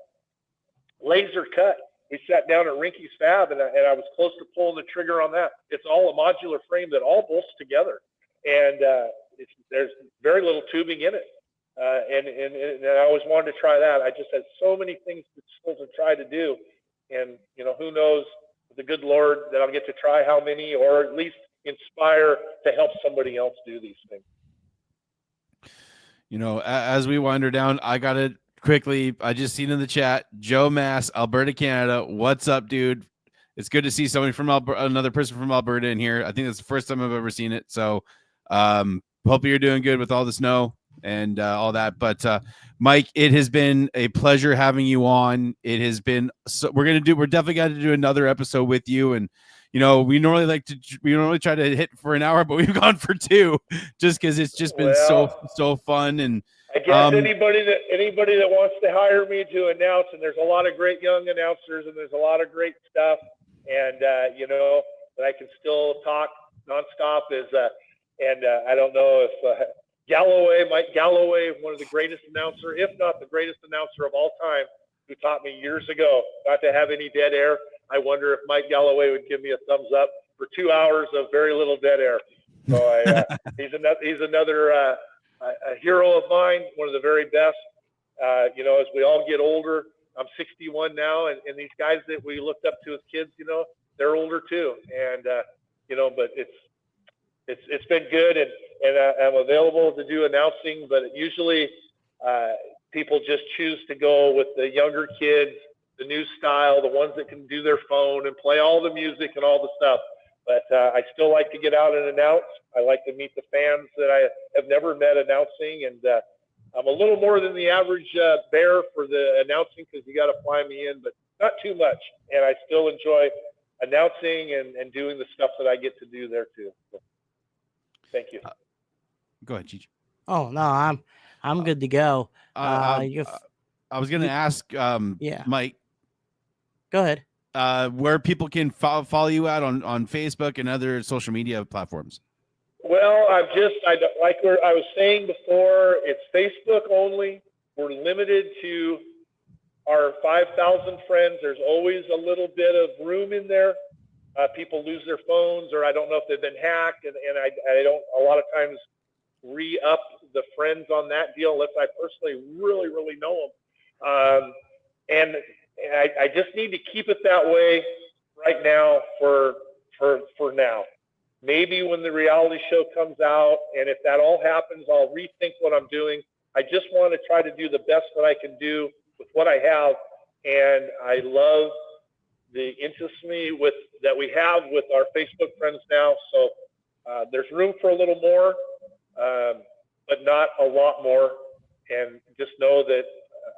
laser cut. We sat down at Rinky's Fab, and I was close to pulling the trigger on that. It's all a modular frame that all bolts together, and there's very little tubing in it. And I always wanted to try that. I just had so many things to try to do, and who knows, the good Lord, that I'll get to try how many, or at least inspire to help somebody else do these things. As we wander down, I got it quickly. I just seen in the chat, Joe Mass, Alberta, Canada. What's up, dude? It's good to see somebody from another person from Alberta in here. I think that's the first time I've ever seen it. So, hope you're doing good with all the snow and all that. But Mike, it has been a pleasure having you on. It has been we're definitely going to do another episode with you. And we normally try to hit for an hour, but we've gone for 2 just because it's just been so fun. And I guess anybody that wants to hire me to announce, and there's a lot of great young announcers, and there's a lot of great stuff, and that I can still talk nonstop is, and I don't know if Mike Galloway, one of the greatest announcer, if not the greatest announcer of all time, who taught me years ago not to have any dead air. I wonder if Mike Galloway would give me a thumbs up for 2 hours of very little dead air. So he's another a hero of mine, one of the very best. As we all get older, I'm 61 now, and these guys that we looked up to as kids, they're older too. And but it's been good, and I'm available to do announcing. But usually, people just choose to go with the younger kids, the new style, the ones that can do their phone and play all the music and all the stuff. But I still like to get out and announce. I like to meet the fans that I have never met announcing. And I'm a little more than the average bear for the announcing because you got to fly me in, but not too much. And I still enjoy announcing and doing the stuff that I get to do there too. So, thank you. Go ahead, Cheech. Oh, no, I'm good to go. I was going to ask Mike. Go ahead. Where people can follow you out on Facebook and other social media platforms. Well, I was saying before, it's Facebook only. We're limited to our 5,000 friends. There's always a little bit of room in there. People lose their phones, or I don't know if they've been hacked, and I don't a lot of times re-up the friends on that deal unless I personally really, really know them. And I just need to keep it that way right now for now. Maybe when the reality show comes out, and if that all happens, I'll rethink what I'm doing. I just want to try to do the best that I can do with what I have, and I love the intimacy that we have with our Facebook friends now. So there's room for a little more, but not a lot more. And just know that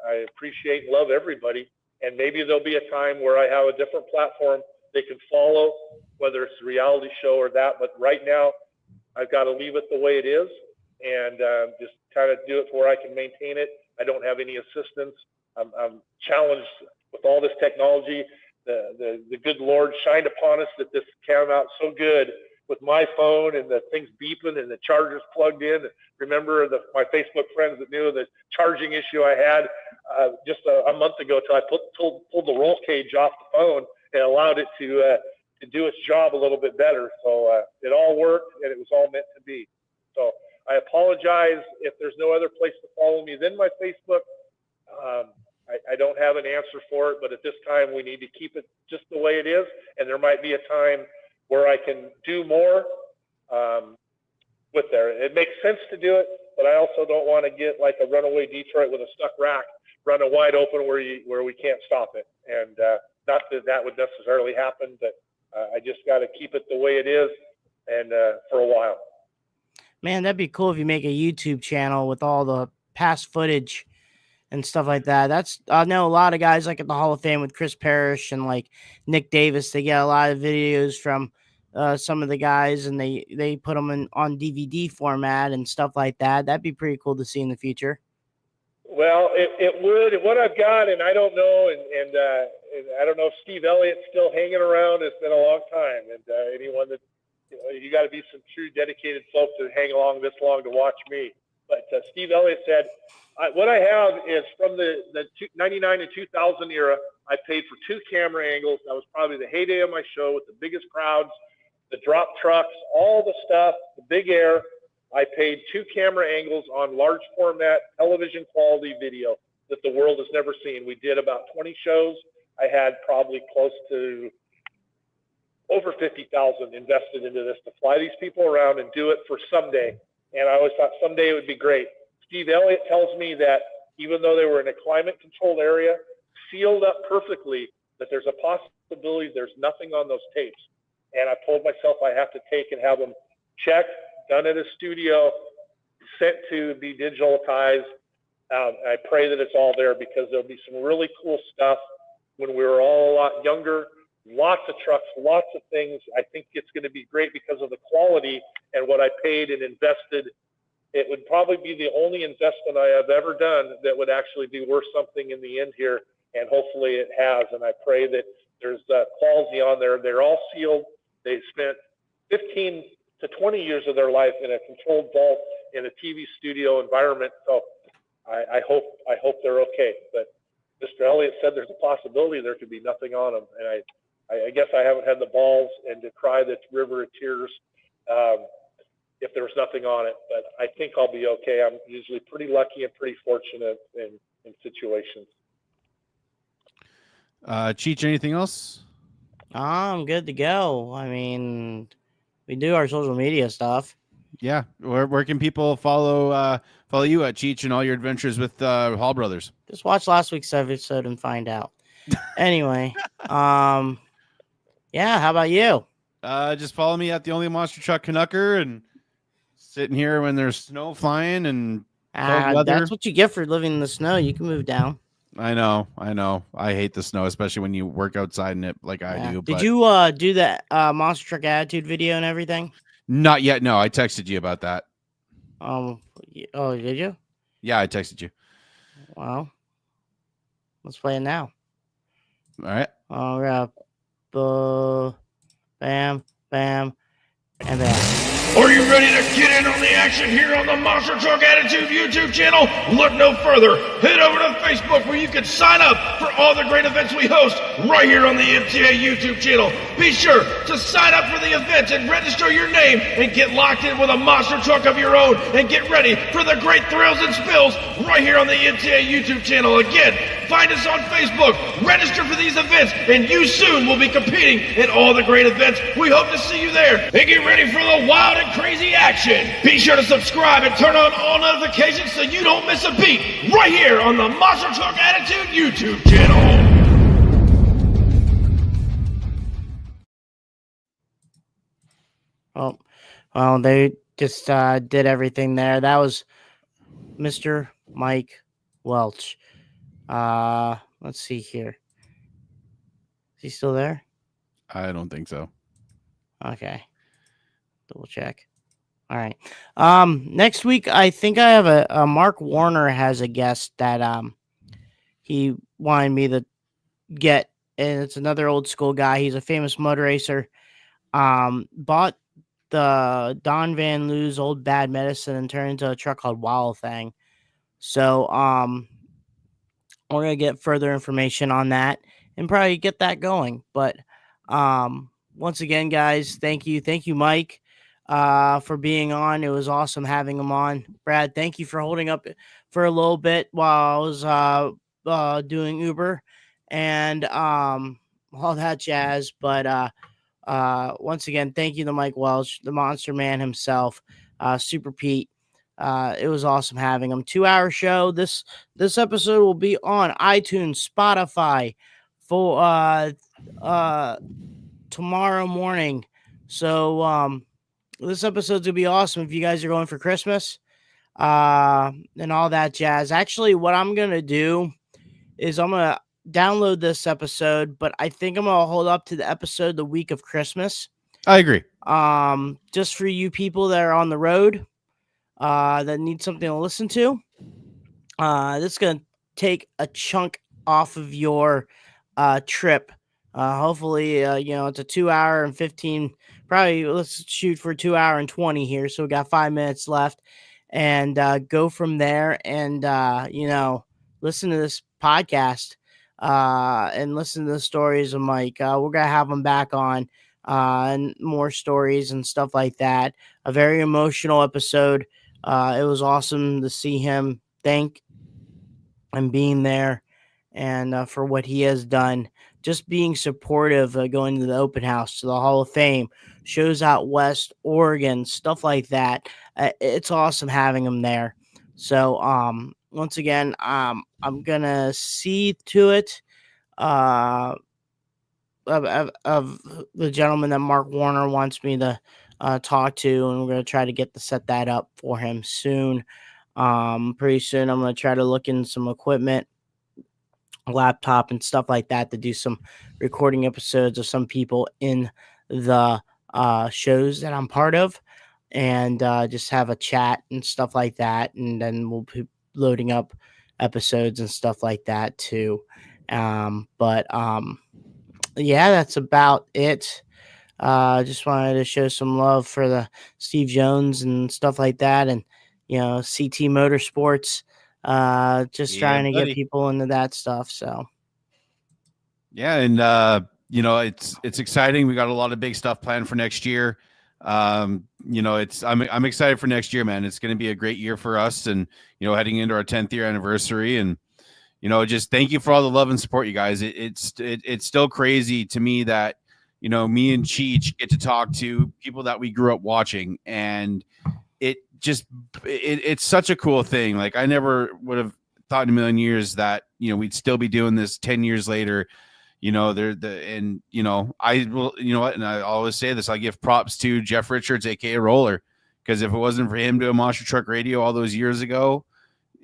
I appreciate and love everybody. And maybe there'll be a time where I have a different platform they can follow, whether it's a reality show or that. But right now, I've got to leave it the way it is and just kind of do it where I can maintain it. I don't have any assistance. I'm challenged with all this technology. The good Lord shined upon us that this came out so good with my phone and the things beeping and the chargers plugged in. Remember my Facebook friends that knew the charging issue I had just a month ago till I pulled the roll cage off the phone and allowed it to do its job a little bit better. So it all worked, and it was all meant to be. So I apologize if there's no other place to follow me than my Facebook. I don't have an answer for it, but at this time we need to keep it just the way it is. And there might be a time where I can do more with there. It makes sense to do it, but I also don't want to get like a runaway Detroit with a stuck rack running wide open where we can't stop it. And not that that would necessarily happen, but I just got to keep it the way it is, and for a while. Man, that'd be cool if you make a YouTube channel with all the past footage and stuff like that. I know a lot of guys like at the Hall of Fame with Chris Parrish and like Nick Davis. They get a lot of videos from some of the guys, and they put them on DVD format and stuff like that. That'd be pretty cool to see in the future. Well, it would. And what I've got, and I don't know, and I don't know if Steve Elliott's still hanging around. It's been a long time, and anyone that you got to be some true dedicated folks to hang along this long to watch me. But Steve Elliott said, what I have is from the 99 and 2000 era. I paid for 2 camera angles. That was probably the heyday of my show with the biggest crowds, the drop trucks, all the stuff, the big air. I paid 2 camera angles on large format television quality video that the world has never seen. We did about 20 shows. I had probably close to over 50,000 invested into this to fly these people around and do it for someday. And I always thought someday it would be great. Steve Elliott tells me that even though they were in a climate controlled area, sealed up perfectly, that there's a possibility there's nothing on those tapes. And I told myself I have to take and have them checked, done at a studio, sent to be digitalized. I pray that it's all there, because there'll be some really cool stuff when we were all a lot younger. Lots of trucks, lots of things. I think it's going to be great because of the quality and what I paid and invested. It would probably be the only investment I have ever done that would actually be worth something in the end here, and hopefully it has. And I pray that there's quality on there. They're all sealed. They spent 15 to 20 years of their life in a controlled vault in a TV studio environment. So I hope they're okay. But Mr. Elliott said there's a possibility there could be nothing on them, and I guess I haven't had the balls and to cry the river of tears if there was nothing on it. But I think I'll be okay. I'm usually pretty lucky and pretty fortunate in situations. Cheech, anything else? I'm good to go. I mean, we do our social media stuff. Yeah. Where can people follow you at Cheech and all your adventures with Hall Brothers? Just watch last week's episode and find out. Anyway, yeah, how about you? Just follow me at the Only Monster Truck Canucker, and sitting here when there's snow flying and cold weather. That's what you get for living in the snow. You can move down. I know. I hate the snow, especially when you work outside in it like I do. Did you do that Monster Truck Attitude video and everything? Not yet. No, I texted you about that. Oh, did you? Yeah, I texted you. Well, let's play it now. All right. All right. Bam, bam, and bam. Are you ready to get in on the action here on the Monster Truck Attitude YouTube channel? Look no further. Head over to Facebook, where you can sign up for all the great events we host right here on the MTA YouTube channel. Be sure to sign up for the events and register your name and get locked in with a monster truck of your own, and get ready for the great thrills and spills right here on the MTA YouTube channel. Again, find us on Facebook, register for these events, and you soon will be competing in all the great events. We hope to see you there, and get ready for the wild and crazy action. Be sure to subscribe and turn on all notifications so you don't miss a beat right here on the Monster Truck Attitude YouTube channel. Oh, well, they just did everything there. That was Mr. Mike Welch. Let's see here. Is he still there? I don't think so. Okay. Double check. All right. Next week, I think I have a Mark Warner has a guest that he wanted me to get, and it's another old school guy. He's a famous motor racer. Bought the Don Van Loo's old Bad Medicine and turned into a truck called Wild Thing. So we're gonna get further information on that and probably get that going. But once again, guys, thank you, Mike, for being on. It was awesome having him on. Brad, thank you for holding up for a little bit while I was doing Uber and all that jazz. But once again, thank you to Mike Welch, the Monster Man himself, Super Pete. It was awesome having him. 2-hour show. This episode will be on iTunes, Spotify, for tomorrow morning. So this episode's gonna be awesome if you guys are going for Christmas and all that jazz. Actually, what I'm gonna do is I'm gonna download this episode, but I think I'm gonna hold up to the episode the week of Christmas. I agree. Just for you people that are on the road, that need something to listen to. This is gonna take a chunk off of your trip. Hopefully, it's a 2 hour and 15. Probably let's shoot for 2 hour and 20 here. So we got 5 minutes left, and go from there. And listen to this podcast and listen to the stories of Mike. We're gonna have him back on and more stories and stuff like that. A very emotional episode. It was awesome to see him thank and being there and for what he has done. Just being supportive, going to the open house, to the Hall of Fame, shows out West, Oregon, stuff like that. It's awesome having him there. So once again, I'm gonna see to it of the gentleman that Mark Warner wants me to talk to, and we're gonna try to set that up for him soon. Pretty soon I'm gonna try to look in some equipment, a laptop and stuff like that, to do some recording episodes of some people in the shows that I'm part of, and just have a chat and stuff like that, and then we'll be loading up episodes and stuff like that too. Yeah, that's about it. Just wanted to show some love for the Steve Jones and stuff like that, and CT Motorsports. Just trying to get people into that stuff. So yeah, and it's exciting. We got a lot of big stuff planned for next year. I'm excited for next year, man. It's going to be a great year for us, and heading into our 10th year anniversary, and just thank you for all the love and support, you guys. It's still crazy to me that me and Cheech get to talk to people that we grew up watching, and it's such a cool thing. Like, I never would have thought in a million years that we'd still be doing this 10 years later. I will, and I always say this, I give props to Jeff Richards, aka Roller, because if it wasn't for him doing Monster Truck Radio all those years ago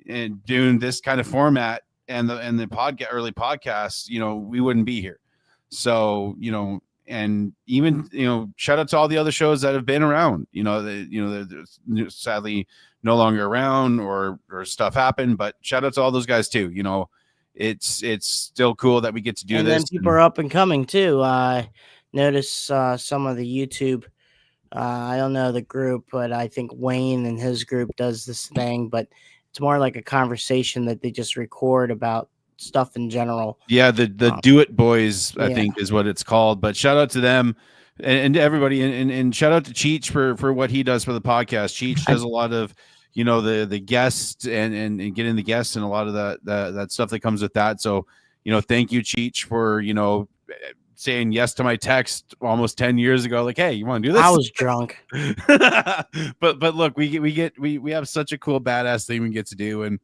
and doing this kind of format and the early podcasts, we wouldn't be here. So, and even, shout out to all the other shows that have been around, they're sadly no longer around or stuff happened, but shout out to all those guys too. It's still cool that we get to do this. And then people are up and coming too. I notice some of the YouTube, I don't know the group, but I think Wayne and his group does this thing, but it's more like a conversation that they just record about stuff in general. Yeah, the Do It Boys, I think is what it's called. But shout out to them and everybody, and shout out to Cheech for what he does for the podcast. Cheech does a lot of the guests and getting the guests and a lot of that stuff that comes with that. So thank you, Cheech, for saying yes to my text almost 10 years ago, like, hey, you want to do this? I was drunk. but look, we have such a cool badass thing we get to do, and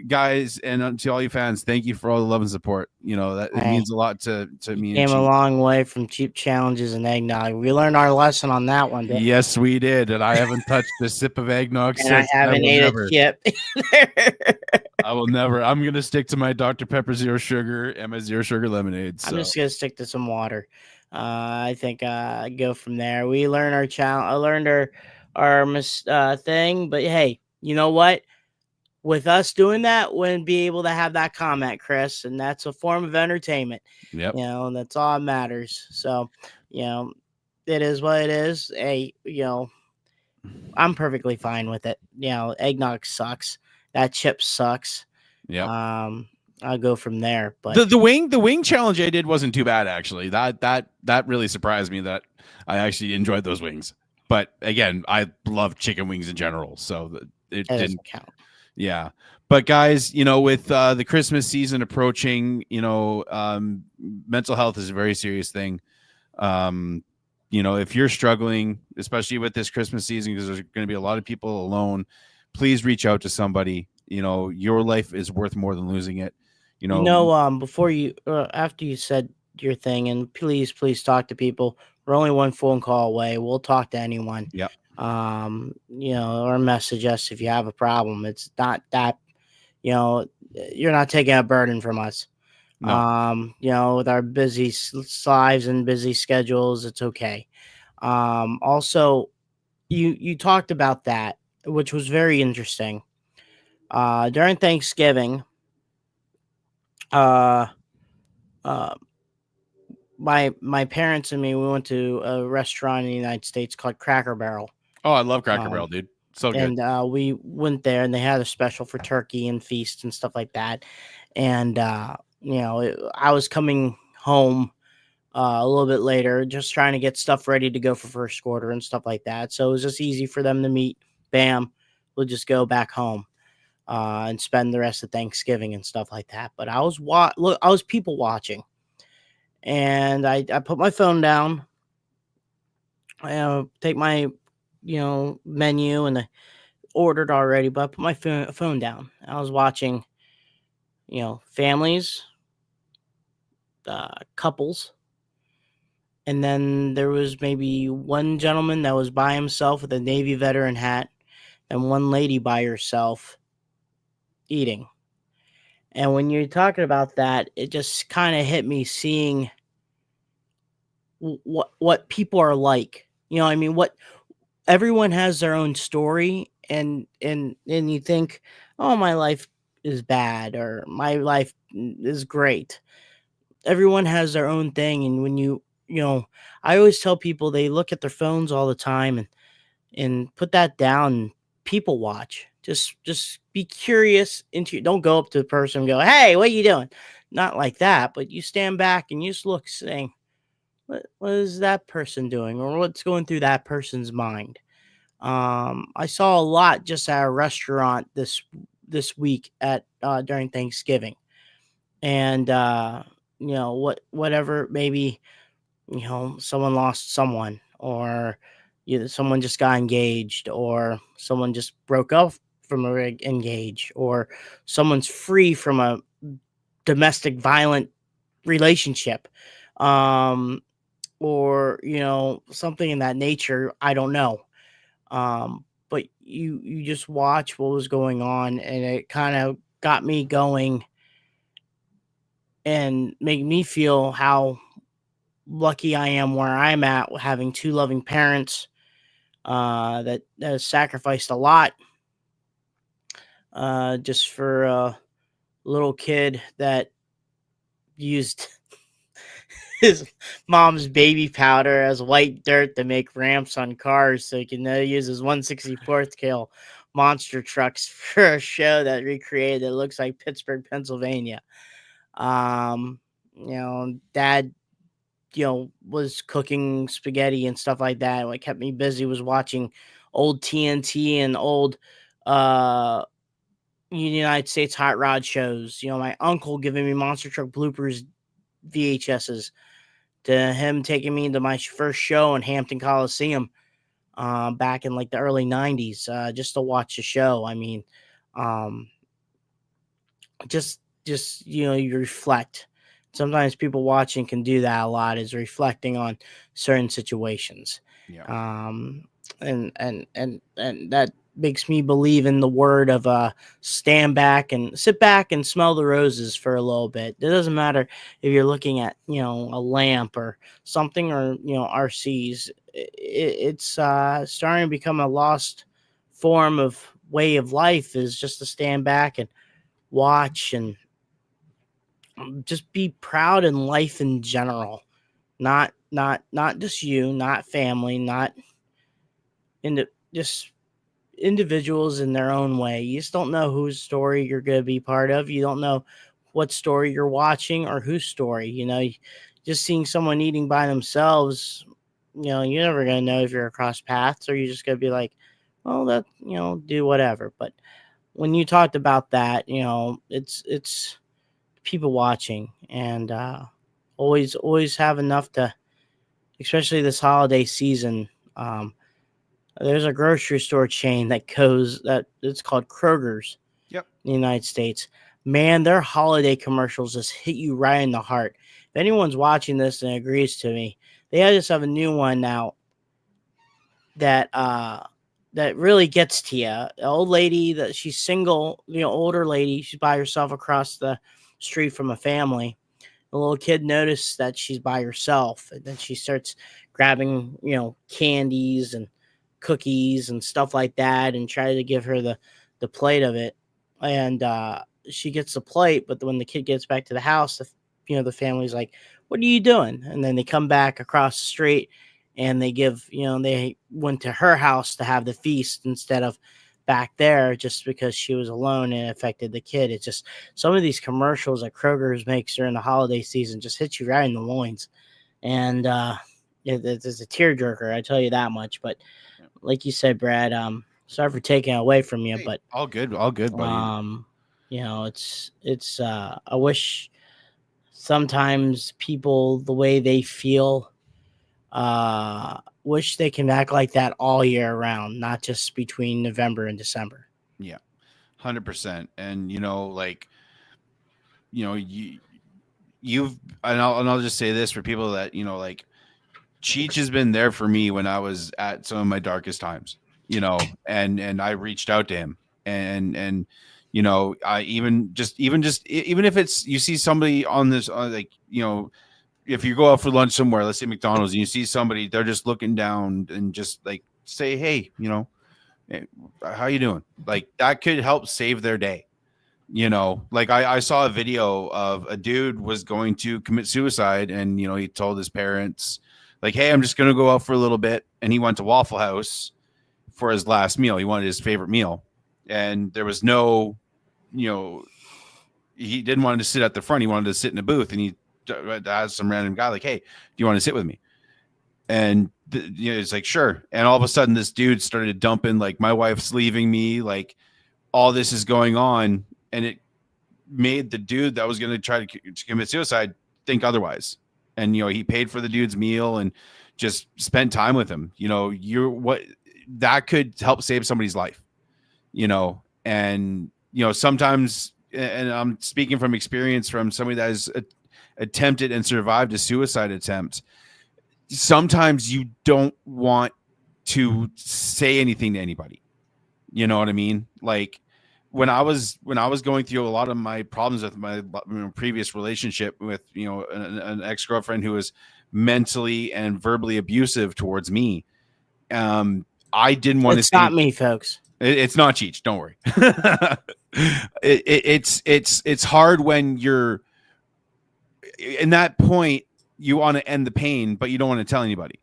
guys, and to all you fans, thank you for all the love and support. That it means a lot to me. Came a long way from cheap challenges and eggnog. We learned our lesson on that one. Yes, we did, and I haven't touched a sip of eggnog and since. I haven't ate a chip. I will never. I'm gonna stick to my Dr. Pepper Zero Sugar and my Zero Sugar lemonade. So. I'm just gonna stick to some water. I think go from there. We learned our challenge. I learned our thing, but hey, you know what? With us doing that, wouldn't be able to have that comment, Chris, and that's a form of entertainment. Yep. That's all that matters. So, it is what it is. Hey, I'm perfectly fine with it. Eggnog sucks. That chip sucks. Yeah. I'll go from there. But the wing challenge I did wasn't too bad, actually. That really surprised me that I actually enjoyed those wings. But again, I love chicken wings in general, so it didn't count. Yeah. But guys, with the Christmas season approaching, mental health is a very serious thing. If you're struggling, especially with this Christmas season, because there's going to be a lot of people alone, please reach out to somebody. Your life is worth more than losing it. Before you, after you said your thing, and please talk to people. We're only one phone call away. We'll talk to anyone. Yeah. Or message us if you have a problem. It's not that, you're not taking a burden from us. No. With our busy lives and busy schedules, it's okay. Also, you talked about that, which was very interesting. During Thanksgiving, uh, uh, my parents and me, we went to a restaurant in the United States called Cracker Barrel. Oh, I love Cracker Um, Barrel, dude. So good. and we went there, and they had a special for turkey and feast and stuff like that. And I was coming home a little bit later, just trying to get stuff ready to go for first quarter and stuff like that. So it was just easy for them to meet. Bam, we'll just go back home and spend the rest of Thanksgiving and stuff like that. But I was I was people watching, and I put my phone down. I take my menu, and I ordered already, but I put my phone down. I was watching families, couples, and then there was maybe one gentleman that was by himself with a Navy veteran hat, and one lady by herself eating. And when you're talking about that, it just kind of hit me seeing what people are like. I mean, what everyone has their own story, and you think, oh, my life is bad or my life is great. Everyone has their own thing, and when I always tell people they look at their phones all the time and put that down. And people watch. Just be curious don't go up to the person and go, hey, what are you doing? Not like that, but you stand back and you just look, saying, what is that person doing, or what's going through that person's mind? I saw a lot just at a restaurant this week at during Thanksgiving, and whatever, maybe someone lost someone, or someone just got engaged, or someone just broke up from a engage, or someone's free from a domestic violent relationship, um, or something in that nature. I don't know. But you just watch what was going on, and it kind of got me going and made me feel how lucky I am where I'm at, having two loving parents that has sacrificed a lot just for a little kid that used his mom's baby powder as white dirt to make ramps on cars so he can use his 1/64th scale monster trucks for a show that recreated it looks like Pittsburgh, Pennsylvania. Dad was cooking spaghetti and stuff like that. What kept me busy was watching old TNT and old United States hot rod shows. My uncle giving me monster truck bloopers VHSs, to him taking me to my first show in Hampton Coliseum back in like the early 90s just to watch the show. I mean, um, just you reflect. Sometimes people watching can do that a lot, is reflecting on certain situations. Yeah. And that makes me believe in the word of stand back and sit back and smell the roses for a little bit. It doesn't matter if you're looking at a lamp or something, or RCs. It's starting to become a lost form of way of life, is just to stand back and watch and just be proud in life in general. Not just you, not family, not just individuals in their own way. You just don't know whose story you're going to be part of. You don't know what story you're watching or whose story. Just seeing someone eating by themselves, you're never going to know if you're across paths, or you're just going to be like, well, that, do whatever. But when you talked about that, it's people watching, and always have enough to, especially this holiday season. There's a grocery store chain that it's called Kroger's. Yep. In the United States. man, their holiday commercials just hit you right in the heart. If anyone's watching this and agrees to me, they just have a new one now that that really gets to you. An old lady that she's single, older lady, she's by herself across the street from a family. The little kid noticed that she's by herself, and then she starts grabbing, candies and cookies and stuff like that, and try to give her the plate of it. And she gets the plate, but when the kid gets back to the house, the family's like, "What are you doing?" And then they come back across the street, and they they went to her house to have the feast instead of back there, just because she was alone and it affected the kid. It's just some of these commercials that Kroger's makes during the holiday season just hit you right in the loins. And it's a tearjerker, I tell you that much. But like you said, Brad, sorry for taking it away from you, but all good, buddy. It's I wish sometimes people, the way they feel, wish they can act like that all year round, not just between November and December. Yeah, 100%. And you've and I'll just say this for people that Cheech has been there for me when I was at some of my darkest times, and I reached out to him, and I even if it's, you see somebody on this, if you go out for lunch somewhere, let's say McDonald's, and you see somebody, they're just looking down and just say, "Hey, hey, how you doing?" Like, that could help save their day. I saw a video of a dude was going to commit suicide, and he told his parents, like, "Hey, I'm just going to go out for a little bit." And he went to Waffle House for his last meal. He wanted his favorite meal, and there was no, he didn't want to sit at the front. He wanted to sit in a booth, and he asked some random guy, like, "Hey, do you want to sit with me?" And it's like, "Sure." And all of a sudden, this dude started dumping, like, "My wife's leaving me," like, all this is going on, and it made the dude that was going to try to commit suicide think otherwise. And he paid for the dude's meal and just spent time with him. That could help save somebody's life. And sometimes, and I'm speaking from experience from somebody that has attempted and survived a suicide attempt, sometimes you don't want to say anything to anybody. You know what I mean? Like, when I was going through a lot of my problems with my previous relationship with an ex-girlfriend who was mentally and verbally abusive towards me, I didn't want to say, it's not me, folks. It's not Cheech, don't worry. It's hard when you're in that point. You want to end the pain, but you don't want to tell anybody,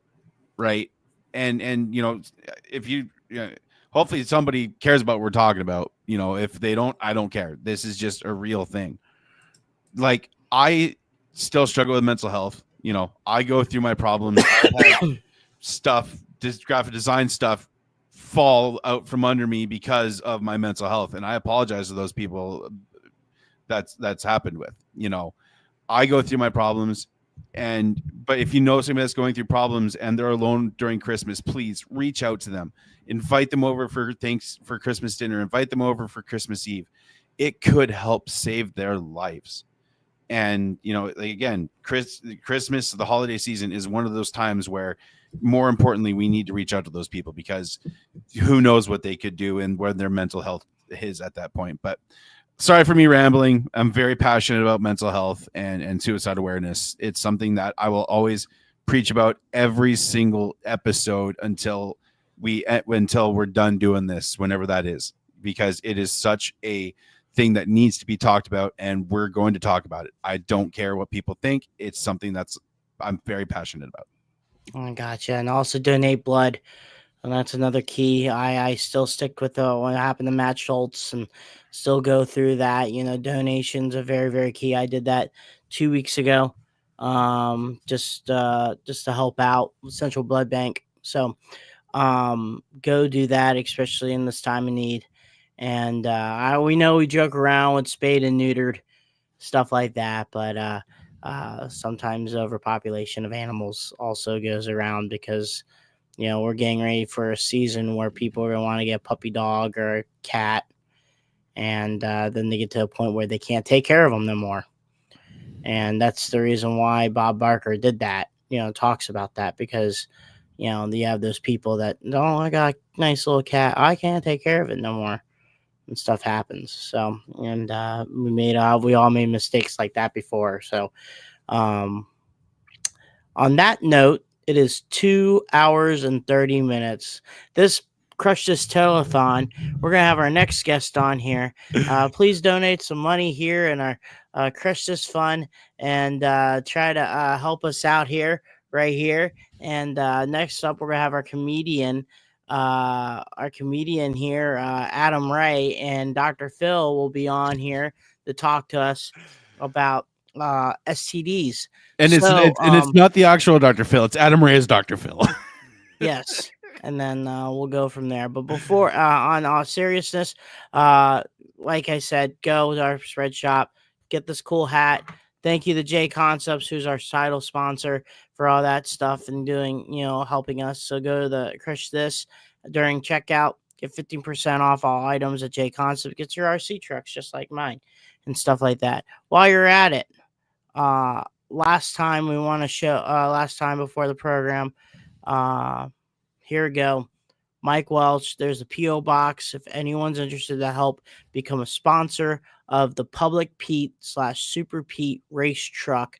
right? And if you hopefully somebody cares about what we're talking about. If they don't, I don't care. This is just a real thing. Like, I still struggle with mental health. I go through my problems. Stuff, this graphic design stuff, fall out from under me because of my mental health, and I apologize to those people that's happened with. I go through my problems, but if you know somebody that's going through problems and they're alone during Christmas, please reach out to them. Invite them over for Christmas dinner. Invite them over for Christmas Eve. It could help save their lives. And again, Christmas, the holiday season, is one of those times where, more importantly, we need to reach out to those people, because who knows what they could do and where their mental health is at that point. But sorry for me rambling. I'm very passionate about mental health and suicide awareness. It's something that I will always preach about every single episode until we're done doing this, whenever that is, because it is such a thing that needs to be talked about, and we're going to talk about it. I don't care what people think. It's something I'm very passionate about. I gotcha. And also donate blood. And that's another key. I still stick with what happened to Matt Schultz and still go through that. Donations are very, very key. I did that 2 weeks ago, just to help out Central Blood Bank. So go do that, especially in this time of need. And we know we joke around with spayed and neutered, stuff like that, but sometimes overpopulation of animals also goes around, because we're getting ready for a season where people are going to want to get a puppy dog or a cat, and then they get to a point where they can't take care of them no more. And that's the reason why Bob Barker did that, talks about that, because, you have those people that, oh, I got a nice little cat, I can't take care of it no more, and stuff happens. So, and we all made mistakes like that before. So, on that note, it is 2 hours and 30 minutes. This Crush This Telethon. We're going to have our next guest on here. Please donate some money here in our Crush This Fund, and try to help us out here, right here. And next up, we're going to have our comedian here, Adam Ray, and Dr. Phil will be on here to talk to us about STDs. And it's not the actual Dr. Phil. It's Adam Ray's Dr. Phil. Yes. And then we'll go from there. But before, on all seriousness, like I said, go to our spread shop, get this cool hat. Thank you to J Concepts, who's our title sponsor, for all that stuff and doing, helping us. So go to the Crush This during checkout, get 15% off all items at J Concepts. Get your RC trucks just like mine and stuff like that. While you're at it, last time before the program, here we go. Mike Welch, there's a P.O. box. If anyone's interested to help become a sponsor of the Public Pete / Super Pete race truck,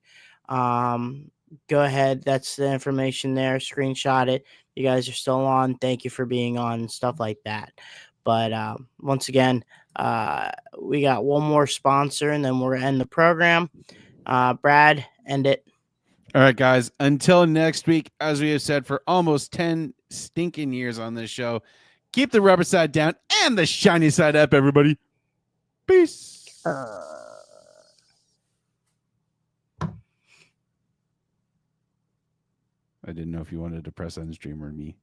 go ahead. That's the information there. Screenshot it. You guys are still on. Thank you for being on and stuff like that. But once again, we got one more sponsor, and then we'll end the program. Brad, end it. All right, guys. Until next week, as we have said for almost 10 stinking years on this show, keep the rubber side down and the shiny side up, everybody. Peace. I didn't know if you wanted to press end stream or me.